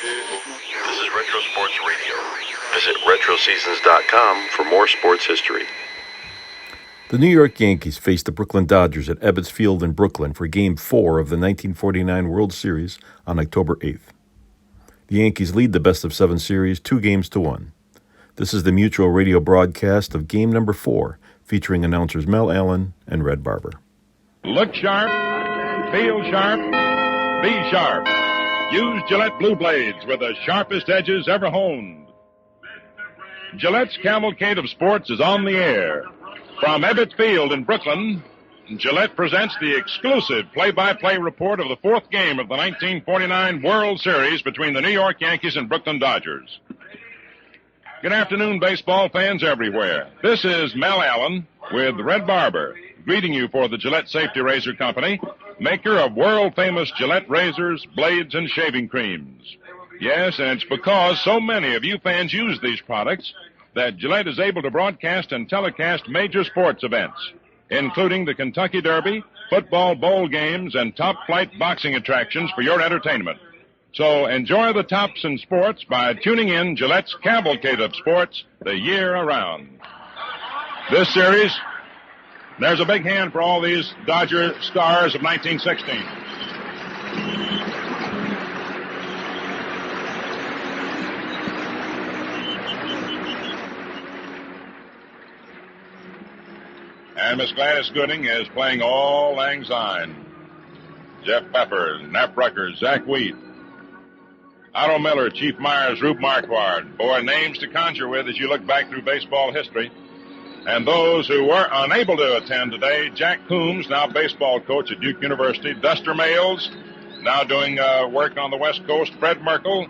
This is Retro Sports Radio. Visit RetroSeasons.com for more sports history. The New York Yankees faced the Brooklyn Dodgers at Ebbets Field in Brooklyn for Game 4 of the 1949 World Series on October 8th. The Yankees lead the best-of-7 series 2-1. This is the Mutual radio broadcast of Game Number 4, featuring announcers Mel Allen and Red Barber. Look sharp, feel sharp, be sharp. Use Gillette Blue Blades with the sharpest edges ever honed. Gillette's cavalcade of sports is on the air. From Ebbets Field in Brooklyn, Gillette presents the exclusive play-by-play report of the fourth game of the 1949 World Series between the New York Yankees and Brooklyn Dodgers. Good afternoon, baseball fans everywhere. This is Mel Allen with Red Barber, greeting you for the Gillette Safety Razor Company, maker of world-famous Gillette razors, blades, and shaving creams. Yes, and it's because so many of you fans use these products that Gillette is able to broadcast and telecast major sports events, including the Kentucky Derby, football bowl games, and top-flight boxing attractions for your entertainment. So enjoy the tops in sports by tuning in Gillette's cavalcade of sports the year around. This series, there's a big hand for all these Dodger stars of 1916. And Miss Gladys Gooding is playing All Lang Syne. Jeff Pepper, Nap Rucker, Zach Wheat, Otto Miller, Chief Myers, Rube Marquardt. Boy, names to conjure with as you look back through baseball history. And those who were unable to attend today, Jack Coombs, now baseball coach at Duke University, Duster Males, now doing work on the West Coast, Fred Merkel,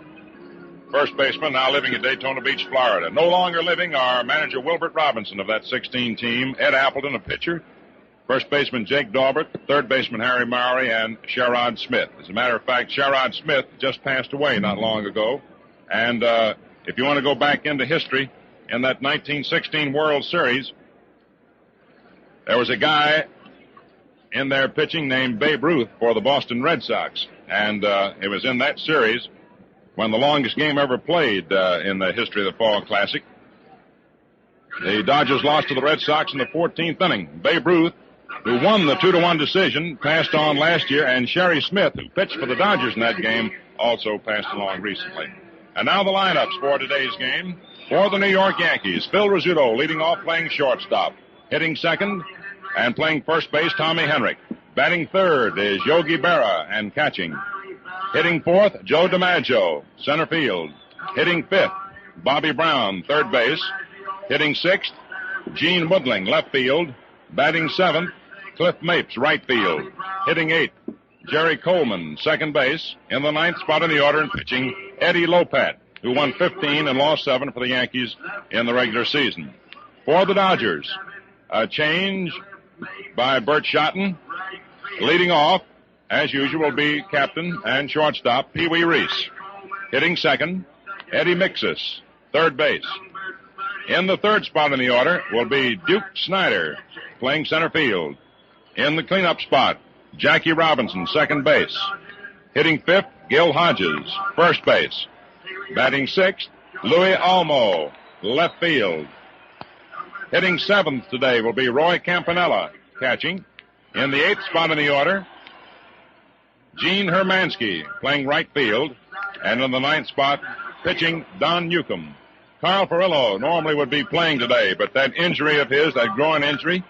first baseman, now living at Daytona Beach, Florida. No longer living are manager Wilbert Robinson of that 16 team, Ed Appleton, a pitcher, first baseman Jake Daubert, third baseman Harry Mowry, and Sherrod Smith. As a matter of fact, Sherrod Smith just passed away not long ago. And if you want to go back into history, in that 1916 World Series, there was a guy in there pitching named Babe Ruth for the Boston Red Sox. And it was in that series when the longest game ever played in the history of the Fall Classic. The Dodgers lost to the Red Sox in the 14th inning. Babe Ruth, who won the 2-1 decision, passed on last year, and Sherry Smith, who pitched for the Dodgers in that game, also passed along recently. And now the lineups for today's game. For the New York Yankees, Phil Rizzuto leading off playing shortstop. Hitting second and playing first base, Tommy Henrich. Batting third is Yogi Berra and catching. Hitting fourth, Joe DiMaggio, center field. Hitting fifth, Bobby Brown, third base. Hitting sixth, Gene Woodling, left field. Batting seventh, Cliff Mapes, right field. Hitting eighth, Jerry Coleman, second base. In the ninth spot in the order and pitching, Eddie Lopat, who won 15 and lost 7 for the Yankees in the regular season. For the Dodgers, a change by Bert Schotten. Leading off, as usual, will be captain and shortstop Pee Wee Reese. Hitting second, Eddie Mixis, third base. In the third spot in the order will be Duke Snyder, playing center field. In the cleanup spot, Jackie Robinson, second base. Hitting fifth, Gil Hodges, first base. Batting sixth, Louis Almo, left field. Hitting seventh today will be Roy Campanella, catching. In the eighth spot in the order, Gene Hermansky, playing right field. And in the ninth spot, pitching Don Newcombe. Carl Furillo normally would be playing today, but that injury of his, that groin injury,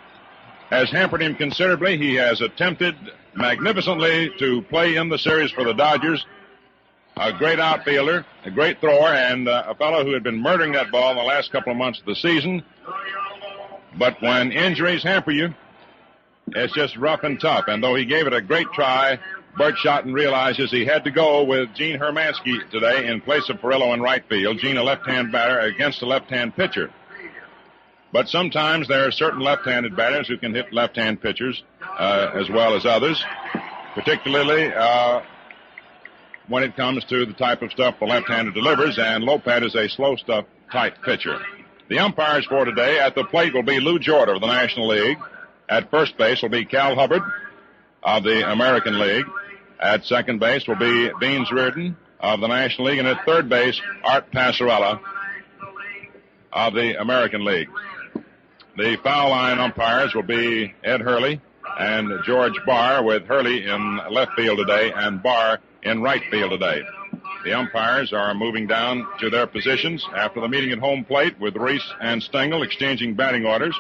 has hampered him considerably. He has attempted magnificently to play in the series for the Dodgers. A great outfielder, a great thrower, and a fellow who had been murdering that ball in the last couple of months of the season. But when injuries hamper you, it's just rough and tough. And though he gave it a great try, Bert Schotten realizes he had to go with Gene Hermansky today in place of Furillo in right field. Gene, a left-hand batter against a left-hand pitcher. But sometimes there are certain left-handed batters who can hit left-hand pitchers as well as others, particularly when it comes to the type of stuff the left-hander delivers, and Lopat is a slow stuff type pitcher. The umpires for today at the plate will be Lou Jordan of the National League. At first base will be Cal Hubbard of the American League. At second base will be Beans Reardon of the National League, and at third base, Art Passarella of the American League. The foul line umpires will be Ed Hurley and George Barr, with Hurley in left field today and Barr in right field today. The umpires are moving down to their positions after the meeting at home plate, with Reese and Stengel exchanging batting orders.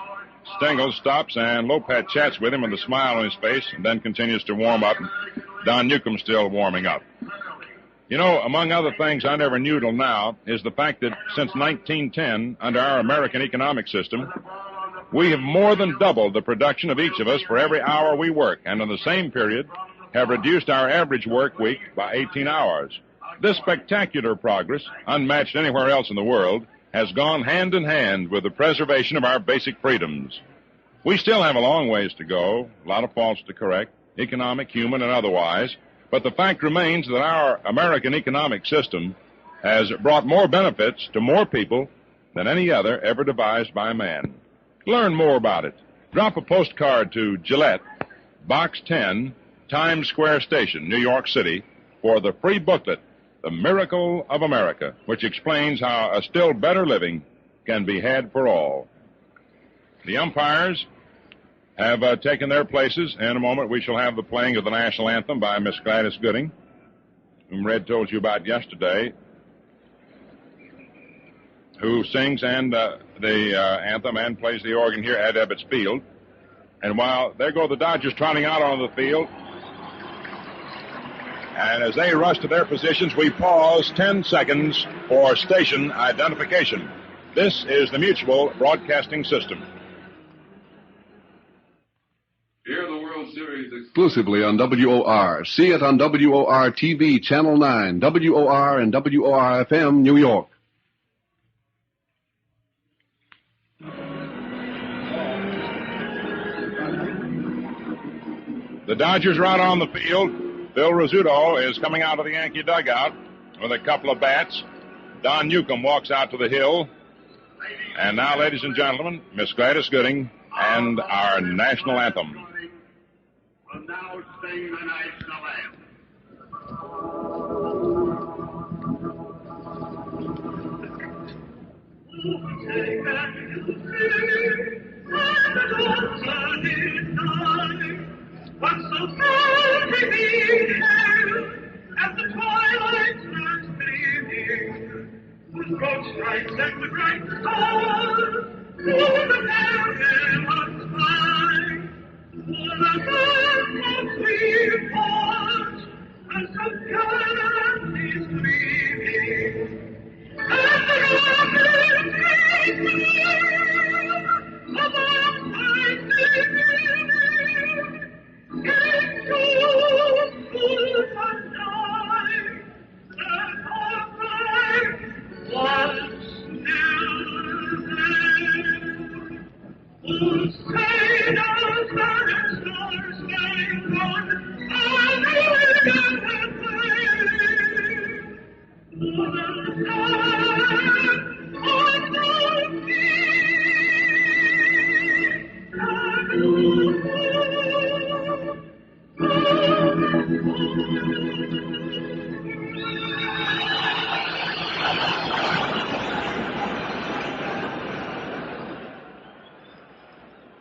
Stengel stops and Lopat chats with him with a smile on his face and then continues to warm up. Don Newcombe still warming up. You know, among other things I never knew till now is the fact that since 1910, under our American economic system, we have more than doubled the production of each of us for every hour we work, and in the same period have reduced our average work week by 18 hours. This spectacular progress, unmatched anywhere else in the world, has gone hand in hand with the preservation of our basic freedoms. We still have a long ways to go, a lot of faults to correct, economic, human, and otherwise, but the fact remains that our American economic system has brought more benefits to more people than any other ever devised by man. Learn more about it. Drop a postcard to Gillette, Box 10, Times Square Station, New York City, for the free booklet, The Miracle of America, which explains how a still better living can be had for all. The umpires have taken their places. In a moment, we shall have the playing of the national anthem by Miss Gladys Gooding, whom Red told you about yesterday, who sings and the anthem and plays the organ here at Ebbets Field. And while there go the Dodgers trotting out onto the field, and as they rush to their positions, we pause 10 seconds for station identification. This is the Mutual Broadcasting System. Hear the World Series exclusively on WOR. See it on WOR TV, Channel 9, WOR and WOR FM, New York. The Dodgers are out on the field. Bill Rizzuto is coming out of the Yankee dugout with a couple of bats. Don Newcombe walks out to the hill. And now, ladies and gentlemen, Miss Gladys Gooding and our national anthem. Will now sing the national anthem. Take back to sea, and the dawn is high. But so proudly we hail at the twilight's last gleaming, whose broad stripes and the bright stars through the perilous fight. For the birds we fought, and so gallantly streaming, and the rockets take the above my singing.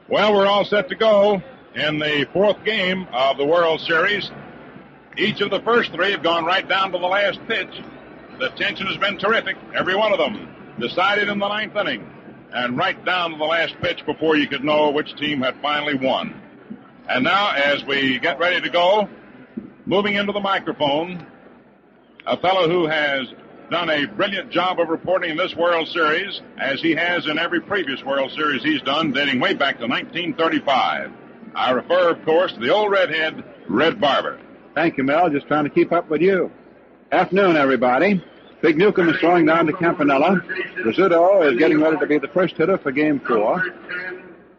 Well, we're all set to go in the fourth game of the World Series. Each of the first three have gone right down to the last pitch. The tension has been terrific, every one of them, decided in the ninth inning, and right down to the last pitch before you could know which team had finally won. And now, as we get ready to go, moving into the microphone, a fellow who has done a brilliant job of reporting in this World Series, as he has in every previous World Series he's done, dating way back to 1935. I refer, of course, to the old redhead, Red Barber. Thank you, Mel. Just trying to keep up with you. Afternoon, everybody. Big Newcombe is throwing down to Campanella. Rizzuto is getting ready to be the first hitter for Game 4.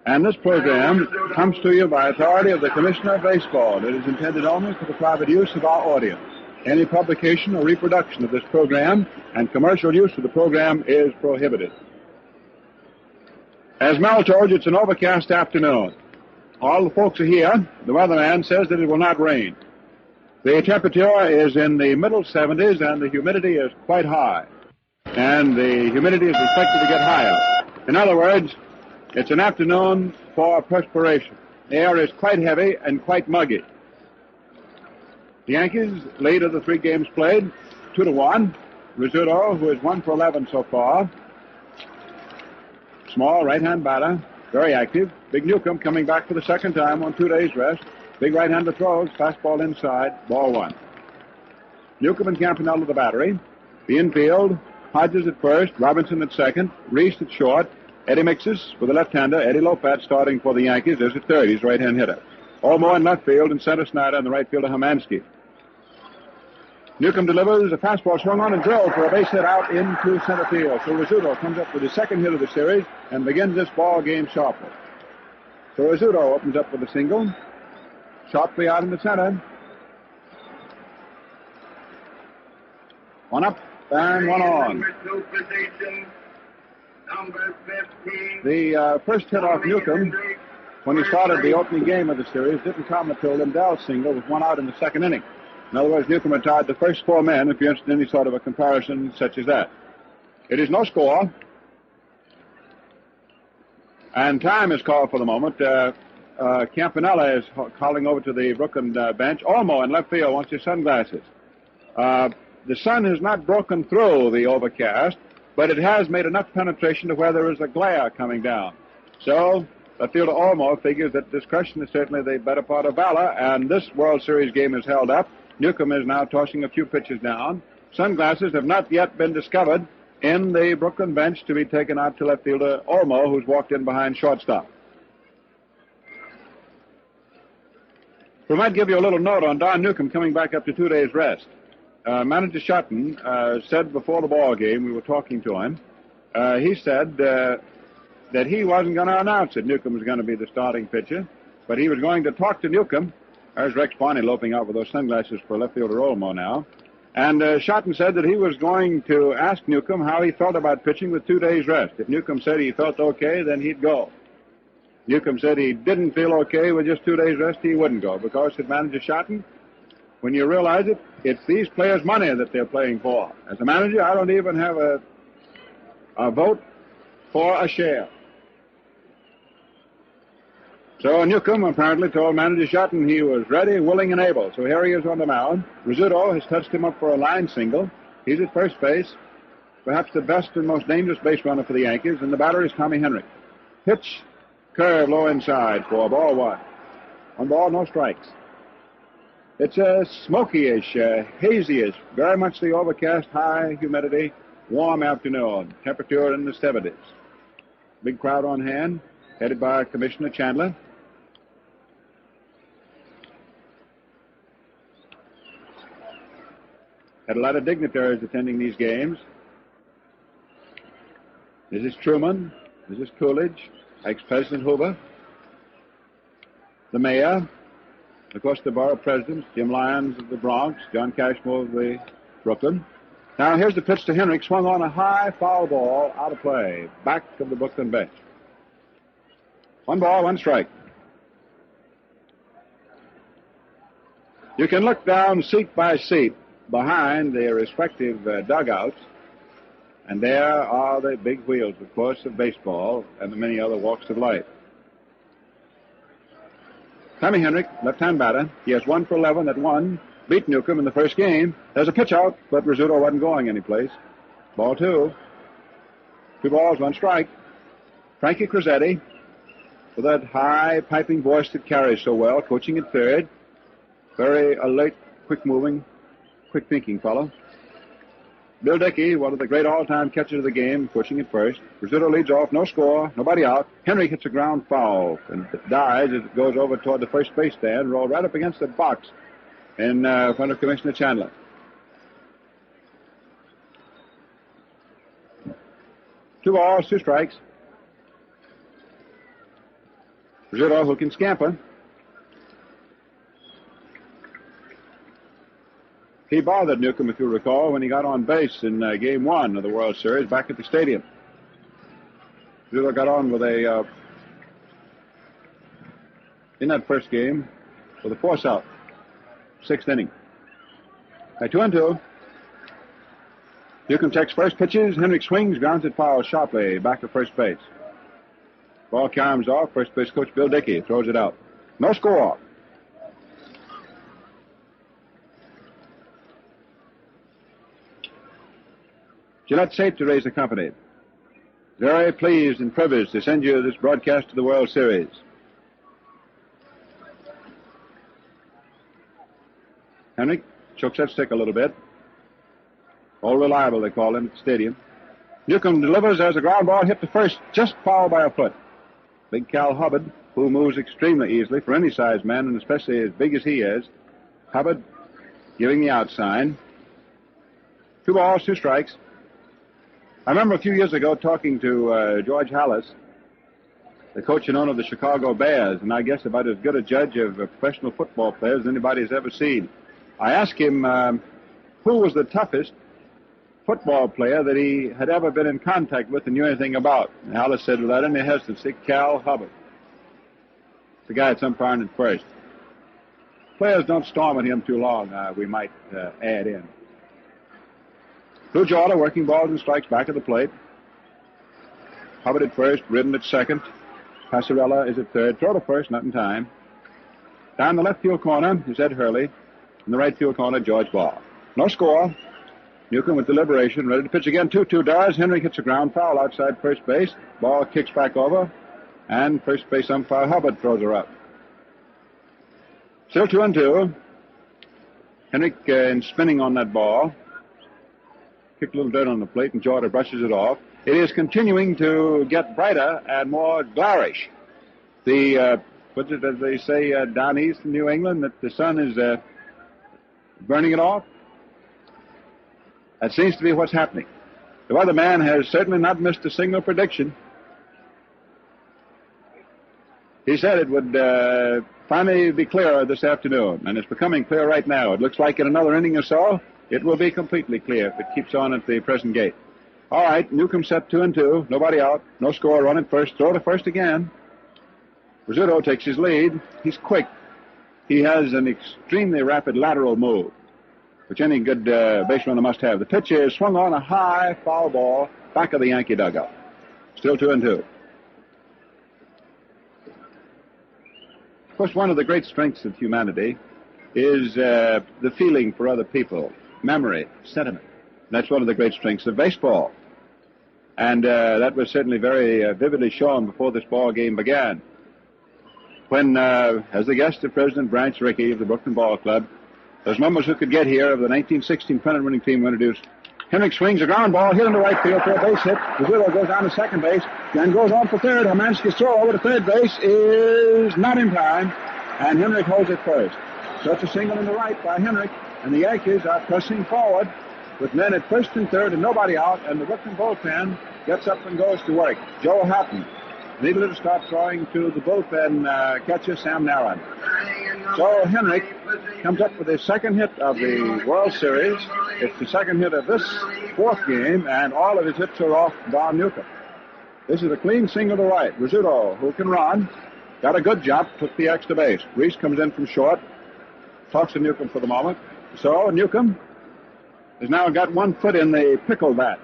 And this program comes to you by authority of the Commissioner of Baseball. It is intended only for the private use of our audience. Any publication or reproduction of this program and commercial use of the program is prohibited. As Mel told you, it's an overcast afternoon. All the folks are here. The weatherman says that it will not rain. The temperature is in the middle 70s and the humidity is quite high. And the humidity is expected to get higher. In other words, it's an afternoon for perspiration. The air is quite heavy and quite muggy. The Yankees lead of the 3 games played, 2-1. Rizzuto, who is 1 for 11 so far. Small right-hand batter, very active. Big Newcombe coming back for the second time on 2 days rest. Big right-hander throws, fastball inside, ball 1. Newcombe and Campanella the battery. The infield, Hodges at first, Robinson at second, Reese at short. Eddie mixes with the left-hander. Ed Lopat starting for the Yankees is at third. He's right-hand hitter. Olmo in left field and center Snyder and the right fielder Hermansky. Newcombe delivers a fastball swung on and drilled for a base hit out into center field. So Rizzuto comes up with his second hit of the series and begins this ball game sharply. So Rizzuto opens up with a single. Sharply out in the center. One up and one on. The first hit off Newcombe when he started the opening game of the series didn't come until Lindell's single with 1 out in the second inning. In other words, Newcombe had tied the first 4 men, if you're interested in any sort of a comparison such as that. It is no score. And time is called for the moment. Campanella is calling over to the Brooklyn bench. Olmo in left field wants his sunglasses. The sun has not broken through the overcast, but it has made enough penetration to where there is a glare coming down. So, left fielder Olmo figures that discretion is certainly the better part of valor, and this World Series game is held up. Newcombe is now tossing a few pitches down. Sunglasses have not yet been discovered in the Brooklyn bench to be taken out to left fielder Olmo, who's walked in behind shortstop. We might give you a little note on Don Newcombe coming back up to 2 days rest. Manager Shotton said before the ball game, we were talking to him, he said that he wasn't going to announce that Newcombe was going to be the starting pitcher, but he was going to talk to Newcombe. There's Rex Barney loping out with those sunglasses for left fielder Olmo now. And Shotton said that he was going to ask Newcombe how he felt about pitching with 2 days rest. If Newcombe said he felt okay, then he'd go. Newcombe said he didn't feel okay with just 2 days rest, he wouldn't go, because, said manager Shotton, when you realize it, it's these players' money that they're playing for. As a manager, I don't even have a vote for a share. So Newcombe apparently told manager Shotton he was ready, willing, and able. So here he is on the mound. Rizzuto has touched him up for a line single. He's at first base, perhaps the best and most dangerous base runner for the Yankees, and the batter is Tommy Henry. Pitch, curve low inside for ball 1. 1 ball, no strikes. It's a smoky-ish, hazy-ish, very much the overcast, high humidity, warm afternoon, temperature in the 70s. Big crowd on hand, headed by Commissioner Chandler. Had a lot of dignitaries attending these games. Mrs. Truman, Mrs. Coolidge, ex-President Hoover, the mayor, of course, the borough presidents, Jim Lyons of the Bronx, John Cashmore of the Brooklyn. Now, here's the pitch to Henry, swung on a high foul ball, out of play, back of the Brooklyn bench. 1 ball, 1 strike. You can look down seat by seat behind their respective dugouts, and there are the big wheels, of course, of baseball and the many other walks of life. Tommy Henry, left-hand batter. He has 1 for 11 at 1. Beat Newcombe in the first game. There's a pitch out, but Rizzuto wasn't going anyplace. Ball 2. 2 balls, 1 strike. Frankie Crosetti, with that high piping voice that carries so well, coaching at third. Very alert, quick-moving, quick-thinking fellow. Bill Dickey, one of the great all-time catchers of the game, pushing at first. Rizzuto leads off, no score, nobody out. Henry hits a ground foul and it dies as it goes over toward the first base stand, rolled right up against the box in front of Commissioner Chandler. Two balls, 2 strikes. Rizzuto, who can scamper. He bothered Newcombe, if you recall, when he got on base in Game 1 of the World Series back at the stadium. Rizzuto got on with in that first game, with a force out, 6th inning. 2-2. Newcombe takes first pitches. Henrik swings, grounds it foul sharply back to first base. Ball comes off. First base coach Bill Dickey throws it out. No score. Gillette Safety Razor Company. Very pleased and privileged to send you this broadcast of the World Series. Henrik chokes that stick a little bit. All reliable, they call him at the stadium. Newcombe delivers as a ground ball hit to first, just fouled by a foot. Big Cal Hubbard, who moves extremely easily for any size man, and especially as big as he is. Hubbard giving the out sign. 2 balls, 2 strikes. I remember a few years ago talking to George Hallis, the coach and owner of the Chicago Bears, and I guess about as good a judge of professional football players as anybody's ever seen. I asked him who was the toughest football player that he had ever been in contact with and knew anything about. And Hallis said without any hesitancy, Cal Hubbard. The guy that's umpiring at first. Players don't storm at him too long, we might add in. Blue Jordan working balls and strikes back at the plate. Hubbard at first, Ridden at second. Passarella is at third. Throw to first, not in time. Down the left field corner is Ed Hurley. In the right field corner, George Ball. No score. Newcombe with deliberation, ready to pitch again. 2-2 does. Henry hits a ground foul outside first base. Ball kicks back over. And first base umpire Hubbard throws her up. Still 2-2. Henrik in spinning on that ball. Kicked a little dirt on the plate, and Jordan brushes it off. It is continuing to get brighter and more garish. What's it as they say down east in New England, that the sun is burning it off? That seems to be what's happening. The weatherman has certainly not missed a single prediction. He said it would finally be clearer this afternoon, and it's becoming clear right now. It looks like in another inning or so, it will be completely clear if it keeps on at the present gait. All right, Newcombe set 2-2. Nobody out. No score. Run at first. Throw to first again. Rizzuto takes his lead. He's quick. He has an extremely rapid lateral move, which any good base runner must have. The pitch is swung on a high foul ball back of the Yankee dugout. Still 2-2. Of course, one of the great strengths of humanity is the feeling for other people. Memory, sentiment. That's one of the great strengths of baseball. And that was certainly very vividly shown before this ball game began. When, as the guest of President Branch Rickey of the Brooklyn Ball Club, those members who could get here of the 1916 pennant winning team were introduced. Henrik swings a ground ball, hit into right field for a base hit. Rizzuto goes down to second base, then goes on for third. Hermansky's throw over to third base is not in time, and Henrik holds it first. So it's a single in the right by Henrik. And the Yankees are pressing forward with men at first and third and nobody out, and the Brooklyn bullpen gets up and goes to work. Joe Hatton needed to start throwing to the bullpen catcher Sam Narron. So Henrik comes up with his second hit of the World Series. It's the second hit of this fourth game, and all of his hits are off Don Newcombe. This is a clean single to right. Rizzuto, who can run, got a good jump, took the extra base. Reese comes in from short, talks to Newcombe for the moment. So Newcombe has now got 1 foot in the pickle bat.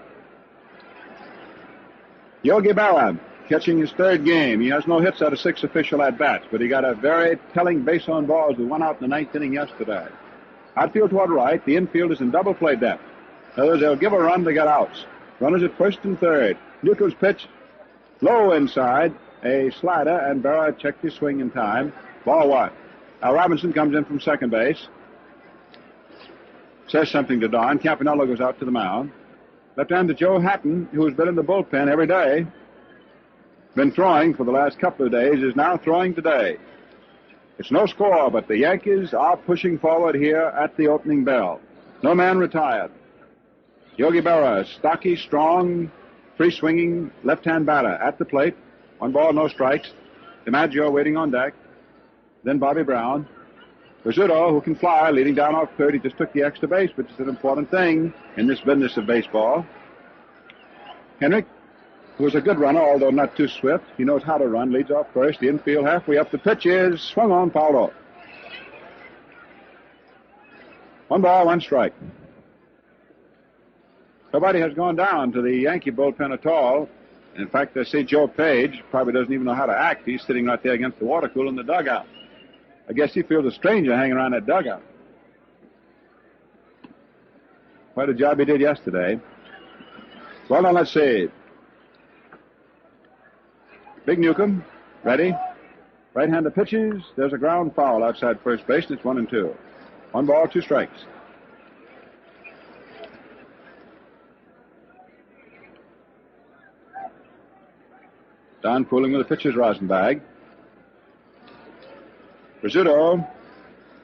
Yogi Berra catching his third game. He has no hits out of 6 official at-bats, but he got a very telling base on balls that went out in the 9th inning yesterday. Outfield toward right. The infield is in double play depth. In other words, they'll give a run to get outs. Runners at first and third. Newcombe's pitch low inside, a slider, and Berra checked his swing in time. Ball 1. Now Robinson comes in from second base. Says something to Don. Campanella goes out to the mound. Left-hander Joe Hatton, who's been in the bullpen every day, been throwing for the last couple of days, is now throwing today. It's no score, but the Yankees are pushing forward here at the opening bell. No man retired. Yogi Berra, stocky, strong, free-swinging left-hand batter at the plate. 1 ball, no strikes. DiMaggio waiting on deck. Then Bobby Brown. Rizzuto, who can fly, leading down off third. He just took the extra base, which is an important thing in this business of baseball. Henrik, who is a good runner, although not too swift. He knows how to run, leads off first. The infield halfway up. The pitch is swung on, fouled off. 1 ball, 1 strike. Nobody has gone down to the Yankee bullpen at all. In fact, I see Joe Page probably doesn't even know how to act. He's sitting right there against the water cooler in the dugout. I guess he feels a stranger hanging around that dugout. Quite a job he did yesterday. Well, now let's see. Big Newcombe, ready. Right-hander pitches. There's a ground foul outside first base, and it's 1-2. 1 ball, 2 strikes. Don fooling with the pitcher's rosin bag. Rizzuto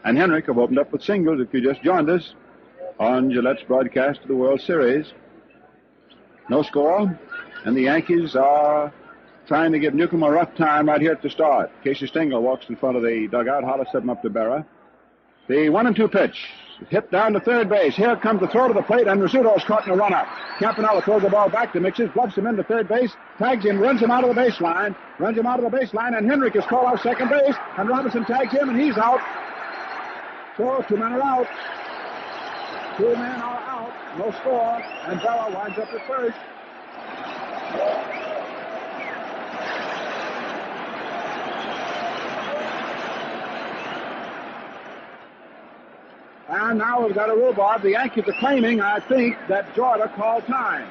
and Henrik have opened up with singles if you just joined us on Gillette's broadcast of the World Series. No score, and the Yankees are trying to give Newcombe a rough time right here at the start. Casey Stengel walks in front of the dugout. Hollis set him up to Berra. The 1-2 pitch. Hit down to third base. Here comes the throw to the plate, and Rizzuto is caught in a run-up. Campanella throws the ball back to Mixes, bluffs him into third base, tags him, runs him out of the baseline, and Henrik is called out second base, and Robinson tags him, and he's out. So 2 men are out. 2 men are out. No score, and Berra winds up at first. And now we've got a rhubarb. The Yankees are claiming, I think, that Jordan called time.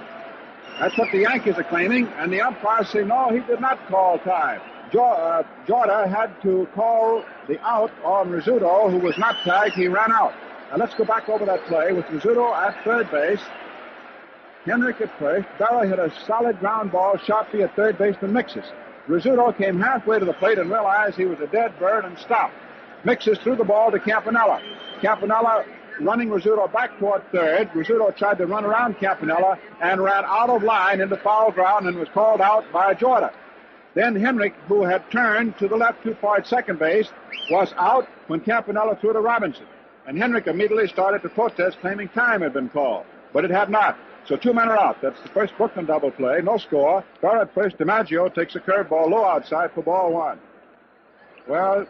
That's what the Yankees are claiming, and the umpires say, no, he did not call time. Jordan had to call the out on Rizzuto, who was not tagged. He ran out. Now let's go back over that play with Rizzuto at third base. Henrik at first. Berra hit a solid ground ball sharply at third base to Mixes. Rizzuto came halfway to the plate and realized he was a dead bird and stopped. Mixes threw the ball to Campanella. Campanella running Rizzuto back toward third. Rizzuto tried to run around Campanella and ran out of line into foul ground and was called out by Jordan. Then Henrik, who had turned to the left too far at second base, was out when Campanella threw to Robinson. And Henrik immediately started to protest, claiming time had been called. But it had not. So 2 men are out. That's the first Brooklyn double play. No score. Berra at first. DiMaggio takes a curveball low outside for ball 1. Well,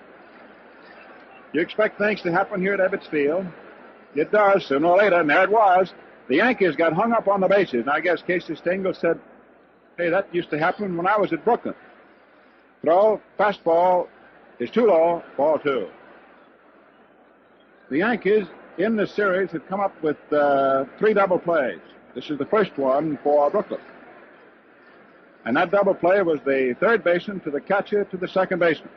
you expect things to happen here at Ebbets Field. It does, sooner or later, and there it was. The Yankees got hung up on the bases, and I guess Casey Stengel said, hey, that used to happen when I was at Brooklyn. Throw, fastball is too low, ball 2. The Yankees, in this series, have come up with 3 double plays. This is the first one for Brooklyn. And that double play was the third baseman to the catcher to the second baseman.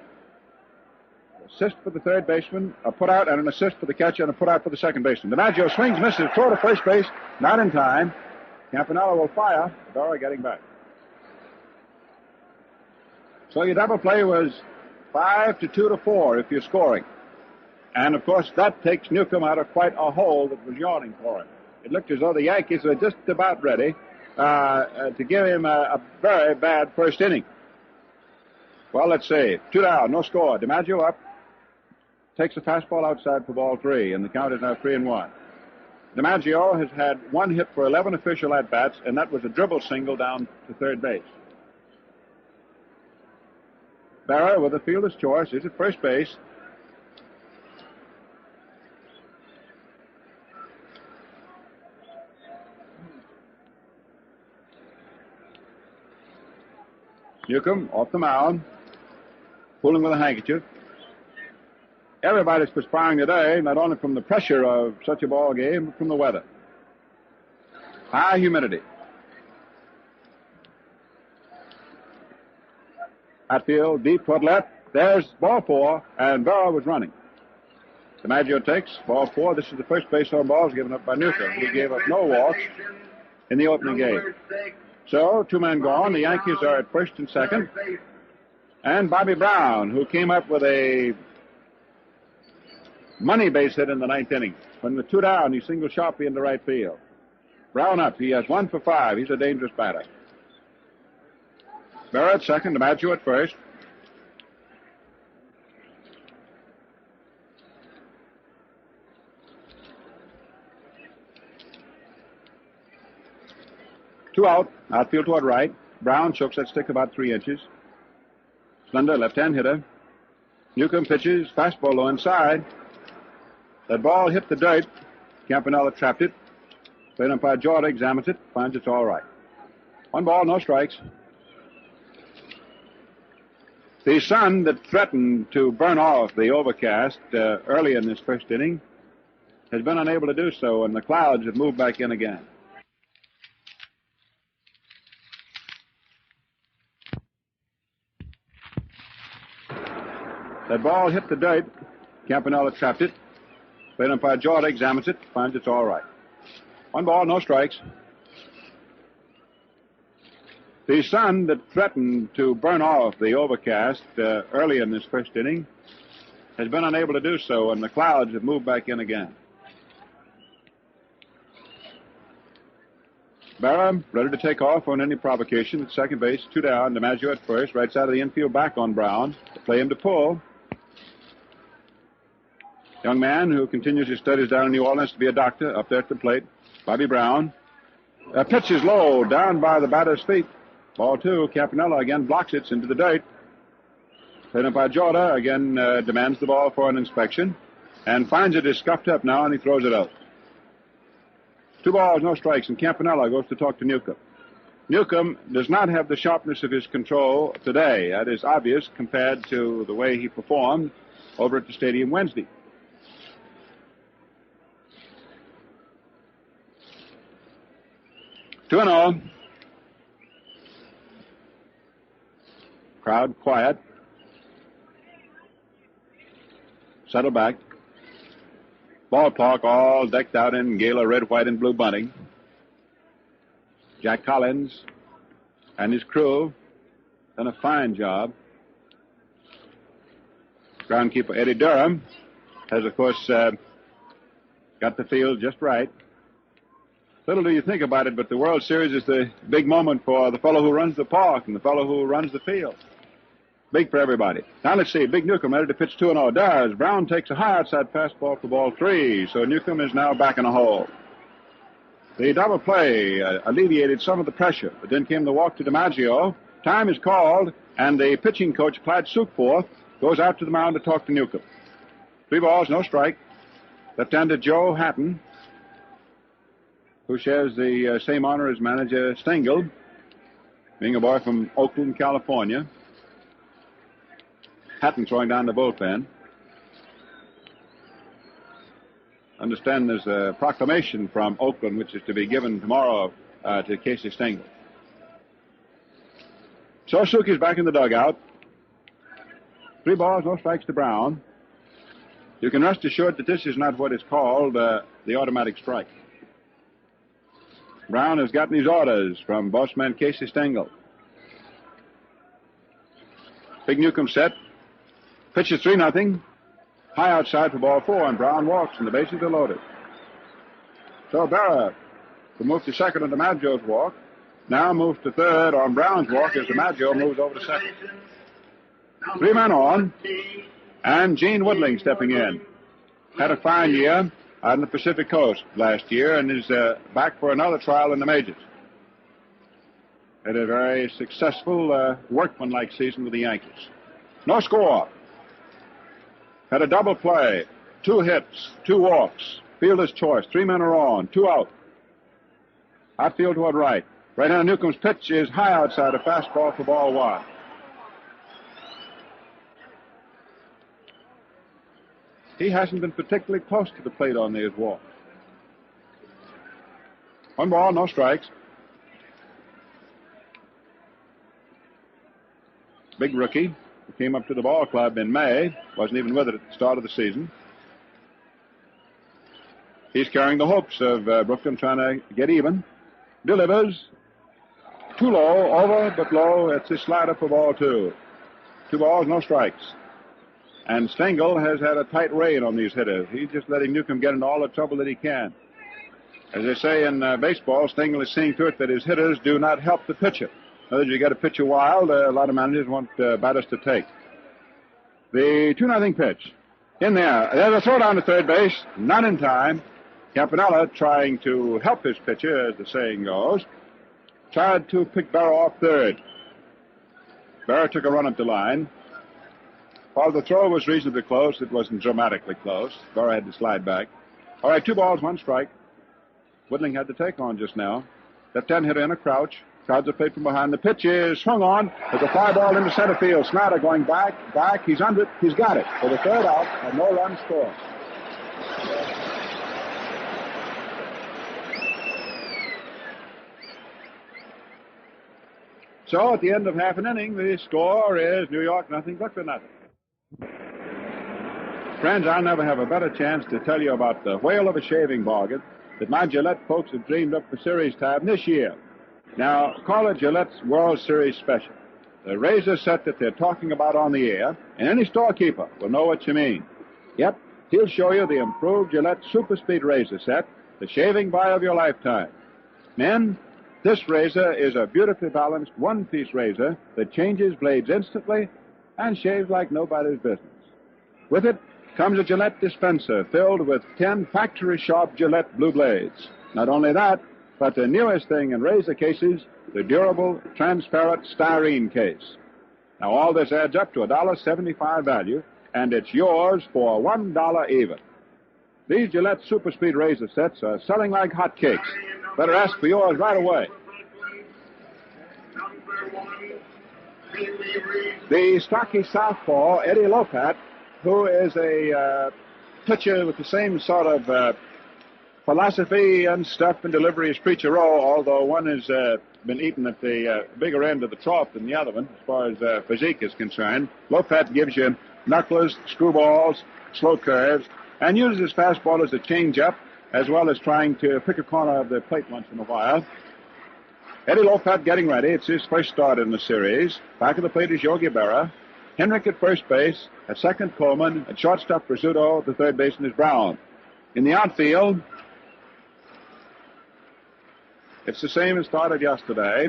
Assist for the third baseman, a put out, and an assist for the catcher, and a put out for the second baseman. DiMaggio swings, misses, throw to first base, not in time. Campanella will fire. Berra getting back. So your double play was 5-2 to 4 if you're scoring. And of course, that takes Newcombe out of quite a hole that was yawning for him. It looked as though the Yankees were just about ready to give him a very bad first inning. Well, let's see. 2 down, no score. DiMaggio up. Takes a fastball outside for ball 3, and the count is now 3-1. DiMaggio has had 1 hit for 11 official at-bats, and that was a dribble single down to third base. Berra, with a fielder's choice, is at first base. Newcombe off the mound, pulling with a handkerchief. Everybody's perspiring today, not only from the pressure of such a ball game, but from the weather. High humidity. Outfield, deep toward left. There's ball 4, and Berra was running. DiMaggio takes ball 4. This is the first base on balls given up by Newcombe. He gave up no walks in the opening game. So, 2 men gone. The Yankees are at first and second. And Bobby Brown, who came up with a money base hit in the 9th inning. When the 2 down, he singled sharply into right field. Brown up. He has 1 for 5. He's a dangerous batter. Berra at second. DiMaggio at first. Two out. Outfield toward right. Brown chokes that stick about 3 inches. Slender left-hand hitter. Newcombe pitches. Fastball low inside. That ball hit the dirt Campanella trapped it. Plate umpire Jordan examines it, finds it's all right. 1 ball, no strikes. The sun that threatened to burn off the overcast early in this first inning has been unable to do so, and the clouds have moved back in again. That ball hit the dirt. Campanella trapped it. Plate umpire Jordan examines it, finds it's all right. 1 ball, no strikes. The sun that threatened to burn off the overcast early in this first inning has been unable to do so, and the clouds have moved back in again. Berra ready to take off on any provocation at second base. 2 down. DiMaggio at first. Right side of the infield back on Brown. To play him to pull. Young man who continues his studies down in New Orleans to be a doctor up there at the plate. Bobby Brown. Pitch is low down by the batter's feet. Ball 2. Campanella again blocks it into the dirt. Played up by Jordan. Again demands the ball for an inspection. And finds it is scuffed up now, and he throws it out. 2 balls, no strikes, and Campanella goes to talk to Newcombe. Newcombe does not have the sharpness of his control today. That is obvious compared to the way he performed over at the stadium Wednesday. Two and all. Crowd quiet. Settle back. Ballpark all decked out in gala red, white, and blue bunting. Jack Collins and his crew done a fine job. Groundkeeper Eddie Durham has, of course, got the field just right. Little do you think about it, but the World Series is the big moment for the fellow who runs the park and the fellow who runs the field. Big for everybody. Now let's see. Big Newcombe ready to pitch 2-0. Does. Brown takes a high outside fastball for ball 3. So Newcombe is now back in a hole. The double play alleviated some of the pressure, but then came the walk to DiMaggio. Time is called, and the pitching coach, Clyde Sukeforth, goes out to the mound to talk to Newcombe. 3 balls, no strike. Left-hander Joe Hatton, who shares the same honor as manager Stengel, being a boy from Oakland, California. Hatton throwing down the bullpen. Understand there's a proclamation from Oakland which is to be given tomorrow to Casey Stengel. So Suki's back in the dugout. 3 balls, no strikes to Brown. You can rest assured that this is not what is called the automatic strike. Brown has gotten his orders from bossman Casey Stengel. Big Newcombe set. Pitch is 3-0. High outside for ball 4, and Brown walks, and the bases are loaded. So Berra will move to second on DiMaggio's walk. Now moves to third on Brown's walk as DiMaggio moves over to second. 3 men on, and Gene Woodling stepping in. Had a fine year out on the Pacific Coast last year and is back for another trial in the majors. Had a very successful workmanlike season with the Yankees. No score. Had a double play, 2 hits, 2 walks, fielder's choice, 3 men are on, 2 out. Outfield toward right. Right-hander Newcombe's pitch is high outside, a fastball for ball 1. He hasn't been particularly close to the plate on these walks. 1 ball, no strikes. Big rookie. He came up to the ball club in May. Wasn't even with it at the start of the season. He's carrying the hopes of Brooklyn trying to get even. Delivers. Too low, over but low. It's a slider for ball 2. 2 balls, no strikes. And Stengel has had a tight rein on these hitters. He's just letting Newcombe get into all the trouble that he can. As they say in baseball, Stengel is seeing to it that his hitters do not help the pitcher. In other words, you got a pitcher wild, a lot of managers want batters to take. The 2-0 pitch. In there. There's a throw down to third base. Not in time. Campanella, trying to help his pitcher, as the saying goes, tried to pick Berra off third. Berra took a run up the line. While the throw was reasonably close, it wasn't dramatically close. Berra had to slide back. All right, 2 balls, 1 strike. Woodling had to take on just now. Left-hand hitter in a crouch. Crowds the plate from behind. The pitch is swung on. There's a fly ball into center field. Snyder going back. He's under it. He's got it. For the 3rd out, and no run scored. So at the end of half an inning, the score is New York nothing, Brooklyn nothing. Friends, I'll never have a better chance to tell you about the whale of a shaving bargain that my Gillette folks have dreamed up for series time this year. Now, call it Gillette's World Series Special. The razor set that they're talking about on the air, and any storekeeper will know what you mean. Yep, he'll show you the improved Gillette Super Speed razor set, the shaving buy of your lifetime. Men, this razor is a beautifully balanced one-piece razor that changes blades instantly and shaves like nobody's business. With it comes a Gillette dispenser filled with 10 factory-sharp Gillette blue blades. Not only that, but the newest thing in razor cases, the durable, transparent styrene case. Now, all this adds up to $1.75 value, and it's yours for $1 even. These Gillette Super Speed razor sets are selling like hotcakes. Better ask for yours right away. The stocky southpaw, Eddie Lopat, who is a pitcher with the same sort of philosophy and stuff and delivery as Preacher Rowe, although one has been eaten at the bigger end of the trough than the other one, as far as physique is concerned. Lopat gives you knucklers, screwballs, slow curves, and uses his fastball as a change-up, as well as trying to pick a corner of the plate once in a while. Eddie Lopat getting ready. It's his first start in the series. Back of the plate is Yogi Berra. Henrik at first base. At second, Coleman. At shortstop, Rizzuto. The third baseman is Brown. In the outfield, it's the same as started yesterday.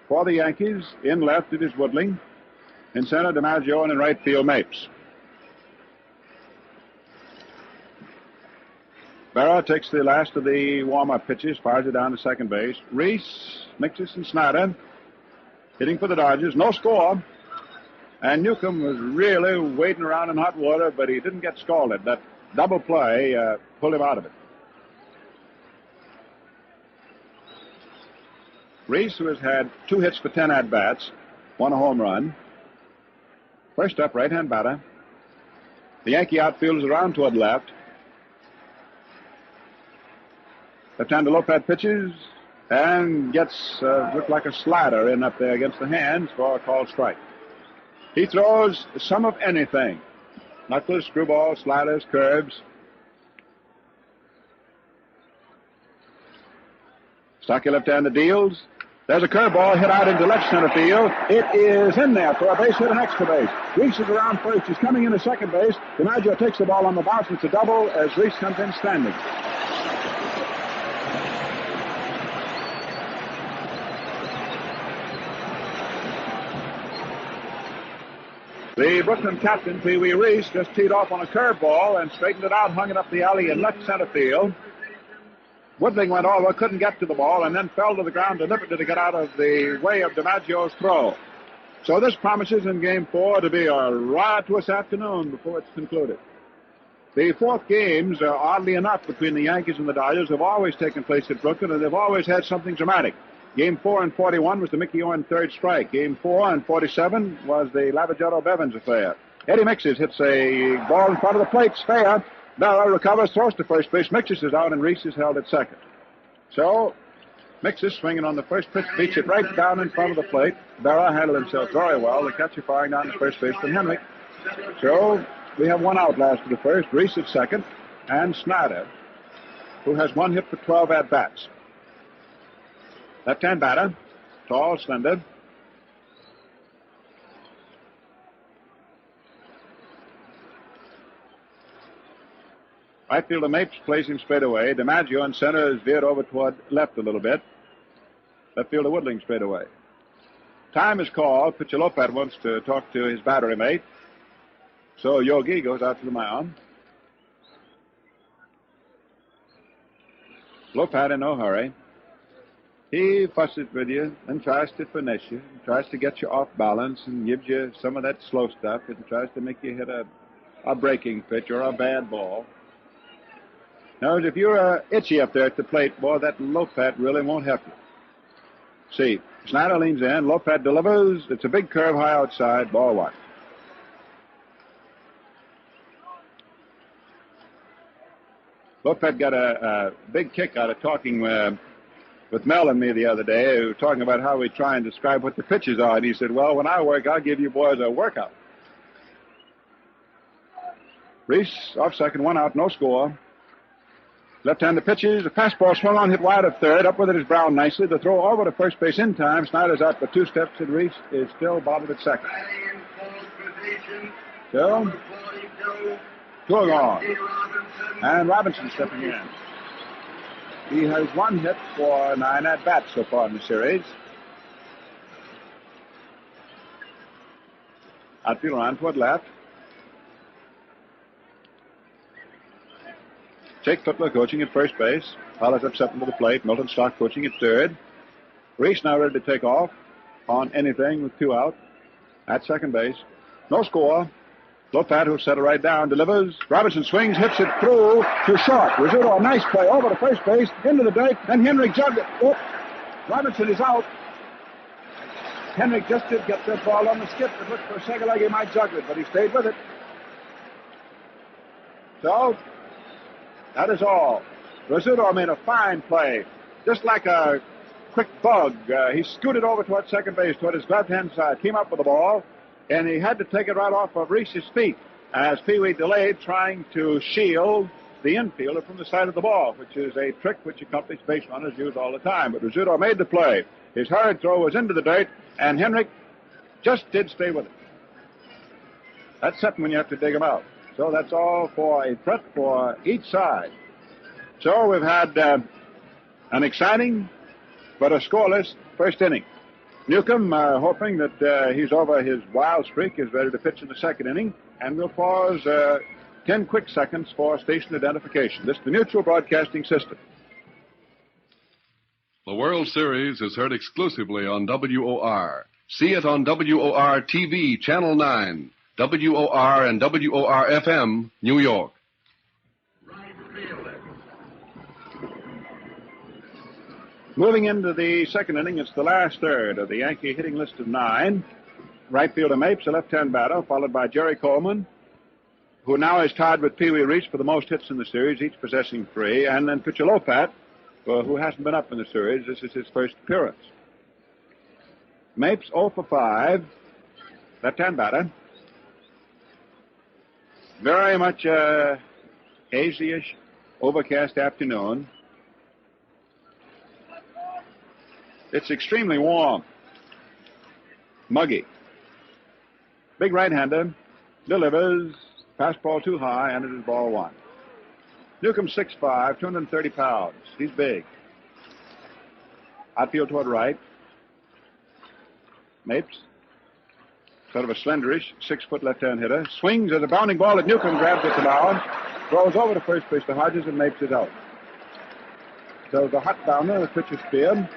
For the Yankees, in left it is Woodling. In center, DiMaggio, and in right field, Mapes. Berra takes the last of the warm-up pitches, fires it down to second base. Reese, Mixes, and Snyder hitting for the Dodgers. No score. And Newcombe was really wading around in hot water, but he didn't get scalded. That double play pulled him out of it. Reese, who has had 2 hits for 10 at-bats, won a home run. First up, right-hand batter. The Yankee outfield is around toward left. Left-hander Lopat pitches and gets looked like a slider in up there against the hands for a called strike. He throws some of anything. Knuckles, screwballs, sliders, curves. Stocky left-hander deals. There's a curveball hit out into left center field. It is in there for a base hit and extra base. Reese is around first. He's coming into second base. DiMaggio takes the ball on the bounce. It's a double as Reese comes in standing. The Brooklyn captain, Pee Wee Reese, just teed off on a curveball and straightened it out, hung it up the alley in left center field. Woodling went over, couldn't get to the ball, and then fell to the ground deliberately to get out of the way of DiMaggio's throw. So this promises in Game 4 to be a riotous afternoon before it's concluded. The 4th games, oddly enough, between the Yankees and the Dodgers have always taken place at Brooklyn, and they've always had something dramatic. Game 4 and 41 was the Mickey Owen third strike. Game 4 and 47 was the Lavagetto-Bevins affair. Eddie Mixes hits a ball in front of the plate. Fair. Berra recovers, throws to first base. Mixes is out, and Reese is held at second. So, Mixes swinging on the first pitch, beats it right down in front of the plate. Berra handled himself very well. The catcher firing down to first base from Henrik. So, we have 1 out last of the first. Reese at second, and Snyder, who has 1 hit for 12 at-bats. Left-hand batter, tall, slender. Right fielder Mapes plays him straight away. DiMaggio in center is veered over toward left a little bit. Left fielder Woodling straight away. Time is called. Pitcher Lopat wants to talk to his battery mate. So Yogi goes out to the mound. Lopat in no hurry. He fusses with you and tries to finesse you, and tries to get you off balance and gives you some of that slow stuff and tries to make you hit a breaking pitch or a bad ball. Now, if you're itchy up there at the plate, boy, that Lopat really won't help you. See, Snyder leans in. Lopat delivers. It's a big curve high outside. Ball one. Lopat got a big kick out of talking with Mel and me the other day. We were talking about how we try and describe what the pitches are. And he said, well, when I work, I'll give you boys a workout. Reese off second, one out, no score. Left-handed pitches, a fastball swung on, hit wide of third. Up with it is Brown nicely. The throw over to first base in time. Snyder's out for 2 steps, and Reese is still bottled at second. Still, 2 are gone. And Robinson stepping in. He has 1 hit for 9 at-bats so far in the series. Outfield line toward left. Jake Tutler coaching at first base. Hollis up second to the plate. Milton Stock coaching at third. Reese now ready to take off on anything with 2 out at second base. No score. Lopat, who set it right down, delivers. Robinson swings, hits it through to short. Rizzuto, a nice play over to first base, into the dirt, and Henrik jugged it. Oh, Robinson is out. Henrik just did get that ball on the skip. It looked for a second like he might juggle it, but he stayed with it. So, that is all. Rizzuto made a fine play, just like a quick bug. He scooted over toward second base, toward his left-hand side, came up with the ball, and he had to take it right off of Reese's feet as Pee-wee delayed, trying to shield the infielder from the side of the ball, which is a trick which accomplished base runners use all the time. But Rizzuto made the play. His hurried throw was into the dirt, and Henrik just did stay with it. That's something when you have to dig him out. So that's all for a threat for each side. So we've had an exciting but a scoreless first inning. Newcombe, hoping that he's over his wild streak, is ready to pitch in the second inning, and we'll pause 10 quick seconds for station identification. This is the Mutual Broadcasting System. The World Series is heard exclusively on WOR. See it on WOR TV, Channel 9, WOR and WOR FM, New York. Moving into the second inning, it's the last third of the Yankee hitting list of 9. Right fielder Mapes, a left-hand batter, followed by Jerry Coleman, who now is tied with Pee-wee Reese for the most hits in the series, each possessing 3, and then pitcher Lopat, who hasn't been up in the series. This is his first appearance. Mapes 0 for 5, left-hand batter. Very much hazy-ish, overcast afternoon. It's extremely warm. Muggy. Big right-hander. Delivers. Fastball too high, and it is ball 1. Newcombe 6'5", 230 pounds. He's big. Outfield toward right. Mapes. Sort of a slenderish 6-foot left-hand hitter. Swings as a bounding ball that Newcombe grabs at the mound. Throws over to first base to Hodges, and Mapes is out. So the hot downer, the pitcher's spear.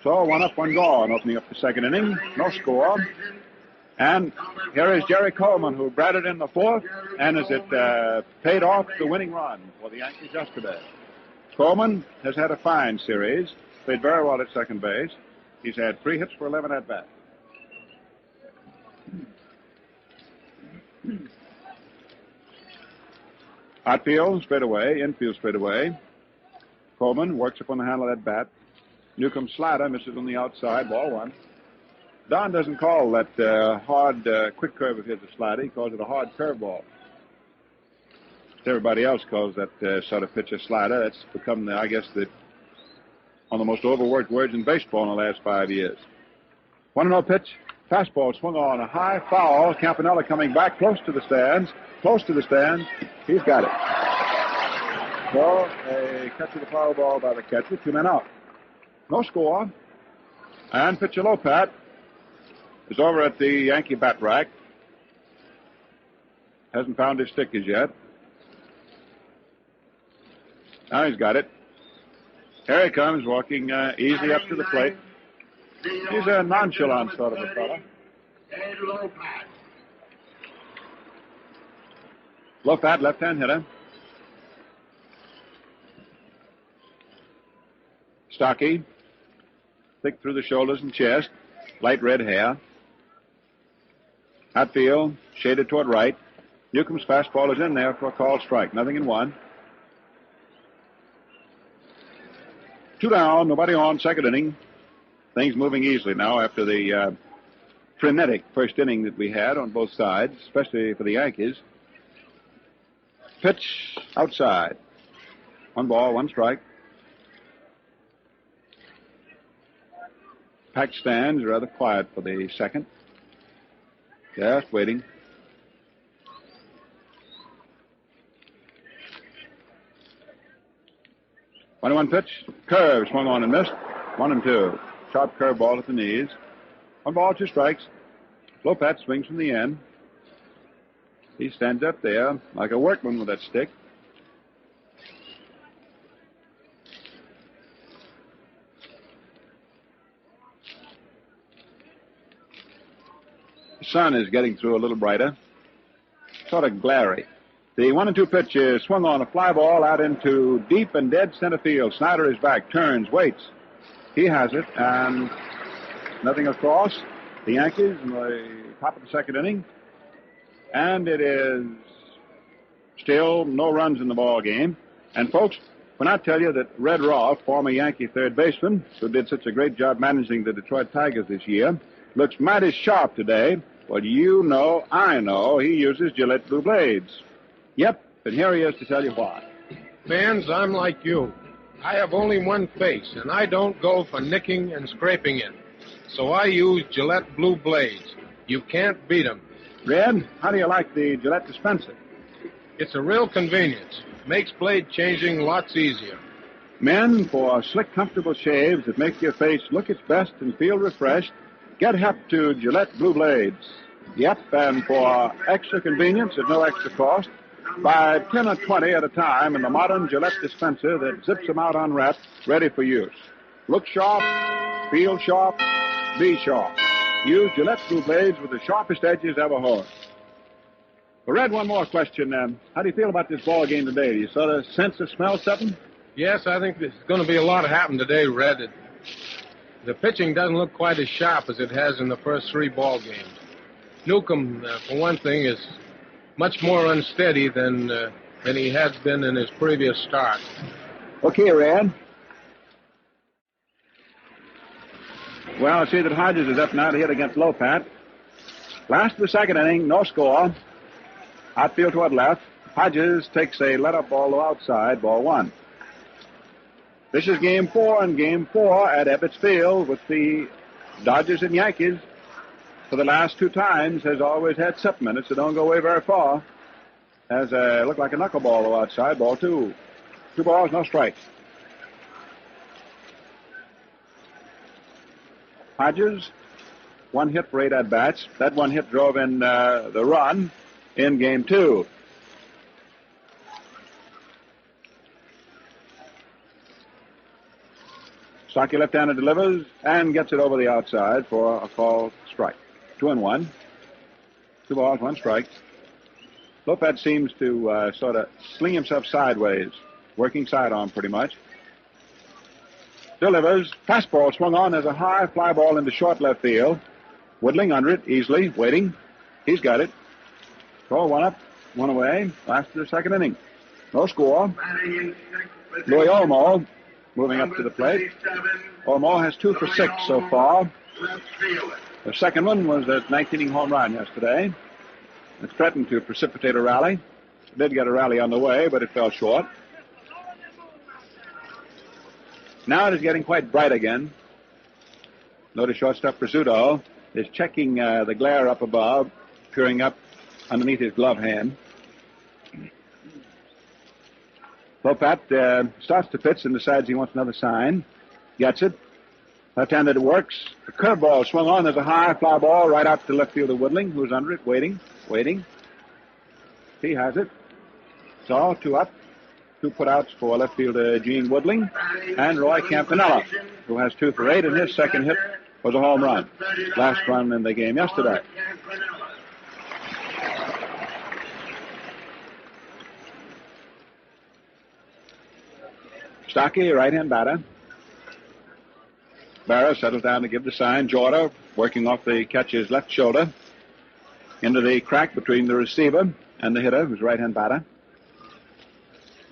So 1 up, 1 gone, opening up the second inning. No score. And here is Jerry Coleman, who batted in the 4th, and as it paid off the winning run for the Yankees yesterday. Coleman has had a fine series, played very well at second base. He's had 3 hits for 11 at-bats. Outfield straight away, infield straight away. Coleman works upon the handle of that bat. Newcombe slider misses on the outside, ball 1. Don doesn't call that hard, quick curve of his a slider. He calls it a hard curveball. Everybody else calls that sort of pitch a slider. That's become, I guess, one of the most overworked words in baseball in the last 5 years. 1-0 pitch. Fastball swung on, a high foul. Campanella coming back close to the stands. He's got it. So a catch of the foul ball by the catcher. 2 men out. No score. And pitcher Lopat is over at the Yankee bat rack. Hasn't found his stick as yet. Now he's got it. Here he comes, walking easy up to the plate. He's a nonchalant sort of a fellow. Ed Lopat. Lopat, left-hand hitter. Stocky, thick through the shoulders and chest, light red hair. Outfield, shaded toward right. Newcombe's fastball is in there for a called strike. Nothing in one. 2 down, nobody on, second inning. Things moving easily now after the frenetic first inning that we had on both sides, especially for the Yankees. Pitch outside. 1 ball, 1 strike. Packed stands, rather quiet for the second. Just waiting. One pitch. Curve swung on and missed. 1-2. Sharp curve ball at the knees. 1 ball, 2 strikes. Lopat swings from the end. He stands up there like a workman with that stick. The sun is getting through a little brighter. Sort of glary. The 1-2 pitch is swung on a fly ball out into deep and dead center field. Snyder is back, turns, waits. He has it, and nothing across. The Yankees in the top of the second inning. And it is still no runs in the ball game. And folks, when I tell you that Red Rolfe, former Yankee third baseman, who did such a great job managing the Detroit Tigers this year, looks mighty sharp today, well, you know, I know, he uses Gillette Blue Blades. Yep, and here he is to tell you why. Fans, I'm like you. I have only one face, and I don't go for nicking and scraping it. So I use Gillette Blue Blades. You can't beat 'em. Red, how do you like the Gillette dispenser? It's a real convenience. Makes blade changing lots easier. Men, for slick, comfortable shaves that make your face look its best and feel refreshed, get hep to Gillette Blue Blades. Yep, and for extra convenience at no extra cost, buy 10 or 20 at a time in the modern Gillette dispenser that zips them out unwrapped, ready for use. Look sharp, feel sharp, be sharp. Use Gillette Blue Blades with the sharpest edges ever honed. Well, Red, one more question. How do you feel about this ball game today? Do you sort of sense or smell something? Yes, I think there's going to be a lot happen today, Red. The pitching doesn't look quite as sharp as it has in the first 3 ball games. Newcombe, for one thing, is much more unsteady than he has been in his previous start. Okay, Red. Well, I see that Hodges is up now to hit against Lopat. Last of the second inning, no score. Outfield toward left. Hodges takes a let-up ball to outside, ball 1. This is game 4, and game 4 at Ebbets Field with the Dodgers and Yankees for the last 2 times has always had 7 minutes, so don't go away very far. Has looked like a knuckleball to outside, ball 2. 2 balls, no strikes. Hodges, 1 hit for 8 at-bats. That 1 hit drove in the run in game 2. Stocky left-hander delivers and gets it over the outside for a called strike. 2-1. 2 balls, 1 strike. Lopat seems to sort of sling himself sideways, working sidearm pretty much. Delivers. Fastball swung on as a high fly ball into short left field. Whittling under it easily, waiting. He's got it. Throw 1 up, 1 away. Last of the second inning. No score. Louis Olmo moving up to the plate. Olmo has 2 for 6 so far. The second one was that 19th home run yesterday. It threatened to precipitate a rally. It did get a rally on the way, but it fell short. Now it is getting quite bright again. Notice shortstop Rizzuto is checking the glare up above, peering up underneath his glove hand. Lopat starts to pitch and decides he wants another sign. Gets it. Left-handed works. The curveball swung on. There's a high fly ball right out to left fielder Woodling, who's under it, waiting. He has it. So 2 up. 2 putouts for left fielder Gene Woodling and Roy Campanella, who has 2 for 8, and his second hit was a home run. Last run in the game yesterday. Stocky, right-hand batter. Berra settles down to give the sign. Jordan working off the catcher's left shoulder into the crack between the receiver and the hitter, who's a right-hand batter.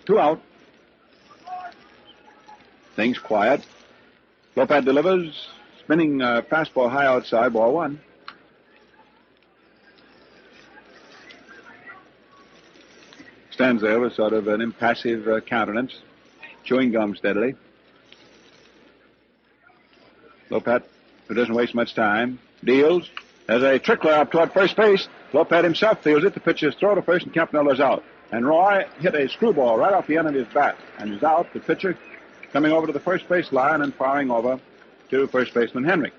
2 out. Things quiet. Lopat delivers. Spinning fastball high outside, ball 1. Stands there with sort of an impassive countenance, chewing gum steadily. Lopat, who doesn't waste much time, deals. There's a trickler up toward first base. Lopat himself fields it. The pitcher's throw to first, and Campanella's out. And Roy hit a screwball right off the end of his bat, and is out. The pitcher coming over to the first base line and firing over to first baseman Henrik.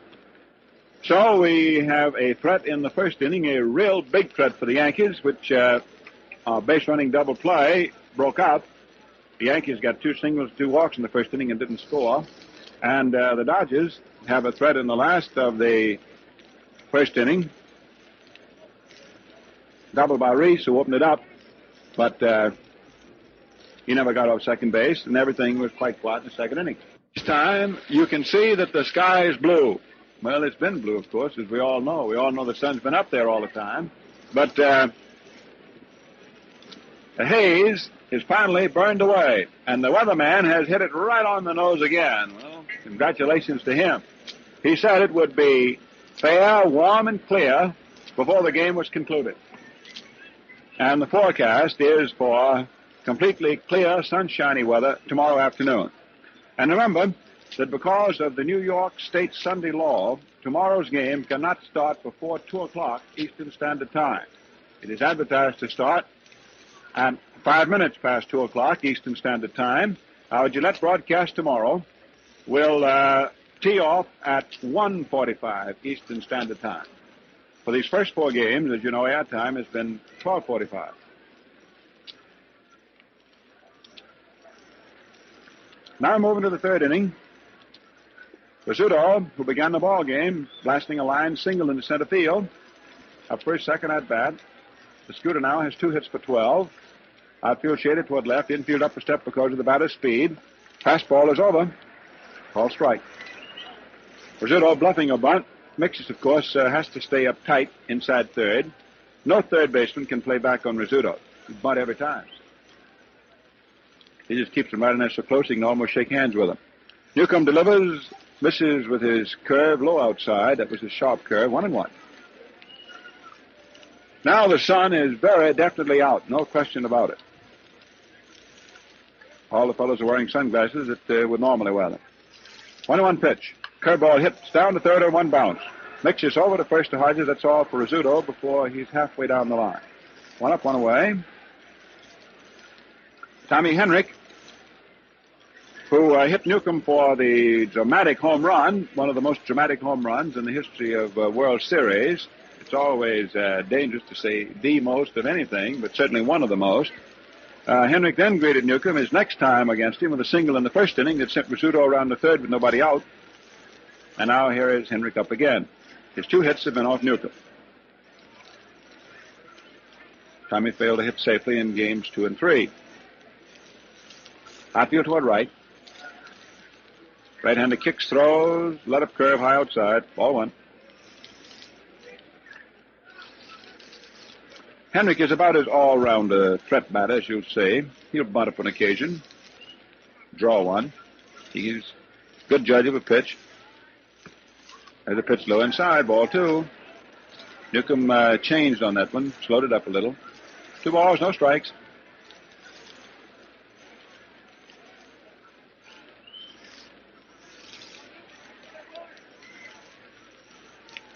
So we have a threat in the first inning, a real big threat for the Yankees, which base running double play broke out. The Yankees got 2 singles, 2 walks in the first inning and didn't score. And the Dodgers have a threat in the last of the first inning. Double by Reese, who opened it up, but he never got off second base, and everything was quite quiet in the second inning. This time, you can see that the sky is blue. Well, it's been blue, of course, as we all know. We all know the sun's been up there all the time. But the haze is finally burned away, and the weatherman has hit it right on the nose again. Well, congratulations to him. He said it would be fair, warm, and clear before the game was concluded. And the forecast is for completely clear, sunshiny weather tomorrow afternoon. And remember that because of the New York State Sunday law, tomorrow's game cannot start before 2 o'clock Eastern Standard Time. It is advertised to start at 5 minutes past 2 o'clock Eastern Standard Time. Our Gillette broadcast tomorrow will tee off at 1:45 Eastern Standard Time. For these first 4 games, as you know, air time has been 12:45. Now moving to the third inning. Rizzuto, who began the ball game, blasting a line single into center field. Up first, second at bat. The Scooter now has 2 hits for 12. Outfield shaded toward left. Infield up a step because of the batter's speed. Fastball is over. Call strike. Rizzuto bluffing a bunt. Mixes, of course, has to stay up tight inside third. No third baseman can play back on Rizzuto. He's bunt every time. He just keeps him right in there so close he can almost shake hands with him. Newcombe delivers, misses with his curve low outside. That was a sharp curve, 1-1. Now the sun is very definitely out, no question about it. All the fellows are wearing sunglasses that would normally wear them. 1-1 pitch. Curveball hits down to third on 1 bounce. Mixes over to first to Hodges. That's all for Rizzuto before he's halfway down the line. 1 up, 1 away. Tommy Henrik, who hit Newcombe for the dramatic home run, one of the most dramatic home runs in the history of World Series. It's always dangerous to say the most of anything, but certainly one of the most. Henrik then greeted Newcombe his next time against him with a single in the first inning that sent Rizzuto around the third with nobody out. And now here is Henrik up again. His 2 hits have been off Newcombe. Tommy failed to hit safely in games 2 and 3. Outfield toward right. Right-hander kicks, throws, let up curve high outside. Ball 1. Henrik is about as all-round a threat batter as you'll say. He'll bunt up on occasion. Draw 1. He's a good judge of a pitch. There's a pitch low inside. Ball 2. Newcombe changed on that one. Slowed it up a little. 2 balls, no strikes.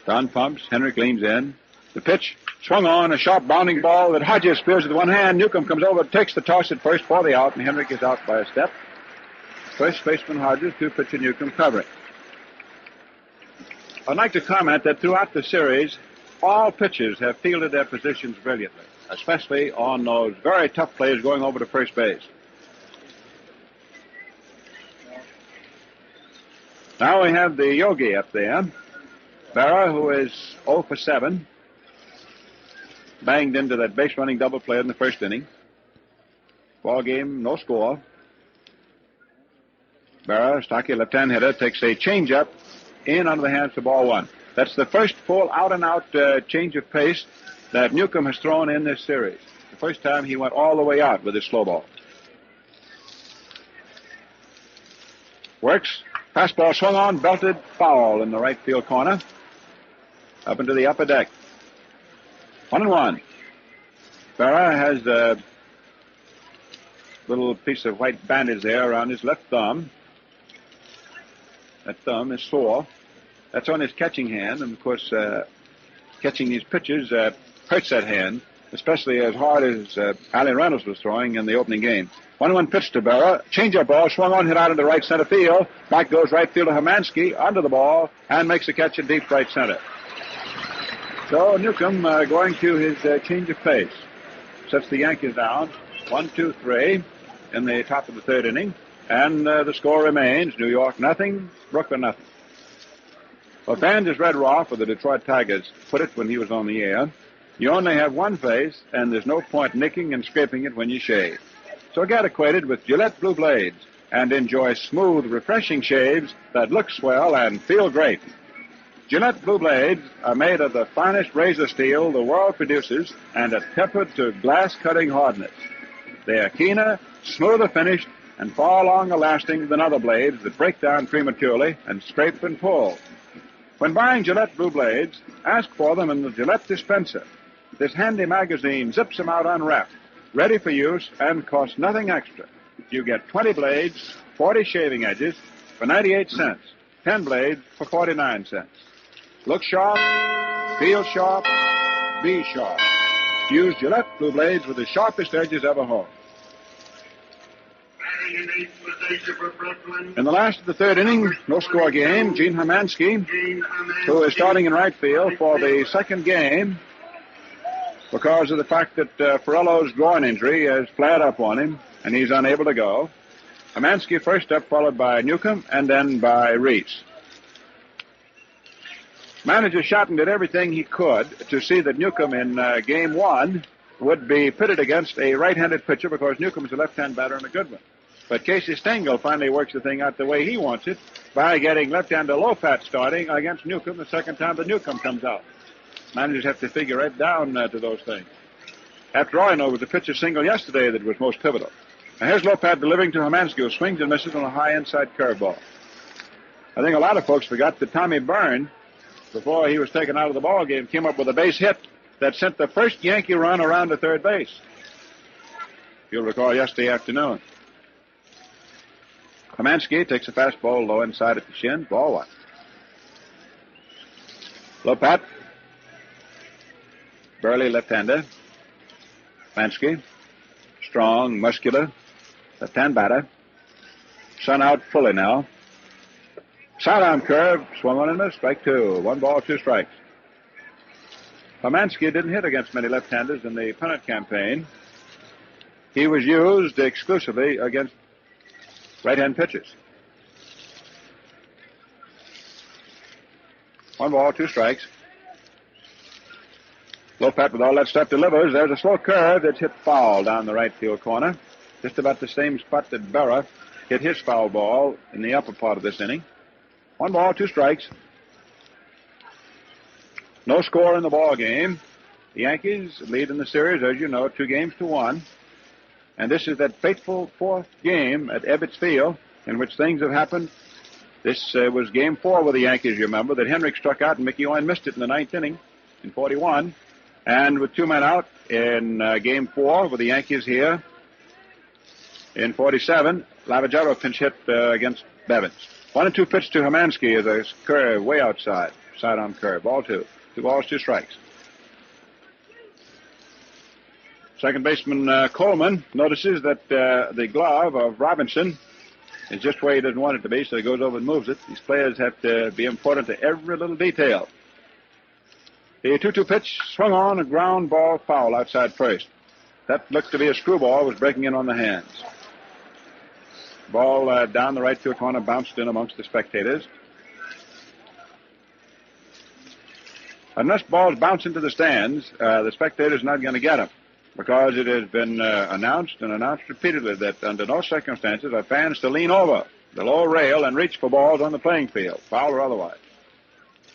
Don pumps. Henrik leans in. The pitch swung on, a sharp bounding ball that Hodges spears with one hand. Newcombe comes over, takes the toss at first for the out, and Henrik is out by a step. First baseman Hodges, 2 pitcher Newcombe covering. I'd like to comment that throughout the series, all pitchers have fielded their positions brilliantly, especially on those very tough plays going over to first base. Now we have the Yogi up there. Berra, who is 0 for 7, banged into that base-running double play in the first inning. Ball game, no score. Berra, stocky left-hand hitter, takes a changeup in under the hands for ball one. That's the first full out-and-out change of pace that Newcombe has thrown in this series. The first time he went all the way out with his slow ball. Works. Fastball swung on, belted, foul in the right field corner. Up into the upper deck. 1-1. Berra has a little piece of white bandage there around his left thumb. That thumb is sore. That's on his catching hand, and of course, catching these pitches hurts that hand, especially as hard as Allie Reynolds was throwing in the opening game. 1-1 pitch to Berra. Changeup ball swung on, hit out into right center field. Back goes right fielder Hermansky under the ball and makes a catch in deep right center. So Newcombe going to his change of pace. Sets the Yankees down 1-2-3 in the top of the third inning. And the score remains New York nothing, Brooklyn nothing. Well, fans, as Red Roth of the Detroit Tigers put it when he was on the air, you only have one face, and there's no point nicking and scraping it when you shave. So get acquainted with Gillette Blue Blades and enjoy smooth, refreshing shaves that look swell and feel great. Gillette Blue Blades are made of the finest razor steel the world produces and are tempered to glass-cutting hardness. They are keener, smoother finished, and far longer lasting than other blades that break down prematurely and scrape and pull. When buying Gillette Blue Blades, ask for them in the Gillette dispenser. This handy magazine zips them out unwrapped, ready for use, and costs nothing extra. You get 20 blades, 40 shaving edges for 98 cents, 10 blades for 49 cents. Look sharp, feel sharp, be sharp. Use Gillette Blue Blades with the sharpest edges ever honed. In the last of the third inning, no-score game, Gene Hermansky, who is starting in right field for the second game because of the fact that Ferrello's groin injury has flared up on him, and he's unable to go. Hermansky first up, followed by Newcombe, and then by Reese. Manager Shotton did everything he could to see that Newcombe in game one would be pitted against a right-handed pitcher because Newcombe is a left-hand batter and a good one. But Casey Stengel finally works the thing out the way he wants it by getting left-hander Lopat starting against Newcombe the second time that Newcombe comes out. Managers have to figure right down to those things. After all, I know it was the pitcher single yesterday that was most pivotal. Now here's Lopat delivering to Hermansky, who swings and misses on a high inside curveball. I think a lot of folks forgot that Tommy Byrne, before he was taken out of the ball game, came up with a base hit that sent the first Yankee run around to third base. You'll recall yesterday afternoon. Hermansky takes a fastball low inside at the shin. Ball one. Lopat. Burly left-hander. Hermansky. Strong, muscular. Left-hand batter. Sun out fully now. Sidearm curve. Swung on and missed. Strike two. 1 ball, 2 strikes. Hermansky didn't hit against many left-handers in the pennant campaign. He was used exclusively against right-hand pitchers. 1 ball, 2 strikes. Lopat with all that stuff delivers. There's a slow curve that's hit foul down the right field corner. Just about the same spot that Berra hit his foul ball in the upper part of this inning. 1 ball, 2 strikes. No score in the ball game. The Yankees lead in the series, as you know, 2-1. And this is that fateful 4th game at Ebbets Field in which things have happened. This was game 4 with the Yankees, you remember, that Henrik struck out and Mickey Owen missed it in the 9th inning in 41. And with 2 men out in game 4 with the Yankees here in 47, Lavagero pinch hit against Bevins. 1-2 pitch to Hermansky as a curve way outside. Sidearm curve. Ball 2. 2 balls, 2 strikes. Second baseman Coleman notices that the glove of Robinson is just where he doesn't want it to be, so he goes over and moves it. These players have to be important to every little detail. The 2-2 pitch swung on, a ground ball foul outside first. That looked to be a screwball, was breaking in on the hands. Ball down the right field corner, bounced in amongst the spectators. Unless balls bounce into the stands, the spectators are not going to get them, because it has been announced repeatedly that under no circumstances are fans to lean over the low rail and reach for balls on the playing field, foul or otherwise.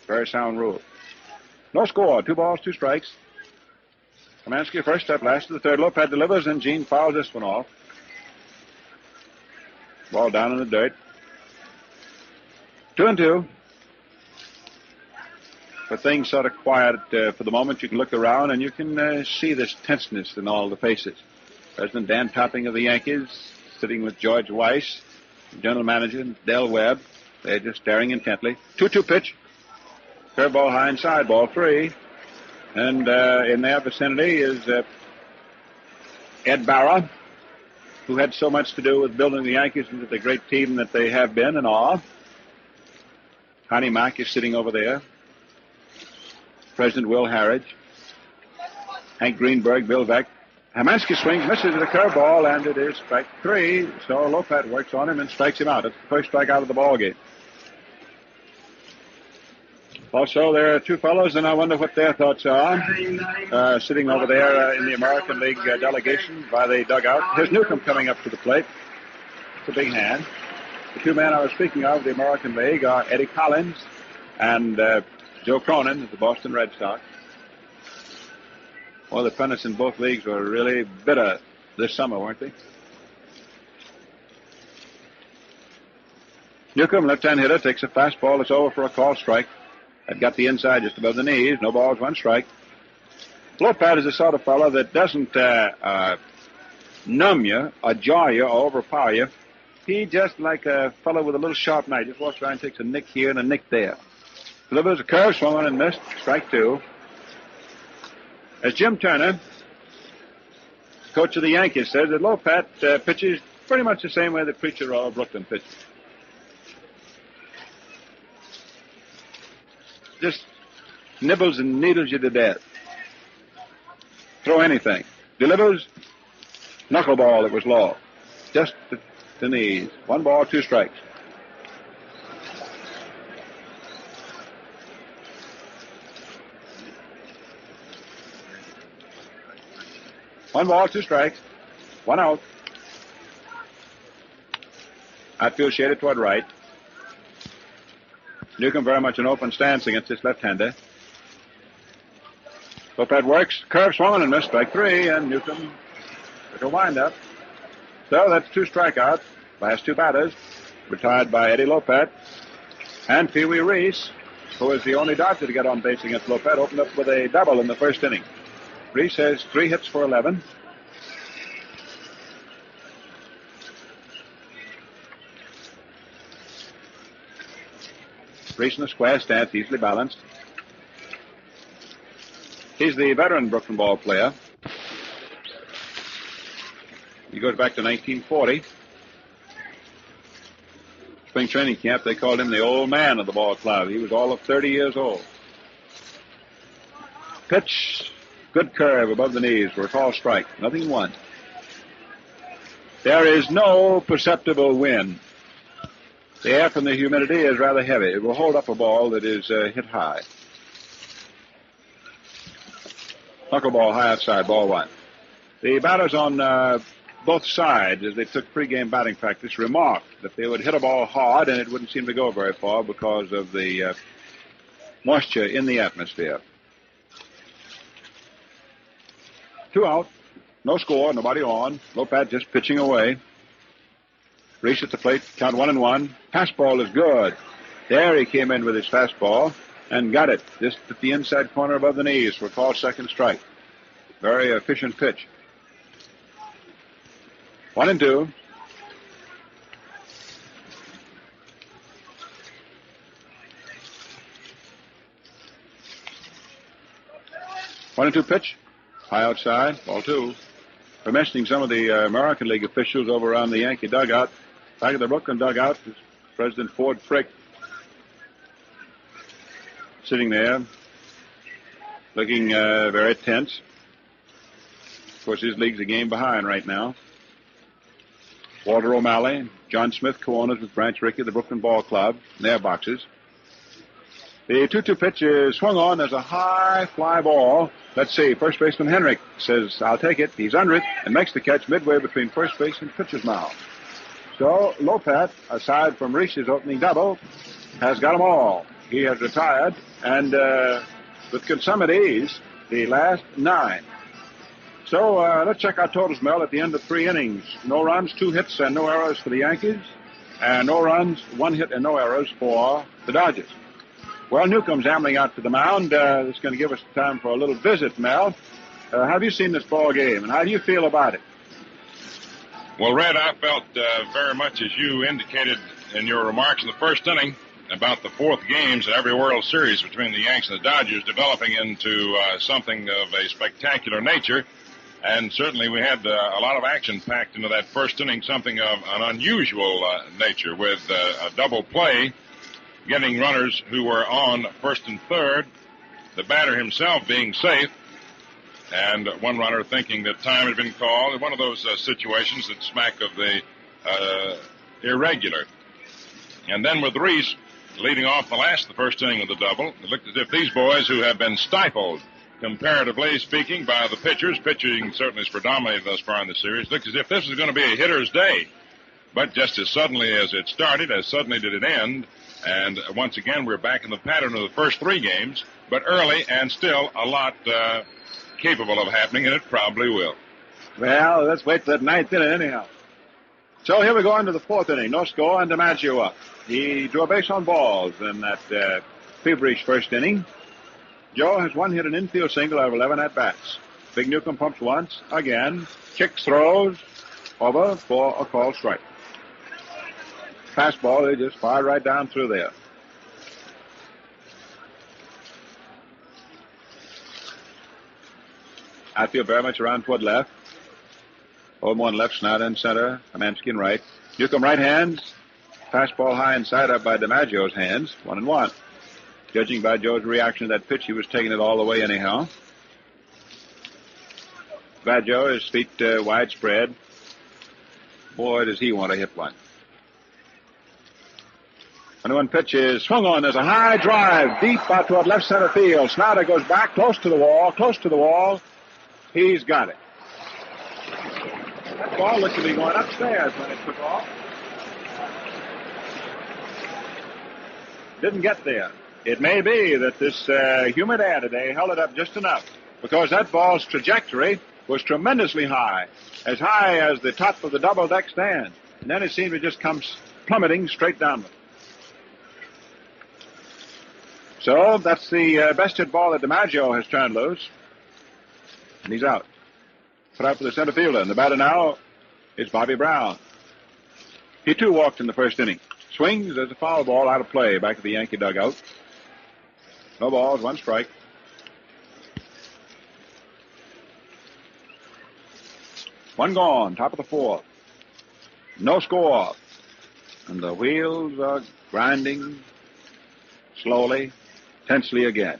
Very sound rule. No score. 2 balls, 2 strikes. Kamansky first step, last to the third. Lopat delivers, and Gene fouls this one off. Ball down in the dirt. 2-2. But things sort of quiet for the moment. You can look around and you can see this tenseness in all the faces. President Dan Topping of the Yankees sitting with George Weiss, general manager Del Webb. They're just staring intently. 2-2 pitch. Curveball high inside, ball 3. And in their vicinity is Ed Berra, who had so much to do with building the Yankees into the great team that they have been and are. Connie Mack is sitting over there. President Will Harridge. Hank Greenberg, Bill Veck. Hamansky swings, misses the curveball, and it is strike 3. So Lopat works on him and strikes him out. It's the first strikeout of the ball game. Also, there are 2 fellows, and I wonder what their thoughts are, sitting over there in the American League delegation by the dugout. Here's Newcombe coming up to the plate. It's a big hand. The 2 men I was speaking of, the American League, are Eddie Collins and Joe Cronin of the Boston Red Sox. Well, the pennants in both leagues were really bitter this summer, weren't they? Newcombe, left-hand hitter, takes a fastball that's over for a call strike. That got the inside just above the knees. No balls, 1 strike. Lopat is the sort of fellow that doesn't numb you or jar you or overpower you. He just like a fellow with a little sharp knife. Just walks around and takes a nick here and a nick there. Delivers a curve, swung on and missed. Strike 2. As Jim Turner, coach of the Yankees, says that Lopat pitches pretty much the same way that Preacher or Brooklyn pitches. Just nibbles and needles you to death. Throw anything. Delivers, knuckleball that was low. Just the knees. 1 ball, 2 strikes. One ball, 2 strikes. 1 out. Outfield shaded toward right. Newcombe very much an open stance against this left-hander. Lopat works. Curve swung on and missed. Strike 3, and Newcombe took a wind-up. So that's 2 strikeouts. Last 2 batters retired by Eddie Lopat. And Pee Wee Reese, who was the only Dodger to get on base against Lopat, opened up with a double in the first inning. Reese has 3 hits for 11. Reese in the square stance, easily balanced. He's the veteran Brooklyn ball player. He goes back to 1940. Spring training camp, they called him the old man of the ball club. He was all of 30 years old. Pitch, good curve above the knees for a call strike. Nothing 1. There is no perceptible wind. The air from the humidity is rather heavy. It will hold up a ball that is hit high. Knuckleball high outside, ball 1. The batters on both sides, as they took pregame batting practice, remarked that they would hit a ball hard and it wouldn't seem to go very far because of the moisture in the atmosphere. 2 out. No score, nobody on. Lopat just pitching away. Reese at the plate, count 1-1. Fastball is good. There he came in with his fastball and got it just at the inside corner above the knees for a called second strike. Very efficient pitch. 1-2. One and two pitch. High outside, ball 2. We're mentioning some of the American League officials over around the Yankee dugout. Back of the Brooklyn dugout is President Ford Frick, sitting there, looking very tense. Of course, his league's a game behind right now. Walter O'Malley, John Smith, co-owners with Branch Rickey, the Brooklyn Ball Club, in their boxes. The 2-2 pitch is swung on. There's a high fly ball. Let's see. First baseman Henrik says, I'll take it. He's under it and makes the catch midway between first base and pitcher's mound. So Lopat, aside from Reese's opening double, has got them all. he has retired, and with consummate ease, the last 9. So let's check our totals, Mel, at the end of 3 innings. No runs, 2 hits, and no errors for the Yankees, and no runs, 1 hit, and no errors for the Dodgers. Well, Newcombe's ambling out to the mound. It's going to give us time for a little visit, Mel. Have you seen this ball game, and how do you feel about it? Well, Red, I felt very much as you indicated in your remarks in the first inning about the 4th games in every World Series between the Yanks and the Dodgers developing into something of a spectacular nature. And certainly we had a lot of action packed into that first inning, something of an unusual nature with a double play, getting runners who were on first and third, the batter himself being safe, and one runner thinking that time had been called. One of those situations that smack of the irregular. And then with Reese leading off the first inning of the double, it looked as if these boys who have been stifled, comparatively speaking, by the pitchers, pitching certainly is predominated thus far in the series, looked as if this was going to be a hitter's day. But just as suddenly as it started, as suddenly did it end. And once again, we're back in the pattern of the first 3 games, but early and still a lot capable of happening, and it probably will. Well, let's wait for that 9th inning anyhow. So here we go into the 4th inning. No score, and DiMaggio up. He drew a base on balls in that feverish first inning. Joe has 1 hit, an infield single out of 11 at-bats. Big Newcombe pumps once, again, kicks, throws, over for a called strike. Fastball, they just fired right down through there. Outfield very much around toward left. 0-1 left, Snyder in center, Amansky in right. Newcombe right hands. Fastball high inside up by DiMaggio's hands. 1-1. Judging by Joe's reaction to that pitch, he was taking it all the way anyhow. DiMaggio, his feet widespread. Boy, does he want to hit one. 1-1 pitch is swung on. There's a high drive deep out toward left center field. Snyder goes back close to the wall. He's got it. That ball looked to be going upstairs when it took off. Didn't get there. It may be that this humid air today held it up just enough, because that ball's trajectory was tremendously high as the top of the double deck stand. And then it seemed to just come plummeting straight downward. So that's the best hit ball that DiMaggio has turned loose. And he's out. Put out for the center fielder. And the batter now is Bobby Brown. He too walked in the first inning. Swings, there's a foul ball out of play back at the Yankee dugout. No balls, 1 strike. One gone, top of the 4th. No score. And the wheels are grinding slowly, tensely again.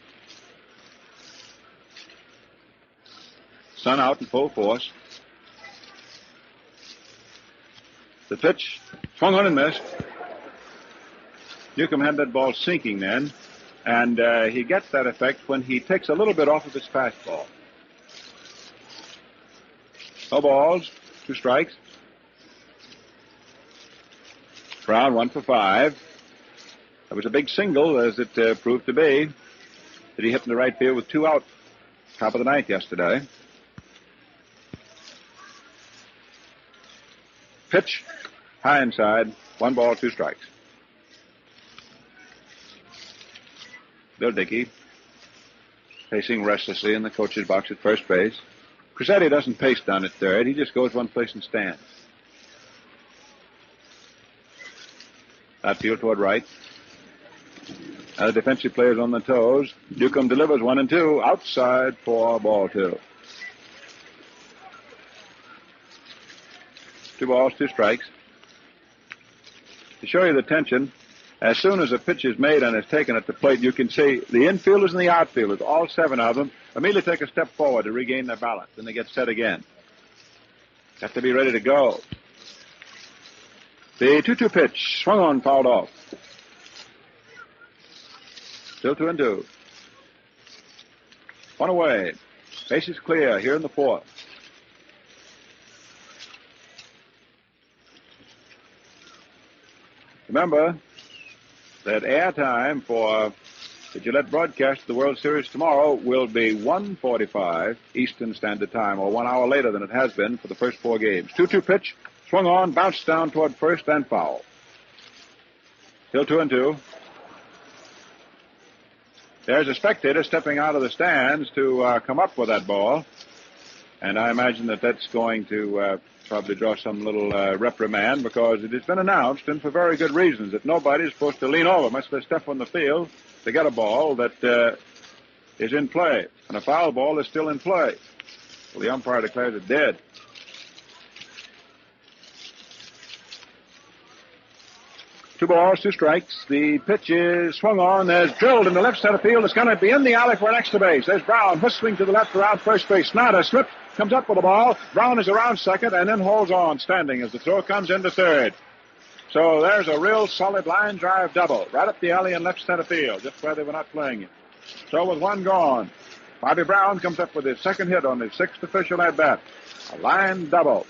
Sun out in full force. The pitch swung on and missed. Newcombe had that ball sinking then, and he gets that effect when he takes a little bit off of his fastball. No balls, 2 strikes. Brown 1 for 5. That was a big single, as it proved to be, that he hit in the right field with 2 out, top of the 9th yesterday. Pitch, high inside, 1 ball, 2 strikes. Bill Dickey pacing restlessly in the coach's box at first base. Crissetti doesn't pace down at third. He just goes one place and stands. Outfield toward right. Now the defensive players on the toes. Newcombe delivers 1 and 2. Outside for ball 2. 2 balls, 2 strikes. To show you the tension, as soon as a pitch is made and is taken at the plate, you can see the infielders and the outfielders, all 7 of them, immediately take a step forward to regain their balance. Then they get set again. Have to be ready to go. The 2-2 pitch, swung on, fouled off. Still 2 and 2. 1 away. Base is clear here in the 4th. Remember, that airtime for the Gillette broadcast of the World Series tomorrow will be 1:45 Eastern Standard Time, or 1 hour later than it has been for the first 4 games. 2-2 pitch, swung on, bounced down toward first, and foul. Still 2-2. There's a spectator stepping out of the stands to come up with that ball, and I imagine that that's going to probably draw some little reprimand, because it has been announced, and for very good reasons, that nobody is supposed to lean over much they step on the field to get a ball that is in play, and a foul ball is still in play. Well, the umpire declares it dead. Two balls, 2 strikes. The pitch is swung on. There's drilled in the left center field. It's going to be in the alley for an extra base. There's Brown whistling to the left around first base. Snyder slips, comes up with the ball. Brown is around second and then holds on, standing as the throw comes into third. So there's a real solid line drive double right up the alley in left center field, just where they were not playing it. So with 1 gone, Bobby Brown comes up with his second hit on his 6th official at bat. A line double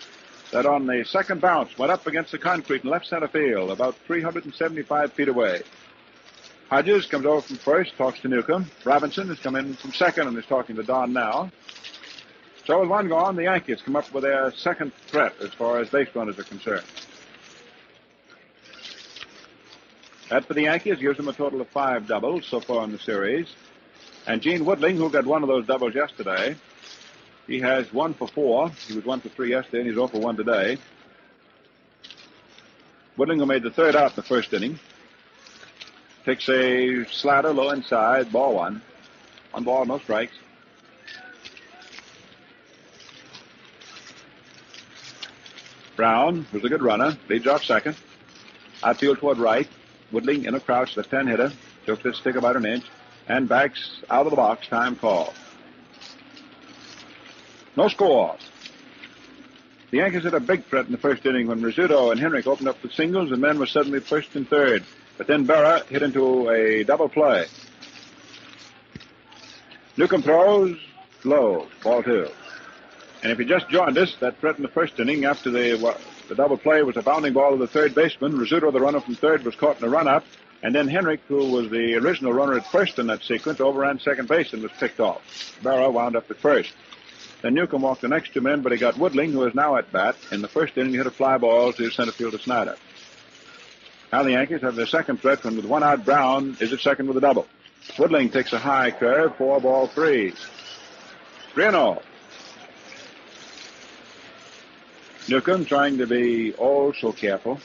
that on the second bounce went up against the concrete in left center field, about 375 feet away. Hodges comes over from first, talks to Newcombe. Robinson has come in from second and is talking to Don now. So with 1 gone, the Yankees come up with their second threat as far as base runners are concerned. That for the Yankees gives them a total of 5 doubles so far in the series. And Gene Woodling, who got one of those doubles yesterday, he has 1 for 4. He was 1 for 3 yesterday, and he's 0 for 1 today. Woodling, who made the 3rd out in the first inning, takes a slider low inside, ball 1. 1 ball, no strikes. Brown, who's a good runner, leads off second. Outfield toward right. Woodling in a crouch, left-hand hitter. Took this stick about an inch and backs out of the box. Time call. No score. The Yankees had a big threat in the first inning when Rizzuto and Henrik opened up the singles, and then was suddenly first and third. But then Berra hit into a double play. Newcombe throws low, ball 2. And if you just joined us, that threat in the first inning after the double play was a bounding ball to the third baseman. Rizzuto, the runner from third, was caught in a run-up. And then Henrik, who was the original runner at first in that sequence, overran second base and was picked off. Berra wound up at first. Then Newcombe walked the next 2 men, but he got Woodling, who is now at bat. In the first inning, he hit a fly ball to center fielder Snyder. Now the Yankees have their second threat, when with 1 out, Brown is at second with a double. Woodling takes a high curve, 4 ball 3. 3-0. Newcombe trying to be oh so careful.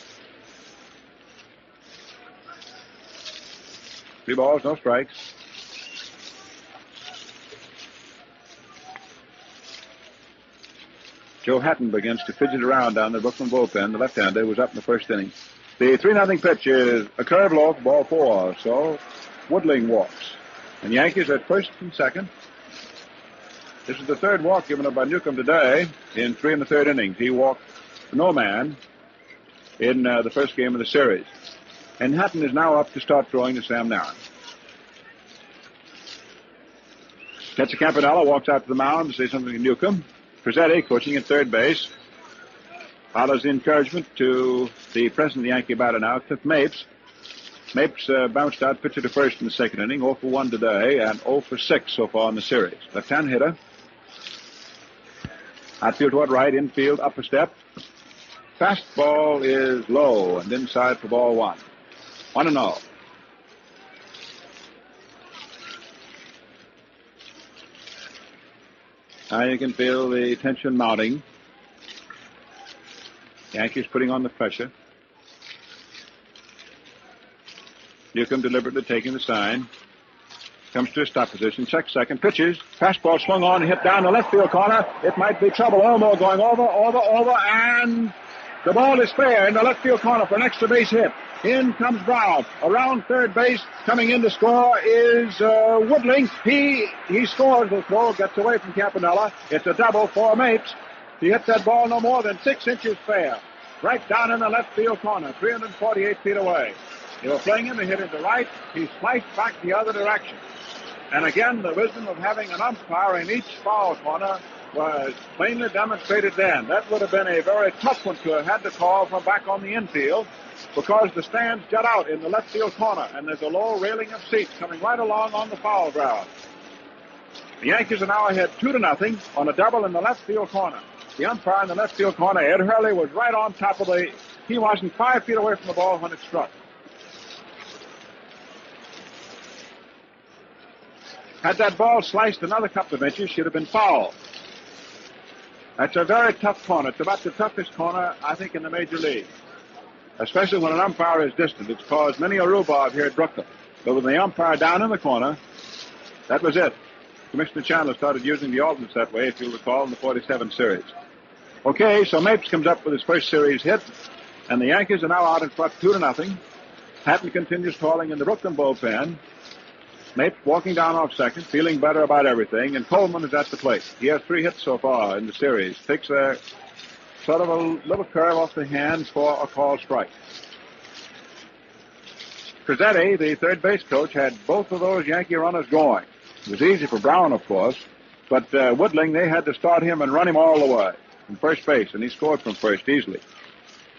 3 balls, no strikes. Joe Hatton begins to fidget around down the Brooklyn bullpen. The left-hander was up in the first inning. The 3-0 pitch is a curve low for ball 4. So Woodling walks. And the Yankees at first and second. This is the 3rd walk given up by Newcombe today in 3 1/3 innings. He walked no man in the first game of the series. And Hatton is now up to start throwing to Sam Narron. Catcher Campanella walks out to the mound to say something to Newcombe. Prezzetti, coaching at third base, follows the encouragement to the present Yankee batter now, Cliff Mapes. Mapes bounced out, pitcher to first in the second inning, 0 for 1 today, and 0 for 6 so far in the series. Left-hand hitter. Outfield toward right, infield, up a step. Fastball is low and inside for ball 1. 1-0. Now you can feel the tension mounting. Yankees putting on the pressure. Newcombe deliberately taking the sign. Comes to a stop position, checks second, pitches. Fastball swung on and hit down the left field corner. It might be trouble. Olmo going over, and the ball is fair in the left field corner for an extra base hit. In comes Brown. Around third base, coming in to score is Woodling. He scores the throw, gets away from Campanella. It's a double for Mapes. He hit that ball no more than 6 inches fair. Right down in the left field corner, 348 feet away. They were playing him, he hit into right. He sliced back the other direction. And again, the wisdom of having an umpire in each foul corner was plainly demonstrated then. That would have been a very tough one to have had to call from back on the infield because the stands jut out in the left field corner, and there's a low railing of seats coming right along on the foul ground. The Yankees are now ahead 2-0 on a double in the left field corner. The umpire in the left field corner, Ed Hurley, was right on top of he wasn't 5 feet away from the ball when it struck. Had that ball sliced another couple of inches, she'd have been fouled. That's a very tough corner. It's about the toughest corner, I think, in the major league. Especially when an umpire is distant. It's caused many a rhubarb here at Brooklyn. But with the umpire down in the corner, that was it. Commissioner Chandler started using the alternates that way, if you'll recall, in the 47 series. Okay, so Mapes comes up with his first series hit, and the Yankees are now out in front 2-0. Hatton continues calling in the Brooklyn bullpen. Mapes walking down off second, feeling better about everything, and Coleman is at the plate. He has 3 hits so far in the series. Takes a sort of a little curve off the hand for a called strike. Crizzetti, the third base coach, had both of those Yankee runners going. It was easy for Brown, of course, but Woodling, they had to start him and run him all the way from first base, and he scored from first easily.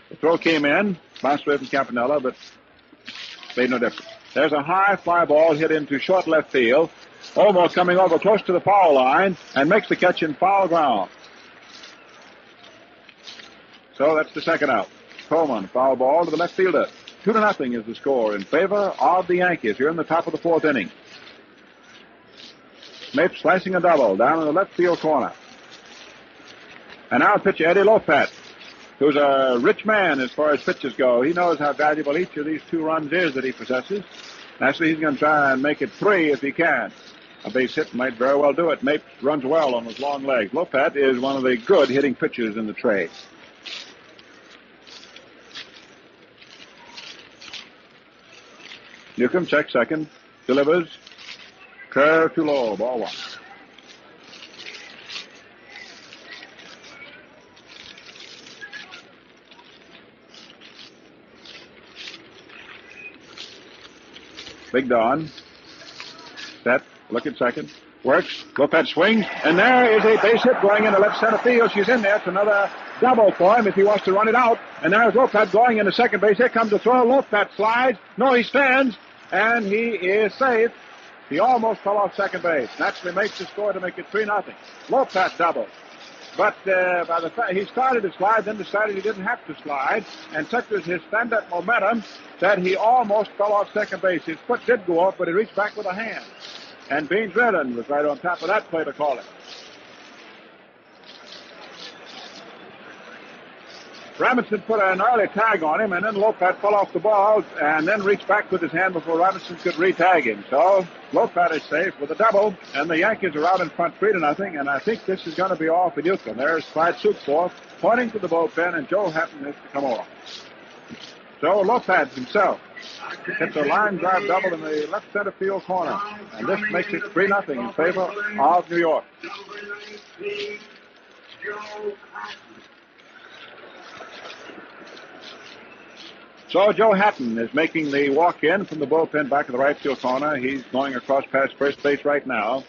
The throw came in, bounced away from Campanella, but made no difference. There's a high fly ball hit into short left field, almost coming over close to the foul line, and makes the catch in foul ground. So that's the second out. Coleman, foul ball to the left fielder. 2-0 is the score in favor of the Yankees here in the top of the 4th inning. Mapes slicing a double down in the left field corner. And now pitcher Ed Lopat, who's a rich man as far as pitches go. He knows how valuable each of these 2 runs is that he possesses. Naturally, he's going to try and make it 3 if he can. A base hit might very well do it. Mapes runs well on his long legs. Lopat is one of the good hitting pitchers in the trade. Newcombe checks second, delivers, curve too low, ball 1. Big Don, set, look at second, works, Lopat swings, and there is a base hit going into left center field. She's in there. It's another double for him if he wants to run it out. And there's Lopat going into second base. Here comes the throw. Lopat slides. No, he stands, and he is safe. He almost fell off second base. Naturally makes the score to make it 3-0. Lopat double. But by the time he started to slide, then decided he didn't have to slide, and such was his stand-up momentum that he almost fell off second base. His foot did go off, but he reached back with a hand. And Beans Redden was right on top of that play to call it. Robinson put an early tag on him, and then Lopat fell off the ball and then reached back with his hand before Robinson could re-tag him. So Lopat is safe with a double, and the Yankees are out in front 3-0, and I think this is going to be all for Newcombe. There's Clyde Sukforth pointing to the bullpen, and Joe Hatton is to come off. So Lopat himself hits a line drive double in the left center field corner, and this makes it 3-0 in favor of New York. So Joe Hatton is making the walk-in from the bullpen back of the right field corner. He's going across past first base right now.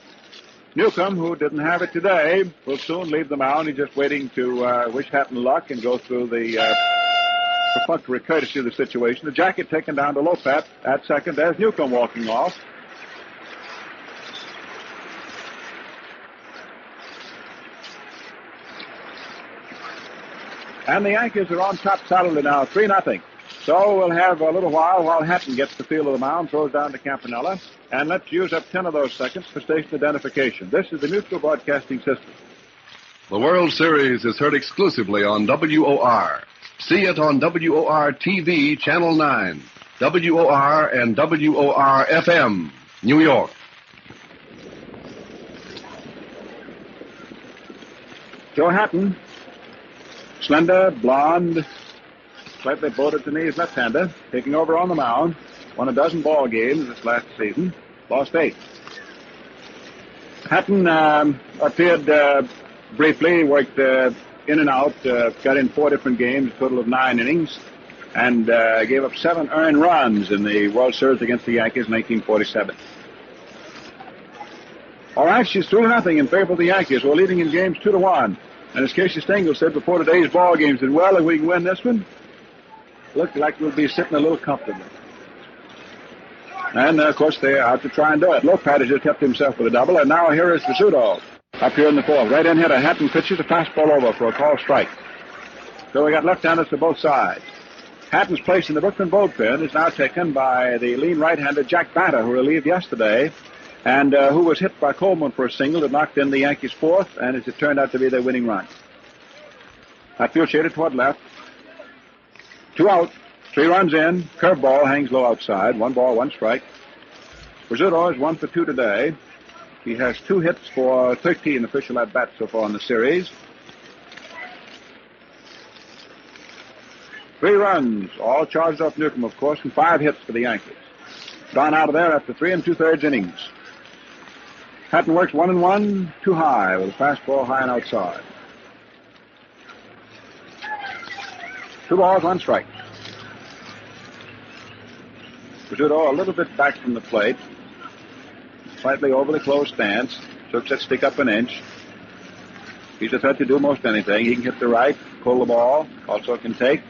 Newcombe, who didn't have it today, will soon leave the mound. He's just waiting to wish Hatton luck and go through the perfunctory courtesy of the situation. The jacket taken down to Lopat at second. There's Newcombe walking off. And the Yankees are on top solidly now, 3-0. So we'll have a little while Hatton gets the field of the mound, throws down to Campanella, and let's use up 10 of those seconds for station identification. This is the Mutual Broadcasting System. The World Series is heard exclusively on WOR. See it on WOR TV, Channel 9, WOR and WOR FM, New York. Joe Hatton, slender, blonde, slightly bowed at the knees left-hander, taking over on the mound. Won a dozen ball games this last season, lost 8. Hatton appeared briefly, worked in and out, got in 4 different games, a total of 9 innings, and gave up 7 earned runs in the World Series against the Yankees in 1947. All right, she's 3-0 in favor of the Yankees. We're leading in games 2-1. And as Casey Stengel said before today's ball games, and well, if we can win this one, look like we'll be sitting a little comfortably. And, of course, they're out to try and do it. Lopat has just kept himself with a double, and now here is Rizzuto up here in the fourth. Right in hitter. Hatton pitches a fastball over for a called strike. So we got left-handers to both sides. Hatton's place in the Brooklyn bullpen is now taken by the lean right-hander Jack Batter, who relieved yesterday, and who was hit by Coleman for a single that knocked in the Yankees' fourth, and as it turned out to be their winning run. Outfield shaded toward left. 2 out. 3 runs in. Curveball hangs low outside. 1 ball, 1 strike. Rizzuto is 1 for 2 today. He has 2 hits for 13 official at-bats so far in the series. 3 runs, all charged off Newcombe, of course, and 5 hits for the Yankees. Gone out of there after 3 2/3 innings. Hatton works 1-1, too high, with a fastball high and outside. 2 balls, 1 strike. Rizzuto a little bit back from the plate, slightly over the closed stance, took that stick up an inch. He's a threat to do most anything. He can hit the right, pull the ball, also can take,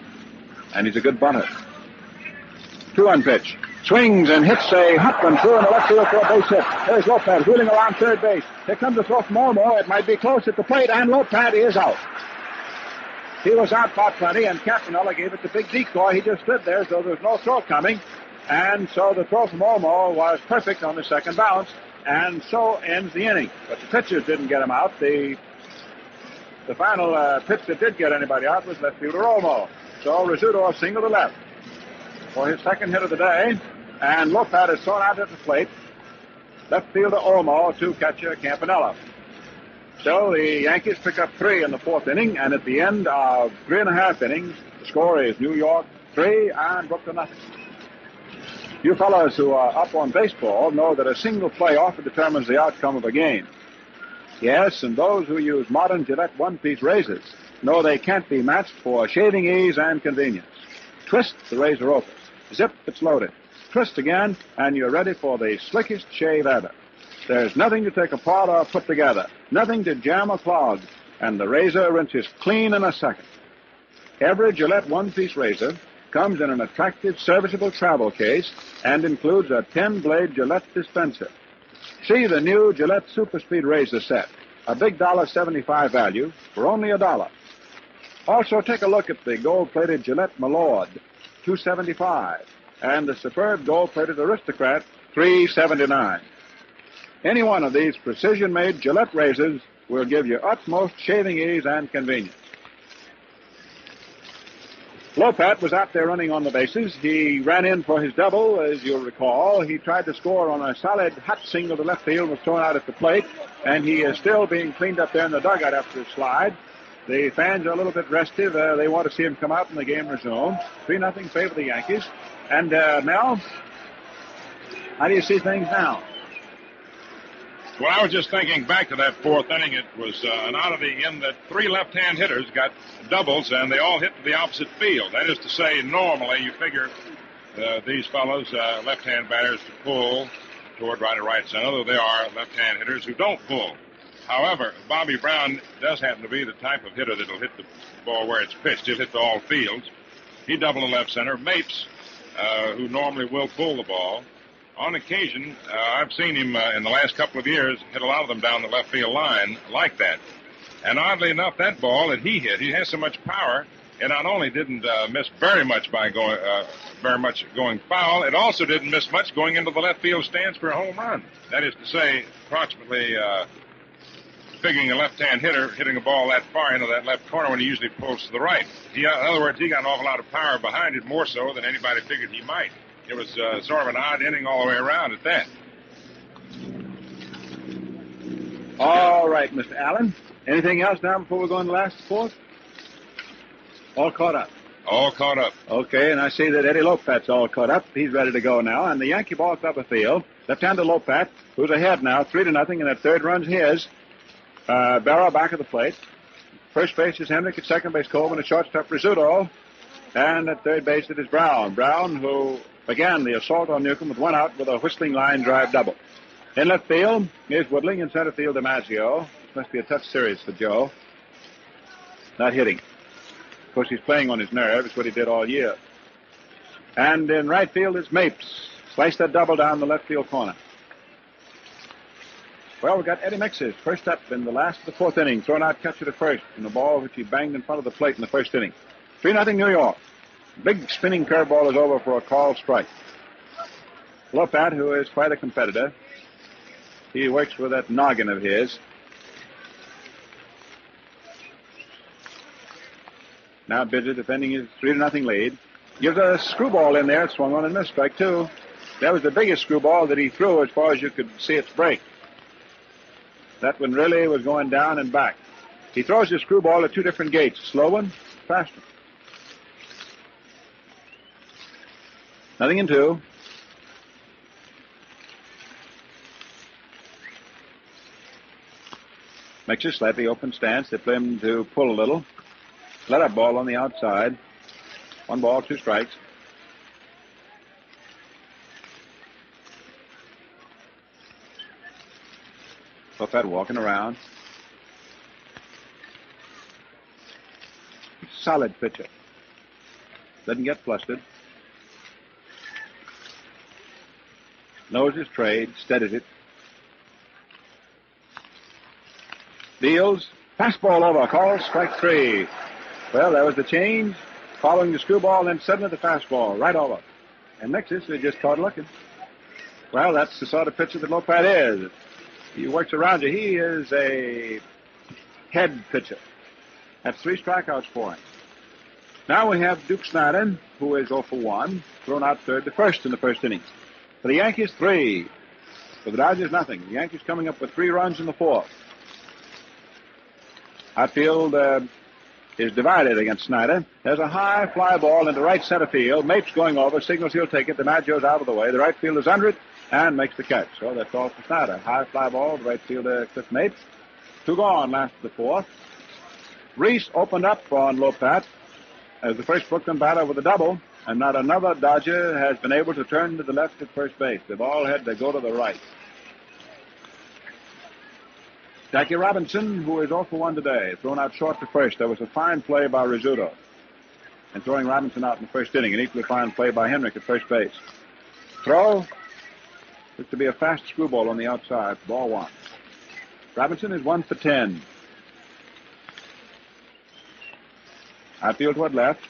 and he's a good bunter. 2-1 pitch. Swings and hits a hot one through in the left field for a base hit. There's Lopat wheeling around third base. Here comes the throw from Olmo. It might be close at the plate, and Lopat is out. He was out by plenty, and Campanella gave it the big decoy. He just stood there, so there was no throw coming. And so the throw from Olmo was perfect on the second bounce, and so ends the inning. But the pitchers didn't get him out. The final pitch that did get anybody out was left fielder Olmo. So Rizzuto a single to left for his second hit of the day, and Lopat is thrown out at the plate. Left fielder Olmo to catcher Campanella. So the Yankees pick up 3 in the 4th inning, and at the end of 3.5 innings, the score is New York 3 and Brooklyn 0. You fellows who are up on baseball know that a single play often determines the outcome of a game. Yes, and those who use modern Gillette one-piece razors know they can't be matched for shaving ease and convenience. Twist, the razor opens. Zip, it's loaded. Twist again, and you're ready for the slickest shave ever. There's nothing to take apart or put together, nothing to jam or clog, and the razor rinses clean in a second. Every Gillette one-piece razor comes in an attractive, serviceable travel case and includes a 10-blade Gillette dispenser. See the new Gillette Super Speed razor set, a big $1.75 value for only $1. Also, take a look at the gold-plated Gillette Malord, $2.75, and the superb gold-plated Aristocrat, $3.79. Any one of these precision-made Gillette razors will give you utmost shaving ease and convenience. Lopat was out there running on the bases. He ran in for his double, as you'll recall. He tried to score on a solid hot single to left field, was thrown out at the plate, and he is still being cleaned up there in the dugout after his slide. The fans are a little bit restive. They want to see him come out and the game resume. 3-0 favor the Yankees. And Mel, how do you see things now? Well, I was just thinking back to that 4th inning. It was an oddity in that 3 left-hand hitters got doubles, and they all hit to the opposite field. That is to say, normally you figure these fellows, left-hand batters, to pull toward right or right center, though they are left-hand hitters who don't pull. However, Bobby Brown does happen to be the type of hitter that will hit the ball where it's pitched. He'll hit to all fields. He doubled to left center. Mapes, who normally will pull the ball, on occasion, I've seen him in the last couple of years hit a lot of them down the left field line like that. And oddly enough, that ball that he hit, he has so much power, it not only didn't miss very much by going foul, it also didn't miss much going into the left field stands for a home run. That is to say, approximately figuring a left-hand hitter hitting a ball that far into that left corner when he usually pulls to the right. In other words, he got an awful lot of power behind it, more so than anybody figured he might. It was sort of an odd inning all the way around at that. All right, Mr. Allen. Anything else now before we go on the last 4th? All caught up. All caught up. Okay, and I see that Eddie Lopat's all caught up. He's ready to go now. And the Yankee ball club of field. Left-hander Lopat, who's ahead now, 3-0, and that 3rd run's his. Berra back of the plate. First base is Henrik, at second base Coleman, at shortstop Rizzuto, and at third base it is Brown. Brown, who began the assault on Newcombe with 1 out with a whistling line drive double. In left field, here's Woodling. In center field, DiMaggio. This must be a tough series for Joe. Not hitting. Of course, he's playing on his nerve. It's what he did all year. And in right field is Mapes. Sliced that double down the left field corner. Well, we've got Eddie Mixes first up in the last of the fourth inning. Thrown out catcher to first in the ball which he banged in front of the plate in the first inning. 3-0 New York. Big spinning curveball is over for a called strike. Lopat, who is quite a competitor, he works with that noggin of his. Now Bidget defending his 3-0 lead. Gives a screwball in there. It swung on and missed. Strike two. That was the biggest screwball that he threw as far as you could see its break. That one really was going down and back. He throws his screwball at two different gates. Slow one, fast one. 0-2. Makes a slightly open stance. They play him to pull a little. Let up ball on the outside. 1 ball, 2 strikes. Lopat walking around. Solid pitcher. Doesn't get flustered. Knows his trade, steadies it. Deals. Fastball over. Calls strike 3. Well, that was the change. Following the screwball, then suddenly the fastball. Right over. And Nixis, they just caught looking. Well, that's the sort of pitcher that Lopat is. He works around you. He is a head pitcher. That's 3 strikeouts for him. Now we have Duke Snyder, who is 0 for 1, thrown out third to first in the first innings. For the Yankees, 3. For the Dodgers, nothing. The Yankees coming up with 3 runs in the 4th. Outfield is divided against Snyder. There's a high fly ball into right center field. Mapes going over, signals he'll take it. DiMaggio's out of the way. The right field is under it and makes the catch. So that's all for Snyder. High fly ball, the right fielder, Cliff Mapes. 2 gone last of the 4th. Reese opened up on Lopat as the first Brooklyn batter with a double, and not another Dodger has been able to turn to the left at first base. They've all had to go to the right. Jackie Robinson, who is 0 for 1 today, thrown out short to first. There was a fine play by Rizzuto. And throwing Robinson out in the first inning. An equally fine play by Henrik at first base. Throw. Looks to be a fast screwball on the outside. Ball 1. Robinson is 1 for 10. Outfield toward left.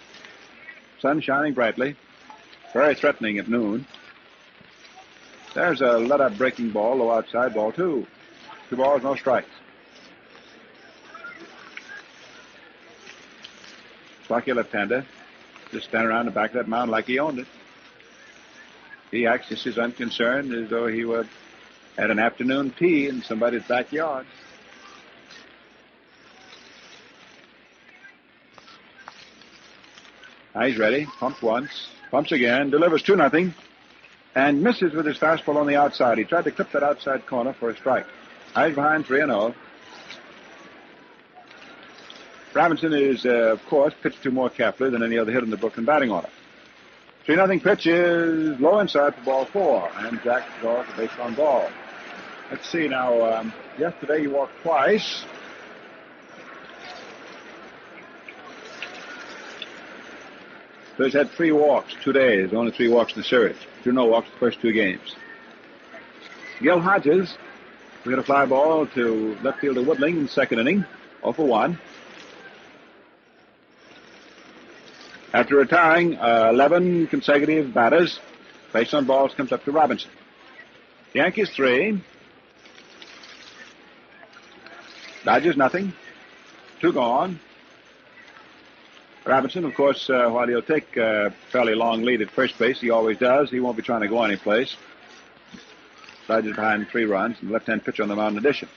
Sun shining brightly. Very threatening at noon. There's a let-up breaking ball, low outside, ball 2. 2 balls, no strikes. Lucky left-hander. Just standing around the back of that mound like he owned it. He acts just as unconcerned as though he were at an afternoon tea in somebody's backyard. Now he's ready. Pumps once. Pumps again. Delivers 2-0. And misses with his fastball on the outside. He tried to clip that outside corner for a strike. Eyes behind 3-0. Robinson is, of course, pitched to more carefully than any other hitter in the Brooklyn batting order. 3-0 pitch is low inside for ball 4, and Jack draws a base on ball. Let's see now. Yesterday he walked twice. So he's had 3 walks, 2 days, only 3 walks in the series. 2 no walks the first 2 games. Gil Hodges, we got a fly ball to left fielder Woodling in the second inning, 0 for 1. After retiring 11 consecutive batters, base on balls comes up to Robinson. Yankees 3. Dodgers nothing. 2 gone. Robinson, of course, while he'll take a fairly long lead at first base, he always does. He won't be trying to go anyplace. Dodgers behind 3 runs, and the left-hand pitcher on the mound in addition.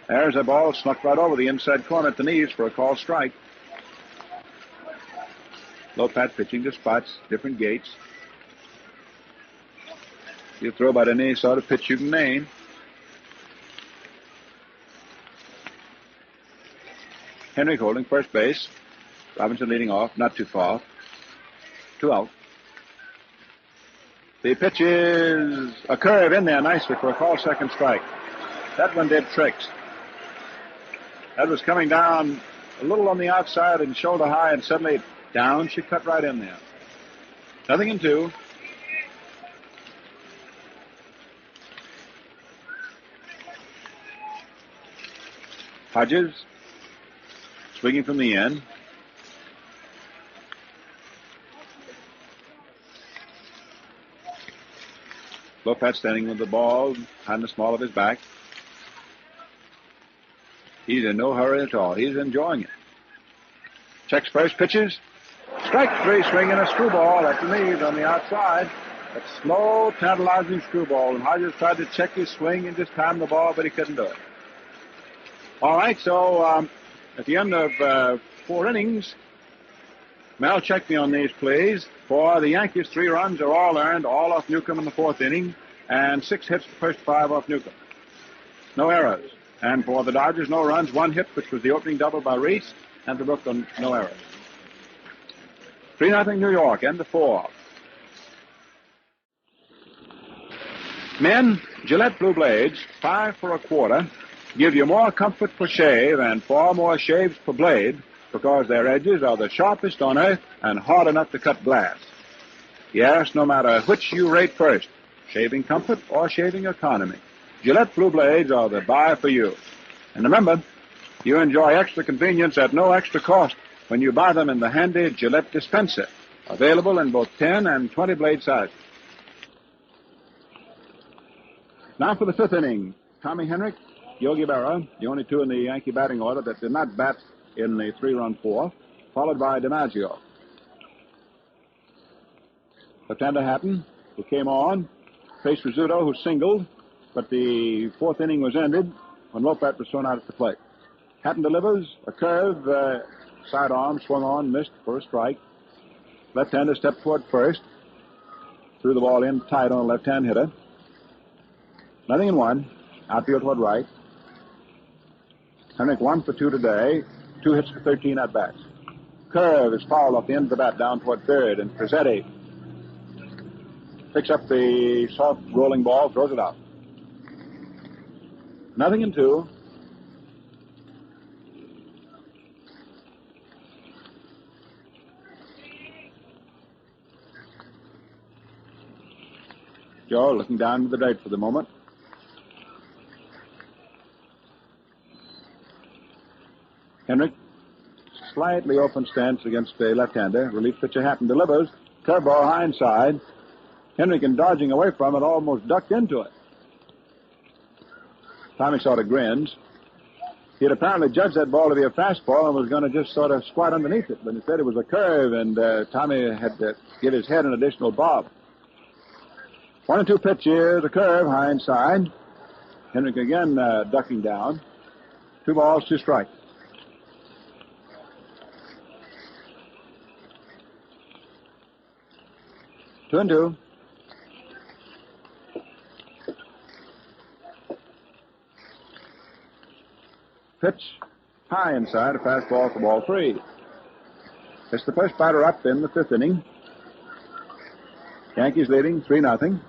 There's a ball snuck right over the inside corner at the knees for a called strike. Lopat pitching to spots, different gates. He'll throw about any sort of pitch you can name. Henrik holding first base. Robinson leading off, not too far. 2 out. The pitch is a curve in there nicely for a called second strike. That one did tricks. That was coming down a little on the outside and shoulder high, and suddenly down she cut right in there. 0-2. Hodges swinging from the end. Lopat standing with the ball behind the small of his back. He's in no hurry at all. He's enjoying it. Checks first, pitches. Strike three, swinging a screwball. That's the lead on the outside. That slow, tantalizing screwball. And Hodges tried to check his swing and just time the ball, but he couldn't do it. All right, so at the end of 4 innings, Mel, check me on these, please. For the Yankees, 3 runs are all earned, all off Newcombe in the 4th inning, and 6 hits the first 5 off Newcombe. No errors. And for the Dodgers, no runs, 1 hit, which was the opening double by Reese, and for Brooklyn, no errors. 3-0 New York, end of 4. Men, Gillette Blue Blades, 5 for a quarter, give you more comfort per shave and far more shaves per blade, because their edges are the sharpest on earth and hard enough to cut glass. Yes, no matter which you rate first, shaving comfort or shaving economy, Gillette Blue Blades are the buy for you. And remember, you enjoy extra convenience at no extra cost when you buy them in the handy Gillette dispenser, available in both 10 and 20 blade sizes. Now for the 5th inning, Tommy Henrich, Yogi Berra, the only 2 in the Yankee batting order that did not bat in the 3-run 4th, followed by DiMaggio. Left-hander Hatton, who came on, faced Rizzuto, who singled, but the 4th inning was ended when Lopat was thrown out at the plate. Hatton delivers a curve, sidearm, swung on, missed for a strike. Left-hander stepped toward first, threw the ball in tight on a left-hand hitter. 0-1, outfield toward right. Henrich 1 for 2 today, 2 hits for 13 at-bats. Curve is fouled off the end of the bat down toward third, and Prezzetti picks up the soft rolling ball, throws it out. 0-2. Joe looking down to the dirt for the moment. Henrich, slightly open stance against the left-hander. Relief pitcher Hatton delivers. Curveball high inside. Henrich, in dodging away from it, almost ducked into it. Tommy sort of grins. He had apparently judged that ball to be a fastball and was going to just sort of squat underneath it, but instead it was a curve, and Tommy had to give his head an additional bob. 1-2 pitch here, the curve, high inside. Henrich again ducking down. 2 balls, 2 strikes. 2-2. Pitch high inside, a fastball for ball 3. It's the first batter up in the 5th inning. Yankees leading 3-0.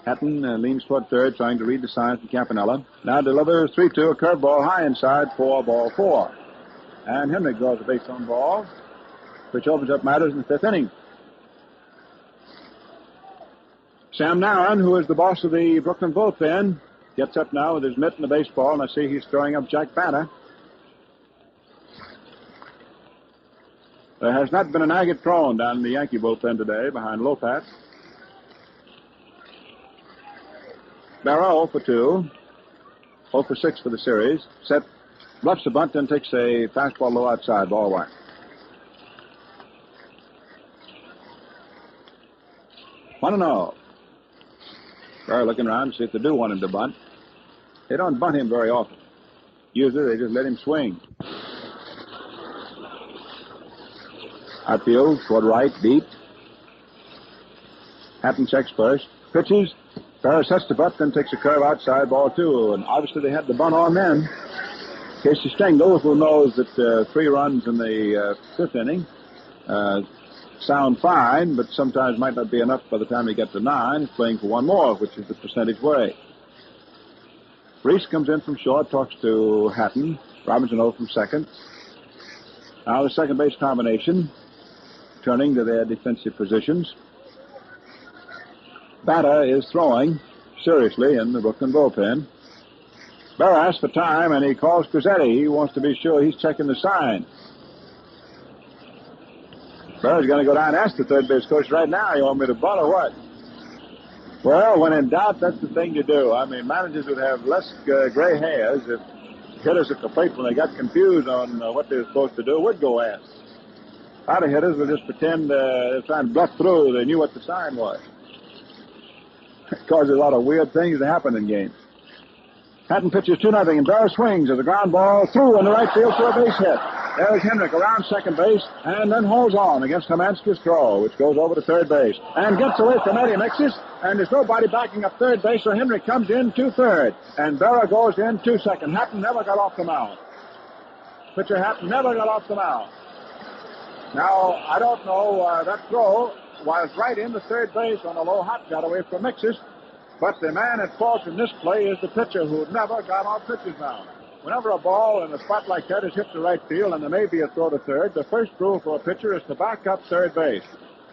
Hatton leans toward third, trying to read the signs from Campanella. Now delivers 3-2, a curveball high inside for ball 4. And Henrich draws a base on ball, which opens up matters in the 5th inning. Sam Narron, who is the boss of the Brooklyn bullpen, gets up now with his mitt and the baseball, and I see he's throwing up Jack Banner. There has not been an agate thrown down in the Yankee bullpen today behind Lopat. Berra 0 for 2, 0 for 6 for the series. Set, bluffs the bunt, then takes a fastball low outside, ball 1. One and all. Berra looking around to see if they do want him to bunt. They don't bunt him very often. Usually they just let him swing. Outfield toward right, deep. Hatton checks first. Pitches. Berra sets the butt, then takes a curve outside, ball 2. And obviously they had the bunt on then. Casey Stengel, who knows that 3 runs in the 5th inning sound fine, but sometimes might not be enough by the time he gets to 9. He's playing for 1 more, which is the percentage way. Reese comes in from short, talks to Hatton. Robinson 0 from second. Now the second base combination, turning to their defensive positions. Berra is throwing seriously in the Brooklyn bullpen. Berra asks for time, and he calls Cuzzetti. He wants to be sure he's checking the sign. Berra's going to go down and ask the third base coach right now, you want me to bunt or what? Well, when in doubt, that's the thing to do. I mean, managers would have less gray hairs if hitters at the plate, when they got confused on what they were supposed to do, would go ask. Other hitters would just pretend they're trying to bluff through. They knew what the sign was. It causes a lot of weird things to happen in games. Hatton pitches 2-0, and Berra swings as a ground ball through in the right field for a base hit. There's Henrik around second base, and then holds on against Hermanski's throw, which goes over to third base, and gets away from Eddie Mixis, and there's nobody backing up third base, so Henrik comes in to third, and Berra goes in to second. Hatton never got off the mound. Pitcher Hatton never got off the mound. Now, I don't know, that throw was right into third base on a low hop, got away from Mixis, but the man at fault in this play is the pitcher who never got off pitcher's mound. Whenever a ball in a spot like that is hit to right field and there may be a throw to third, the first rule for a pitcher is to back up third base.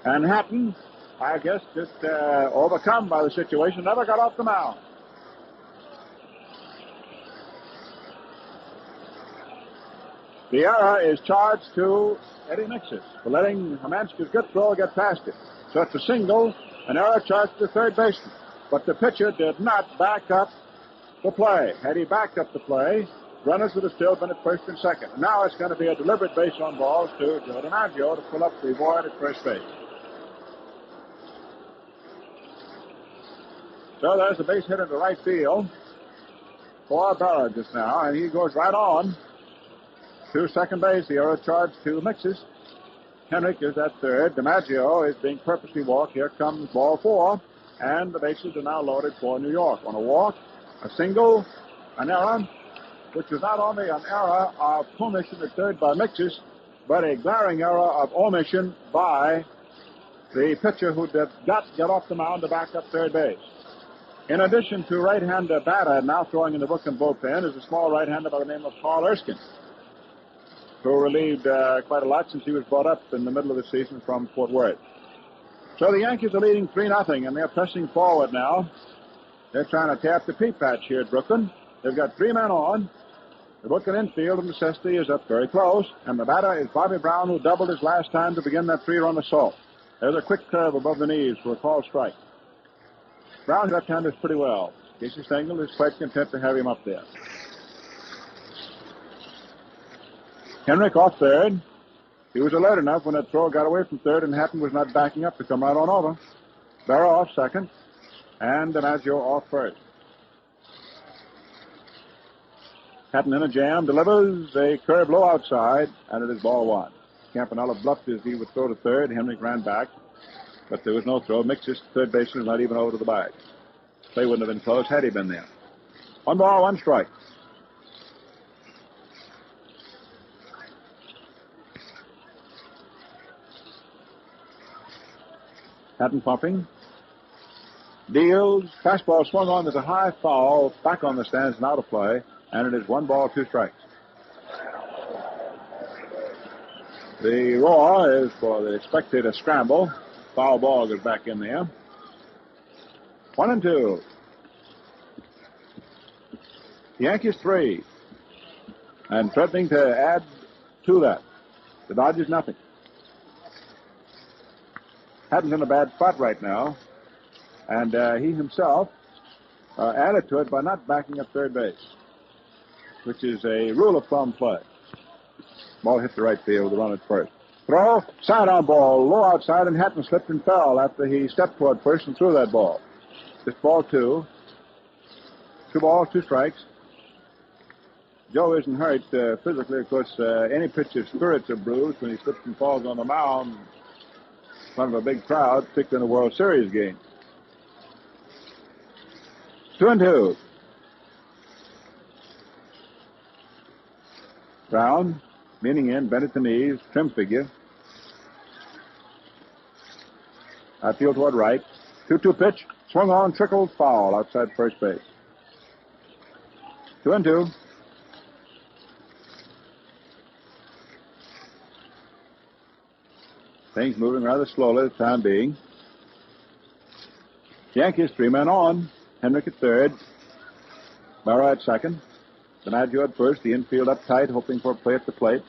And Hatton, I guess, just overcome by the situation, never got off the mound. The error is charged to Eddie Mixis for letting Hermanski's good throw get past it. So it's a single, an error charged to third baseman. But the pitcher did not back up the play. Had he backed up the play, runners would have still been at first and second. Now it's going to be a deliberate base on balls to DiMaggio to fill up the void at first base. So there's a base hit into right field for Berra just now, and he goes right on to second base. The error charged to Mixis. Henrik is at third. DiMaggio is being purposely walked. Here comes ball 4, and the bases are now loaded for New York. On a walk, a single, an error, which is not only an error of commission at third by Mixis, but a glaring error of omission by the pitcher who did not get off the mound to back up third base. In addition to right-hander Berra now throwing in the Brooklyn bullpen is a small right-hander by the name of Carl Erskine, who relieved quite a lot since he was brought up in the middle of the season from Fort Worth. So the Yankees are leading 3-0, and they're pressing forward now. They're trying to tap the pea-patch here at Brooklyn. They've got 3 men on. The Brooklyn infield of necessity is up very close, and the batter is Bobby Brown, who doubled his last time to begin that 3-run assault. There's a quick curve above the knees for a called strike. Brown left-handers pretty well. Casey Stengel is quite content to have him up there. Henrik off third. He was alert enough when that throw got away from third and Hatton was not backing up to come right on over. Berra off second, and DiMaggio off first. Hatton in a jam, delivers a curve low outside, and it is ball 1. Campanella bluffed as he would throw to third. Henrik ran back, but there was no throw. Mixis, third baseman, not even over to the bag. Play wouldn't have been close had he been there. 1 ball, 1 strike. Hatton pumping. Deals. Fastball swung on. There's a high foul. Back on the stands and out of play. And it is 1 ball, 2 strikes. The roar is for the spectator scramble. Foul ball goes back in there. 1-2. The Yankees 3. And threatening to add to that. The Dodgers nothing. Hatton's in a bad spot right now, and he himself added to it by not backing up third base, which is a rule of thumb play. Ball hit the right field, the run at first. Throw, side-on ball, low outside, and Hatton slipped and fell after he stepped toward first and threw that ball. It's ball 2. 2 balls, 2 strikes. Joe isn't hurt physically. Of course, any pitcher's spirits are bruised when he slips and falls on the mound in front of a big crowd, particularly in a World Series game. 2-2. Brown, leaning in, bent at the knees, trim figure. Outfield toward right. 2-2 pitch. Swung on, trickled, foul outside first base. 2-2. Things moving rather slowly at the time being. Yankees 3 men on. Henrik at third. Berra at second. DiMaggio at first. The infield up tight, hoping for a play at the plate.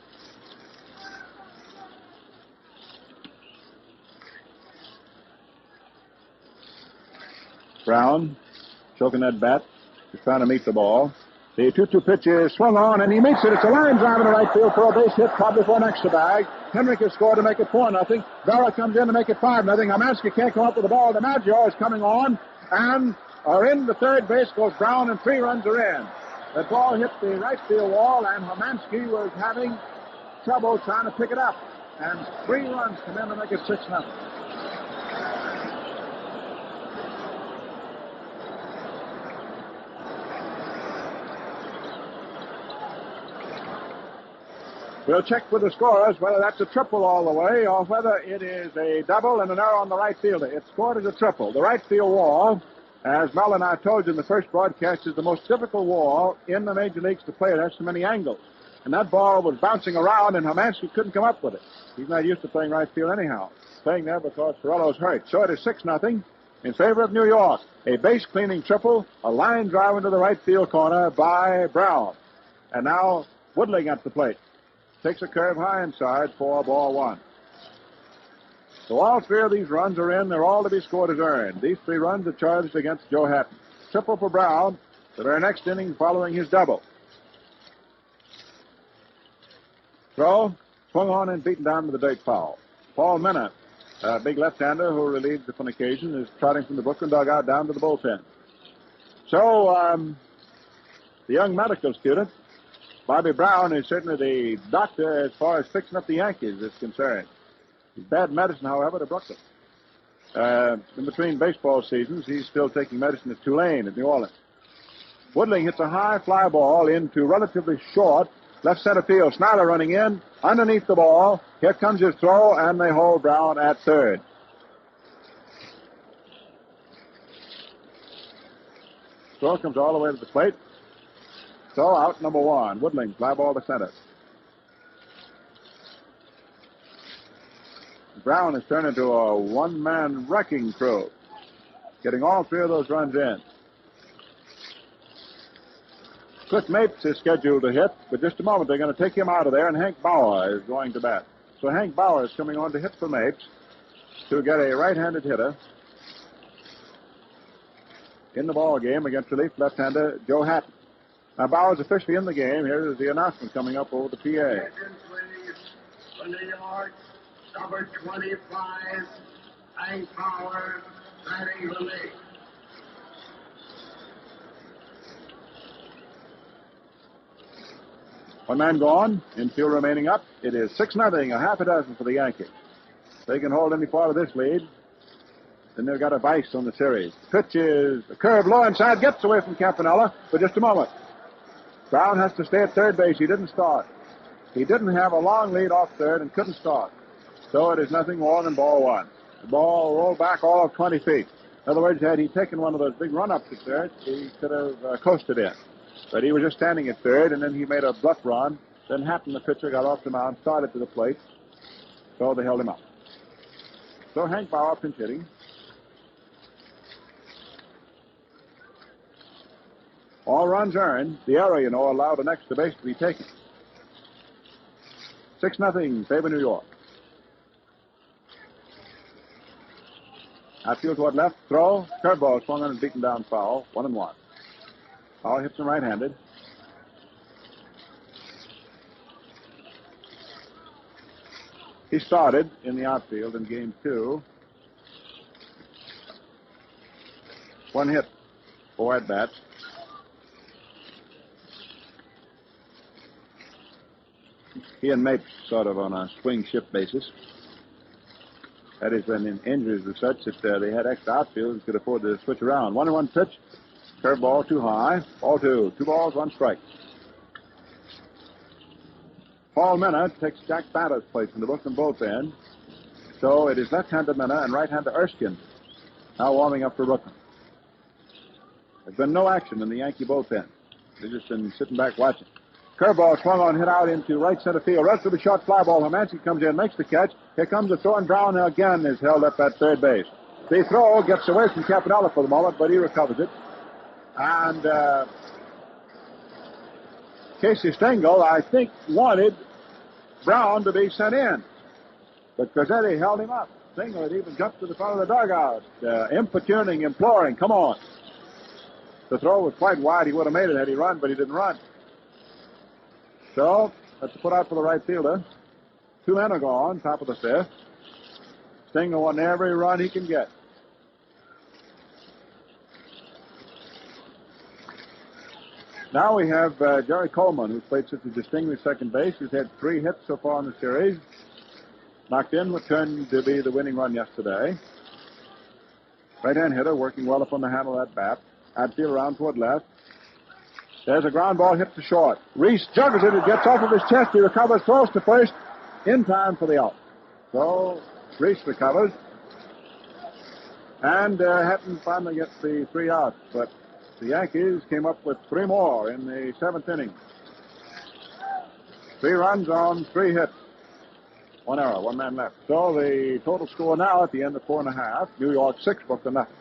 Brown choking that bat. He's trying to meet the ball. The 2-2 pitch is swung on, and he makes it. It's a line drive in the right field for a base hit, probably for an extra bag. Henrik has scored to make it 4-0. Berra comes in to make it 5-0. Hermansky can't come up with the ball. DiMaggio is coming on, and are in the third base goes Brown, and 3 runs are in. The ball hit the right field wall, and Hermansky was having trouble trying to pick it up. And 3 runs come in to make it 6-0. We'll check with the scorers whether that's a triple all the way or whether it is a double and an error on the right fielder. It's scored as a triple. The right field wall, as Mel and I told you in the first broadcast, is the most difficult wall in the major leagues to play. It has so many angles. And that ball was bouncing around, and Hermansky couldn't come up with it. He's not used to playing right field anyhow. Playing there because Ferrello's hurt. So it is 6-0 in favor of New York. A base-cleaning triple, a line drive into the right field corner by Brown. And now Woodling at the plate. Takes a curve high inside for ball 1. So all 3 of these runs are in. They're all to be scored as earned. These 3 runs are charged against Joe Hatton. Triple for Brown, the very next inning following his double. Throw, swung on and beaten down to the dirt foul. Paul Minna, a big left-hander who relieves on occasion, is trotting from the Brooklyn dugout down to the bullpen. So the young medical student, Bobby Brown, is certainly the doctor as far as fixing up the Yankees is concerned. He's bad medicine, however, to Brooklyn. In between baseball seasons, he's still taking medicine at Tulane in New Orleans. Woodling hits a high fly ball into relatively short left center field. Snyder running in, underneath the ball. Here comes his throw, and they hold Brown at third. Throw comes all the way to the plate. So out number 1. Woodling, fly ball to center. Brown has turned into a one-man wrecking crew, getting all 3 of those runs in. Cliff Mapes is scheduled to hit, but just a moment they're going to take him out of there, and Hank Bauer is going to bat. So Hank Bauer is coming on to hit for Mapes to get a right-handed hitter in the ball game against relief left-hander Joe Hatton. Now, Bauer's officially in the game. Here is the announcement coming up over the PA. Please, for New York, number 25, Hank Bauer, batting relief. One man gone, infield remaining up. It is 6-0, a half a dozen for the Yankees. If they can hold any part of this lead, then they've got a vice on the series. Pitch is a curve low inside, gets away from Campanella for just a moment. Brown has to stay at third base. He didn't start. He didn't have a long lead off third and couldn't start. So it is nothing more than ball 1. The ball rolled back all of 20 feet. In other words, had he taken one of those big run-ups at third, he could have coasted in. But he was just standing at third, and then he made a bluff run. Then Hatton, the pitcher, got off the mound, started to the plate. So they held him up. So Hank Bauer pinch hitting. All runs earned. The error, allowed an extra base to be taken. 6-0, favor New York. Outfield toward left, throw, curveball swung on and beaten down foul, 1-1. Bauer hits him right-handed. He started in the outfield in game 2. 1 hit, 4 at-bats. He and Mapes sort of on a swing shift basis. That is, when in injuries were such that they had extra outfield and could afford to switch around. 1-1 pitch. Curveball too high. Ball two. 2 balls, 1 strike. Paul Minna takes Jack Batter's place in the Brooklyn bullpen. So it is left-hander Minna and right-hander Erskine now warming up for Brooklyn. There's been no action in the Yankee bullpen. They've just been sitting back watching. Curveball swung on, hit out into right center field. Relatively short fly ball. Hermanski comes in, makes the catch. Here comes the throw, and Brown again is held up at third base. The throw gets away from Campanella for the moment, but he recovers it. And Casey Stengel, I think, wanted Brown to be sent in. But Cozzetti held him up. Stengel had even jumped to the front of the dugout, importuning, imploring, come on. The throw was quite wide. He would have made it had he run, but he didn't run. So, that's put out for the right fielder. 2 men are gone, top of the 5th. Stengel won every run he can get. Now we have Jerry Coleman, who's played such a distinguished second base. He's had 3 hits so far in the series. Knocked in what turned to be the winning run yesterday. Right-hand hitter working well up on the handle of that bat. Outfield around toward left. There's a ground ball hit to short. Reese juggles it. It gets off of his chest. He recovers, throws to first in time for the out. So Reese recovers. And Hatton finally gets the 3 outs. But the Yankees came up with 3 more in the 7th inning. 3 runs on 3 hits. 1 error, 1 man left. So the total score now at the end of 4.5. New York 6, Brooklyn nothing.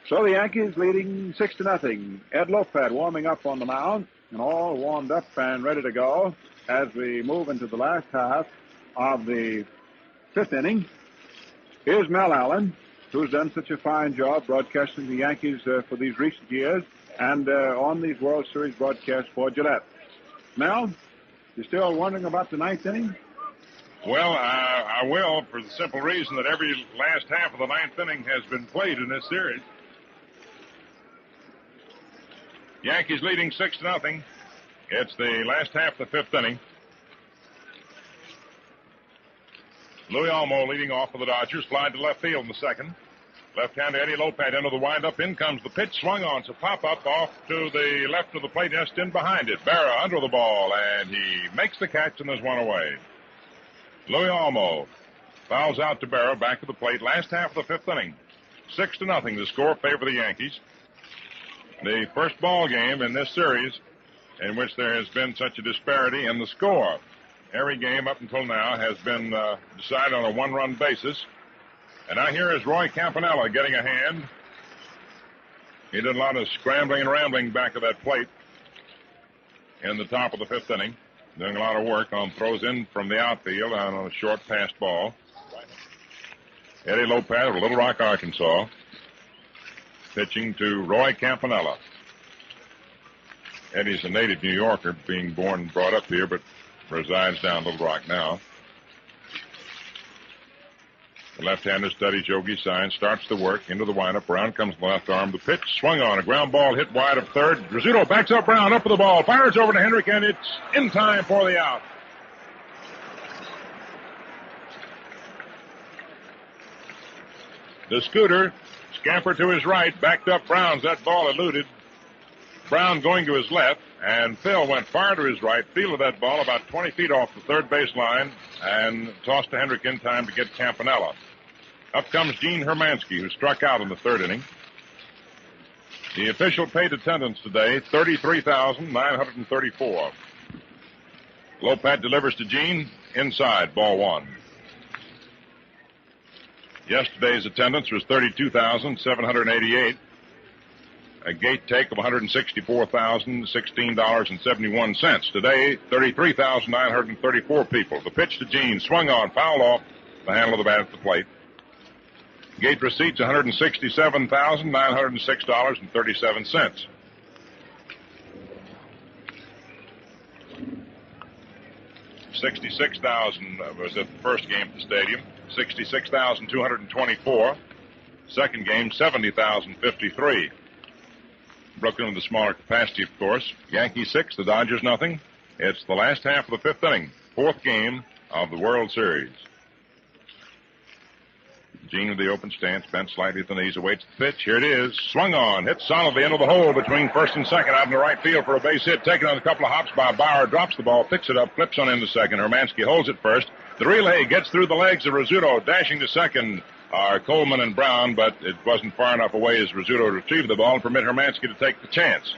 So the Yankees leading 6-0. Ed Lopat warming up on the mound, and all warmed up and ready to go as we move into the last half of the 5th inning. Here's Mel Allen, who's done such a fine job broadcasting the Yankees for these recent years and on these World Series broadcasts for Gillette. Mel, you still wondering about the 9th inning? Well, I will, for the simple reason that every last half of the 9th inning has been played in this series. Yankees leading 6-0. It's the last half of the 5th inning. Louis Olmo leading off for the Dodgers. Fly to left field in the 2nd. Left-hander Eddie Lopat into the windup. In comes the pitch. Swung on. So pop-up off to the left of the plate. Just in behind it. Berra under the ball. And he makes the catch and there's 1 away. Louis Olmo fouls out to Berra. Back to the plate. Last half of the 5th inning. 6-0. The score favor the Yankees. The first ball game in this series in which there has been such a disparity in the score. Every game up until now has been decided on a 1-run basis. And now here is Roy Campanella getting a hand. He did a lot of scrambling and rambling back of that plate in the top of the 5th inning. Doing a lot of work on throws in from the outfield on a short pass ball. Eddie Lopat of Little Rock, Arkansas, pitching to Roy Campanella. Eddie's a native New Yorker, being born and brought up here, but resides down Little Rock now. The left-hander studies Yogi's sign, starts the work, into the windup. Brown comes the left arm. The pitch swung on. A ground ball hit wide of third. Rizzuto backs up Brown, up with the ball. Fires over to Hendrick, and it's in time for the out. The scooter scampered to his right, backed up Brown's. That ball eluded. Brown going to his left, and Phil went far to his right, fielded that ball about 20 feet off the third base line, and tossed to Hendrick in time to get Campanella. Up comes Gene Hermanski, who struck out in the 3rd inning. The official paid attendance today, 33,934. Lopat delivers to Gene, inside, ball 1. Yesterday's attendance was 32,788. A gate take of $164,016.71. Today, 33,934 people. The pitch to Gene, swung on, fouled off the handle of the bat at the plate. Gate receipts, $167,906.37. $66,000 was at the first game at the stadium. 66,224. Second game, 70,053. Brooklyn with the smaller capacity, of course. Yankees 6, the Dodgers nothing. It's the last half of the 5th inning. 4th game of the World Series. Gene with the open stance, bent slightly at the knees, awaits the pitch. Here it is. Swung on. Hit solidly into the hole between first and second, out in the right field for a base hit. Taken on a couple of hops by Bauer. Drops the ball, picks it up, flips on into second. Hermansky holds it first. The relay gets through the legs of Rizzuto. Dashing to second are Coleman and Brown, but it wasn't far enough away as Rizzuto retrieved the ball and permit Hermansky to take the chance.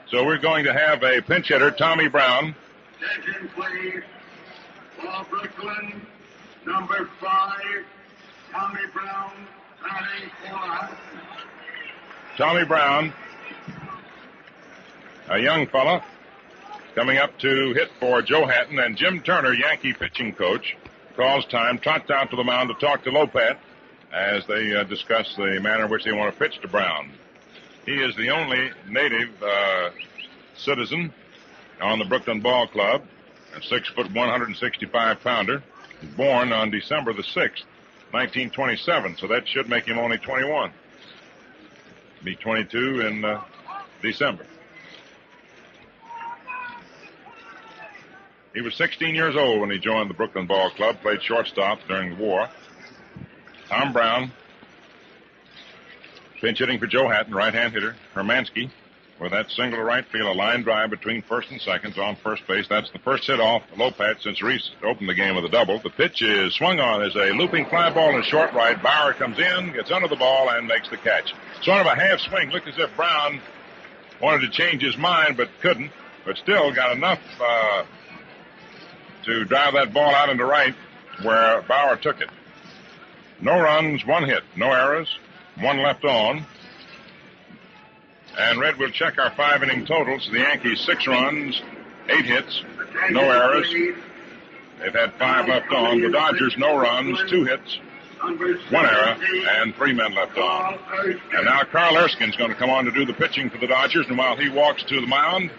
So we're going to have a pinch hitter, Tommy Brown. Attention, please. Ball Brooklyn, number 5, Tommy Brown, batting for. Tommy Brown, a young fella, coming up to hit for Joe Hatton, and Jim Turner, Yankee pitching coach, calls time, trots out to the mound to talk to Lopat as they discuss the manner in which they want to pitch to Brown. He is the only native citizen on the Brooklyn Ball Club, a 6', 165-pounder, born on December the 6th, 1927, so that should make him only 21. Be 22 in December. He was 16 years old when he joined the Brooklyn Ball Club, played shortstop during the war. Tom Brown, pinch hitting for Joe Hatton, right-hand hitter. Hermansky, with that single to right field, a line drive between first and second on first base. That's the first hit off Lopat since Reese opened the game with a double. The pitch is swung on as a looping fly ball in short right. Bauer comes in, gets under the ball, and makes the catch. Sort of a half swing. Looked as if Brown wanted to change his mind, but couldn't. But still got enough to drive that ball out into right where Bauer took it. No runs, 1 hit. No errors, 1 left on. And Red will check our 5-inning totals. The Yankees 6 runs, 8 hits, no errors. They've had 5 left on. The Dodgers no runs, 2 hits, 1 error, and 3 men left on. And now Carl Erskine's going to come on to do the pitching for the Dodgers. And while he walks to the mound,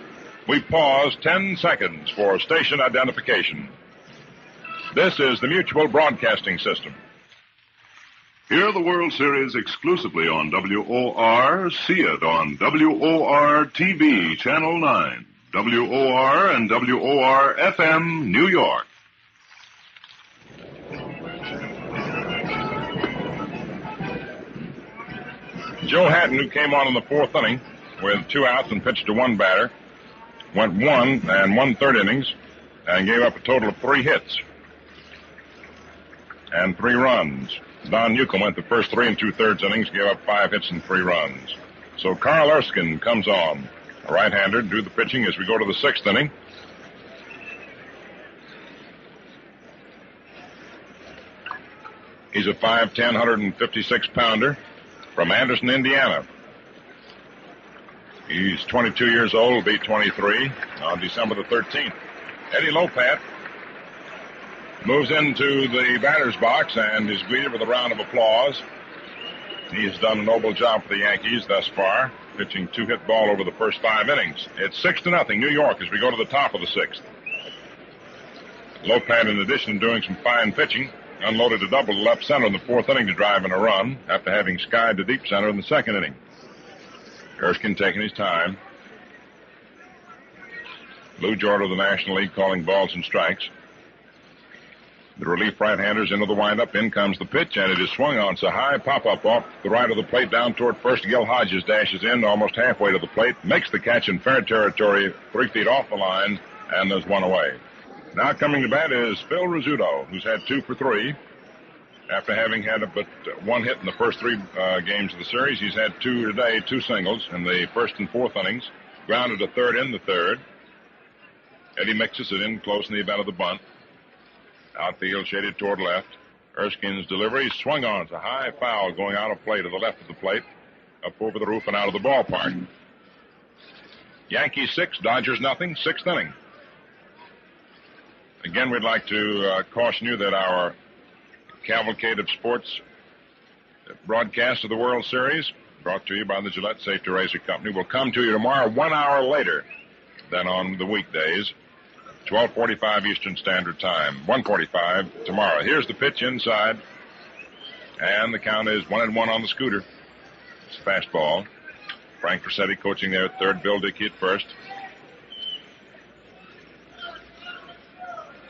we pause 10 seconds for station identification. This is the Mutual Broadcasting System. Hear the World Series exclusively on WOR. See it on WOR TV, Channel 9, WOR and WOR FM, New York. Joe Hatton, who came on in the 4th inning with 2 outs and pitched to 1 batter, went 1 1/3 innings and gave up a total of 3 hits and 3 runs. Don Newcombe went the first 3 2/3 innings, gave up 5 hits and 3 runs. So Carl Erskine comes on, a right-hander, to do the pitching as we go to the 6th inning. He's a 5'10", 156-pounder from Anderson, Indiana. He's 22 years old, will be 23 on December the 13th. Eddie Lopat moves into the batter's box and is greeted with a round of applause. He's done a noble job for the Yankees thus far, pitching 2-hit ball over the first 5 innings. It's 6-0 New York as we go to the top of the 6th. Lopat, in addition to doing some fine pitching, unloaded a double to left center in the 4th inning to drive in a run after having skied to deep center in the 2nd inning. Erskine taking his time. Lou Jordan of the National League calling balls and strikes. The relief right-handers into the windup. In comes the pitch, and it is swung on. It's a high pop-up off the right of the plate down toward first. Gil Hodges dashes in almost halfway to the plate, makes the catch in fair territory 3 feet off the line, and there's 1 away. Now coming to bat is Phil Rizzuto, who's had 2 for 3. After having had but 1 hit in the first 3 games of the series, he's had 2 today, 2 singles in the 1st and 4th innings. Grounded a third in the 3rd. Eddie mixes it in close in the event of the bunt. Outfield shaded toward left. Erskine's delivery swung on. It's a high foul going out of play to the left of the plate, up over the roof and out of the ballpark. Yankees 6, Dodgers nothing, 6th inning. Again, we'd like to caution you that our cavalcade of sports broadcast of the World Series, brought to you by the Gillette Safety Razor Company, will come to you tomorrow 1 hour later than on the weekdays. 12:45 Eastern Standard Time. 1:45 tomorrow. Here's the pitch inside. And the count is 1-1 on the scooter. It's a fastball. Frank Rossetti coaching there at 3rd. Bill Dickey at 1st.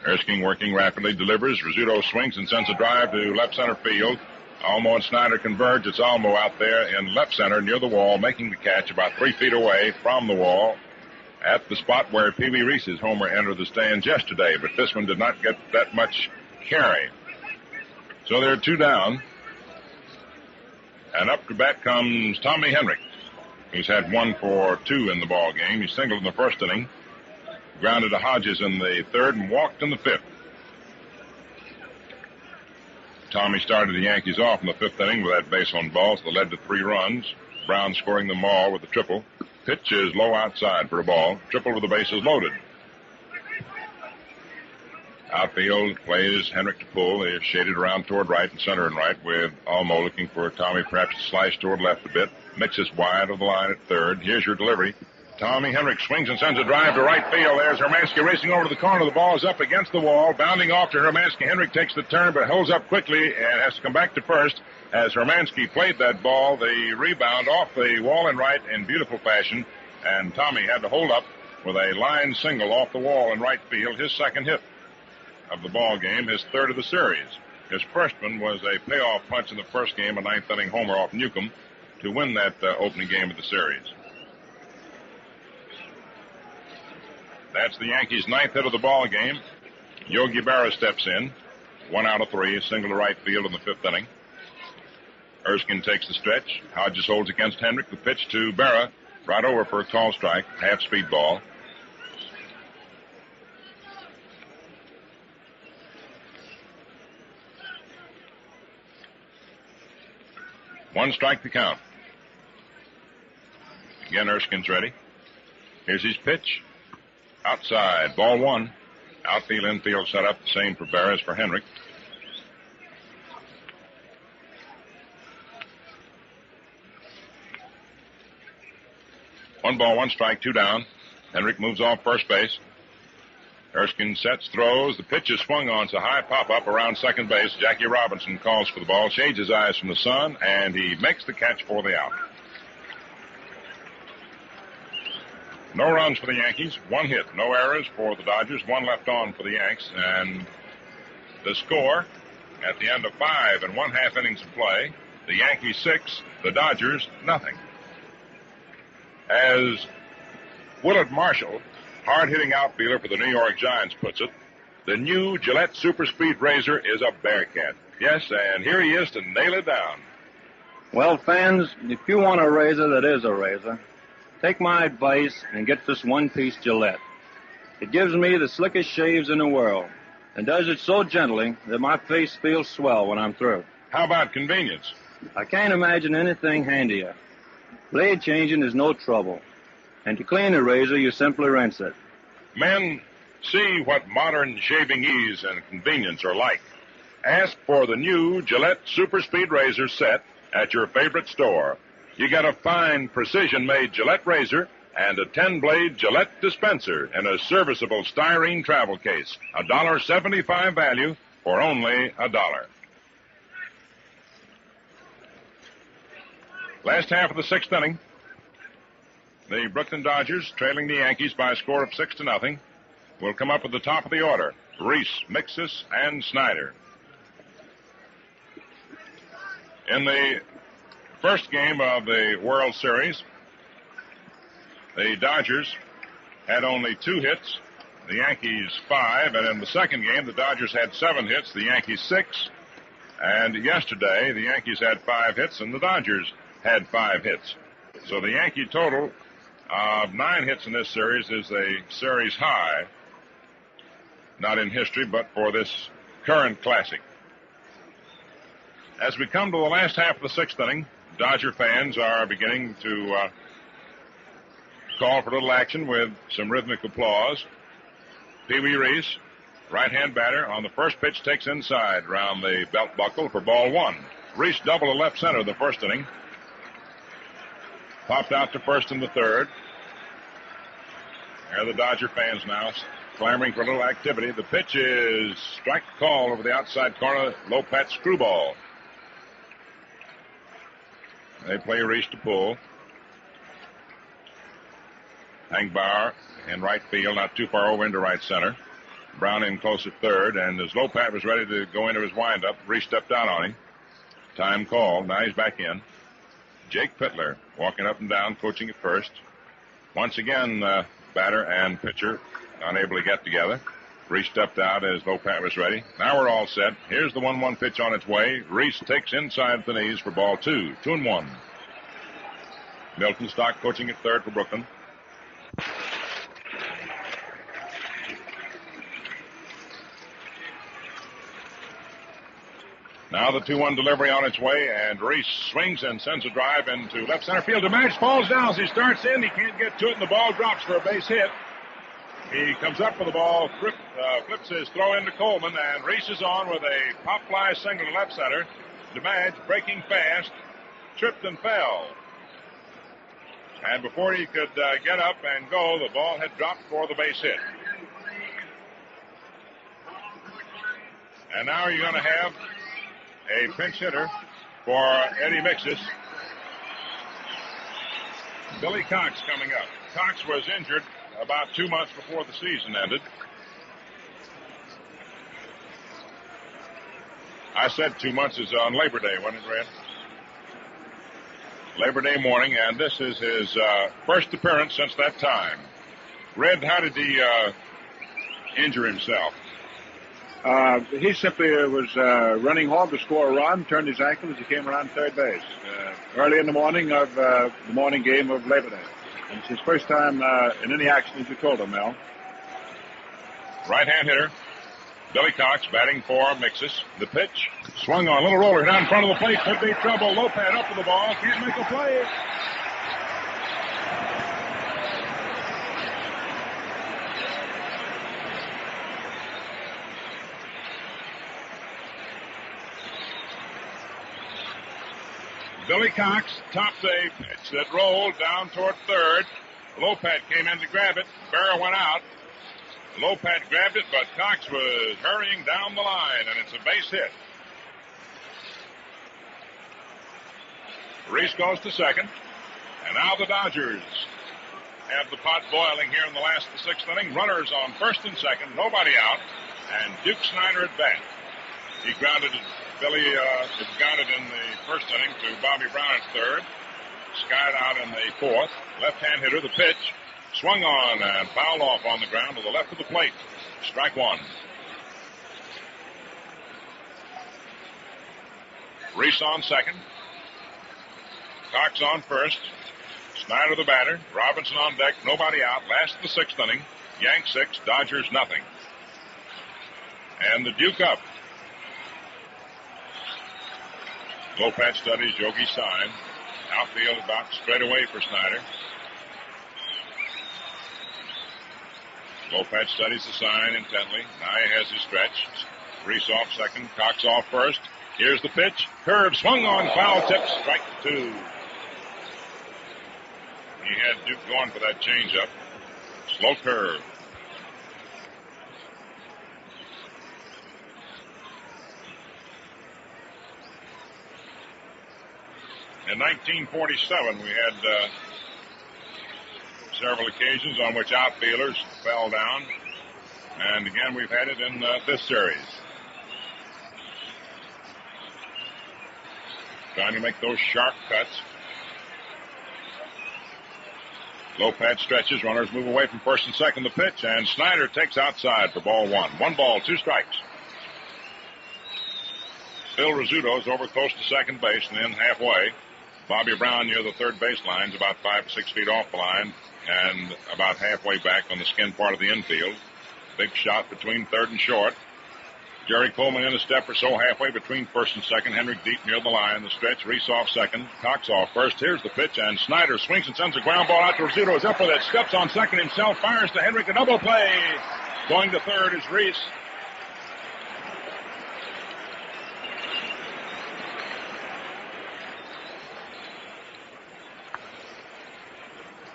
Erskine working rapidly. Delivers. Rizzuto swings and sends a drive to left center field. Almo and Snyder converge. It's Almo out there in left center near the wall, making the catch about 3 feet away from the wall at the spot where Pee Wee Reese's homer entered the stands yesterday, but this one did not get that much carry. So they're 2 down. And up to bat comes Tommy Henrik. He's had 1 for 2 in the ball game. He singled in the first inning, grounded to Hodges in the third, and walked in the fifth. Tommy started the Yankees off in the fifth inning with that base on balls that led to 3 runs. Brown scoring them all with a triple. Pitch is low outside for a ball. Triple with the bases loaded. Outfield plays Henrik to pull. They're shaded around toward right and center and right, with Almo looking for Tommy perhaps to slice toward left a bit. Mixes wide of the line at third. Here's your delivery. Tommy Henrik swings and sends a drive to right field. There's Hermansky racing over to the corner. The ball is up against the wall. Bounding off to Hermansky. Henrik takes the turn but holds up quickly and has to come back to first. As Hermansky played that ball, the rebound off the wall and right in beautiful fashion. And Tommy had to hold up with a line single off the wall in right field. His second hit of the ball game, his third of the series. His first one was a payoff punch in the first game, a 9th inning homer off Newcombe to win that opening game of the series. That's the Yankees' 9th hit of the ball game. Yogi Berra steps in. 1 out of 3, a single to right field in the 5th inning. Erskine takes the stretch. Hodges holds against Henrik. The pitch to Berra, right over for a call strike, half-speed ball. One strike to count. Again, Erskine's ready. Here's his pitch. Outside, ball 1. Outfield, infield set up, the same for Berra as for Henrik. One ball, 1 strike, 2 down. Henrik moves off first base. Erskine sets, throws. The pitch is swung on. It's a high pop-up around second base. Jackie Robinson calls for the ball, shades his eyes from the sun, and he makes the catch for the out. No runs for the Yankees, 1 hit. No errors for the Dodgers, 1 left on for the Yanks. And the score at the end of 5 1/2 innings of play, the Yankees 6, the Dodgers nothing. As Willard Marshall, hard-hitting outfielder for the New York Giants, puts it, the new Gillette Super Speed Razor is a Bearcat. Yes, and here he is to nail it down. Well, fans, if you want a razor that is a razor, take my advice and get this one-piece Gillette. It gives me the slickest shaves in the world and does it so gently that my face feels swell when I'm through. How about convenience? I can't imagine anything handier. Blade changing is no trouble. And to clean the razor, you simply rinse it. Men, see what modern shaving ease and convenience are like. Ask for the new Gillette Super Speed Razor set at your favorite store. You get a fine, precision-made Gillette razor and a 10-blade Gillette dispenser in a serviceable styrene travel case. $1.75 value for only $1. Last half of the 6th inning. The Brooklyn Dodgers, trailing the Yankees by a score of 6-0, will come up at the top of the order. Reese, Mixus, and Snyder. In the first game of the World Series, the Dodgers had only 2 hits, the Yankees 5, and in the second game, the Dodgers had 7 hits, the Yankees 6, and yesterday, the Yankees had 5 hits, and the Dodgers had 5 hits. So the Yankee total of 9 hits in this series is a series high, not in history, but for this current classic. As we come to the last half of the 6th inning, Dodger fans are beginning to call for a little action with some rhythmic applause. Pee Wee Reese, right-hand batter, on the first pitch takes inside around the belt buckle for ball 1. Reese doubled to left center the first inning. Popped out to first in the third. There are the Dodger fans now clamoring for a little activity. The pitch is strike call over the outside corner. Lopat screwball. They play Reese to pull. Hank Bauer in right field, not too far over into right center. Brown in close at third, and as Lopat was ready to go into his windup, Reese stepped out on him. Time called. Now he's back in. Jake Pittler walking up and down, coaching at first. Once again, batter and pitcher unable to get together. Reese stepped out as Lopat was ready. Now we're all set. Here's the 1-1 pitch on its way. Reese takes inside the knees for ball 2. 2-1. Milton Stock coaching at third for Brooklyn. Now the 2-1 delivery on its way, and Reese swings and sends a drive into left center field. DiMaggio falls down as he starts in. He can't get to it, and the ball drops for a base hit. He comes up with the ball, flips his throw into Coleman, and Reese is on with a pop fly single to left center. DiMaggio breaking fast, tripped and fell. And before he could get up and go, the ball had dropped for the base hit. And now you're going to have a pinch hitter for Eddie Mixis. Billy Cox coming up. Cox was injured about 2 months before the season ended. I said 2 months is on Labor Day, wasn't it, Red? Labor Day morning, and this is his first appearance since that time. Red, how did he injure himself? He simply was running home to score a run, turned his ankle as he came around third base early in the morning of the morning game of Labor Day. And it's his first time in any action, as you told him, Mel. Right-hand hitter, Billy Cox batting for Mixis. The pitch, swung on, little roller down in front of the plate, could be trouble. Lopat up with the ball, can't make a play. Billy Cox topped a pitch that rolled down toward third. Lopat came in to grab it. Berra went out. Lopat grabbed it, but Cox was hurrying down the line, and it's a base hit. Reese goes to second, and now the Dodgers have the pot boiling here in the last of the sixth inning. Runners on first and second, nobody out, and Duke Snyder at bat. He grounded it. Billy grounded in the first inning to Bobby Brown at third. Skied out in the fourth. Left-hand hitter, the pitch. Swung on and fouled off on the ground to the left of the plate. Strike one. Reese on second. Cox on first. Snyder the batter. Robinson on deck. Nobody out. Last of the sixth inning. Yanks 6, Dodgers nothing. And the Duke up. Lopat studies Yogi's sign. Outfield about straight away for Snyder. Lopat studies the sign intently. Now he has his stretch. Reese off second. Cox off first. Here's the pitch. Curve swung on, foul tip. Strike 2. He had Duke going for that changeup. Slow curve. In 1947, we had several occasions on which outfielders fell down. And again, we've had it in this series. Trying to make those sharp cuts. Lopat stretches. Runners move away from first and second. The pitch, and Snyder takes outside for ball 1. 1 ball, 2 strikes. Phil Rizzuto's over close to second base and then halfway. Bobby Brown near the third base line is about 5 or 6 feet off the line and about halfway back on the skin part of the infield. Big shot between third and short. Jerry Coleman in a step or so halfway between first and second. Henrik deep near the line. The stretch. Reese off second. Cox off first. Here's the pitch, and Snyder swings and sends a ground ball out to Rizzuto. Is up for that. Steps on second himself. Fires to Henrik. A double play. Going to third is Reese.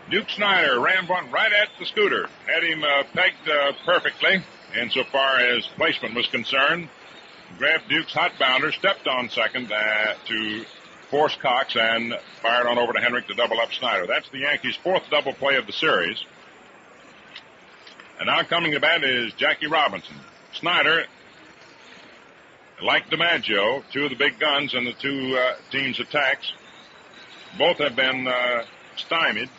Duke Snyder rammed one right at the scooter. Had him pegged perfectly insofar as placement was concerned. Grabbed Duke's hot bounder, stepped on second to force Cox, and fired on over to Henrik to double up Snyder. That's the Yankees' 4th double play of the series. And now coming to bat is Jackie Robinson. Snyder Like DiMaggio, two of the big guns in the two teams' attacks, both have been stymied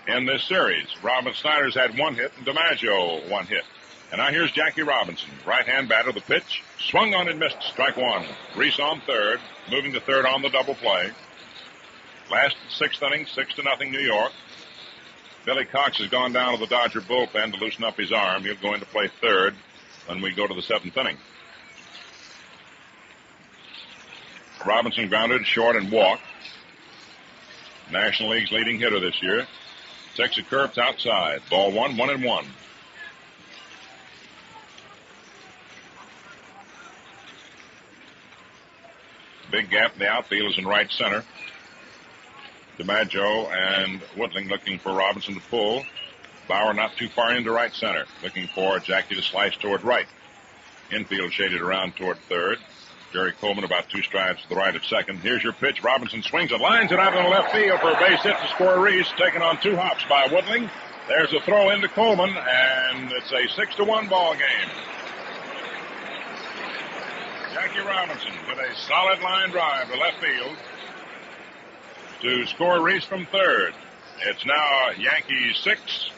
in this series. Snyder's had one hit and DiMaggio one hit. And now here's Jackie Robinson, right-hand batter. The pitch swung on and missed. Strike one. Reese on third, moving to third on the double play. Last sixth inning, 6-0 New York. Billy Cox has gone down to the Dodger bullpen to loosen up his arm. He'll go in to play third when we go to the seventh inning. Robinson grounded short and walked. National League's leading hitter this year. Takes a curve to outside. Ball 1-1-1. Big gap in the outfield is in right center. DiMaggio and Woodling looking for Robinson to pull. Bauer not too far into right center. Looking for Jackie to slice toward right. Infield shaded around toward third. Jerry Coleman about 2 strides to the right at second. Here's your pitch. Robinson swings and lines it out in the left field for a base hit to score Reese. Taken on 2 hops by Woodling. There's a throw into Coleman, and it's a 6-1 ball game. Jackie Robinson with a solid line drive to left field to score Reese from third. It's now Yankees 6,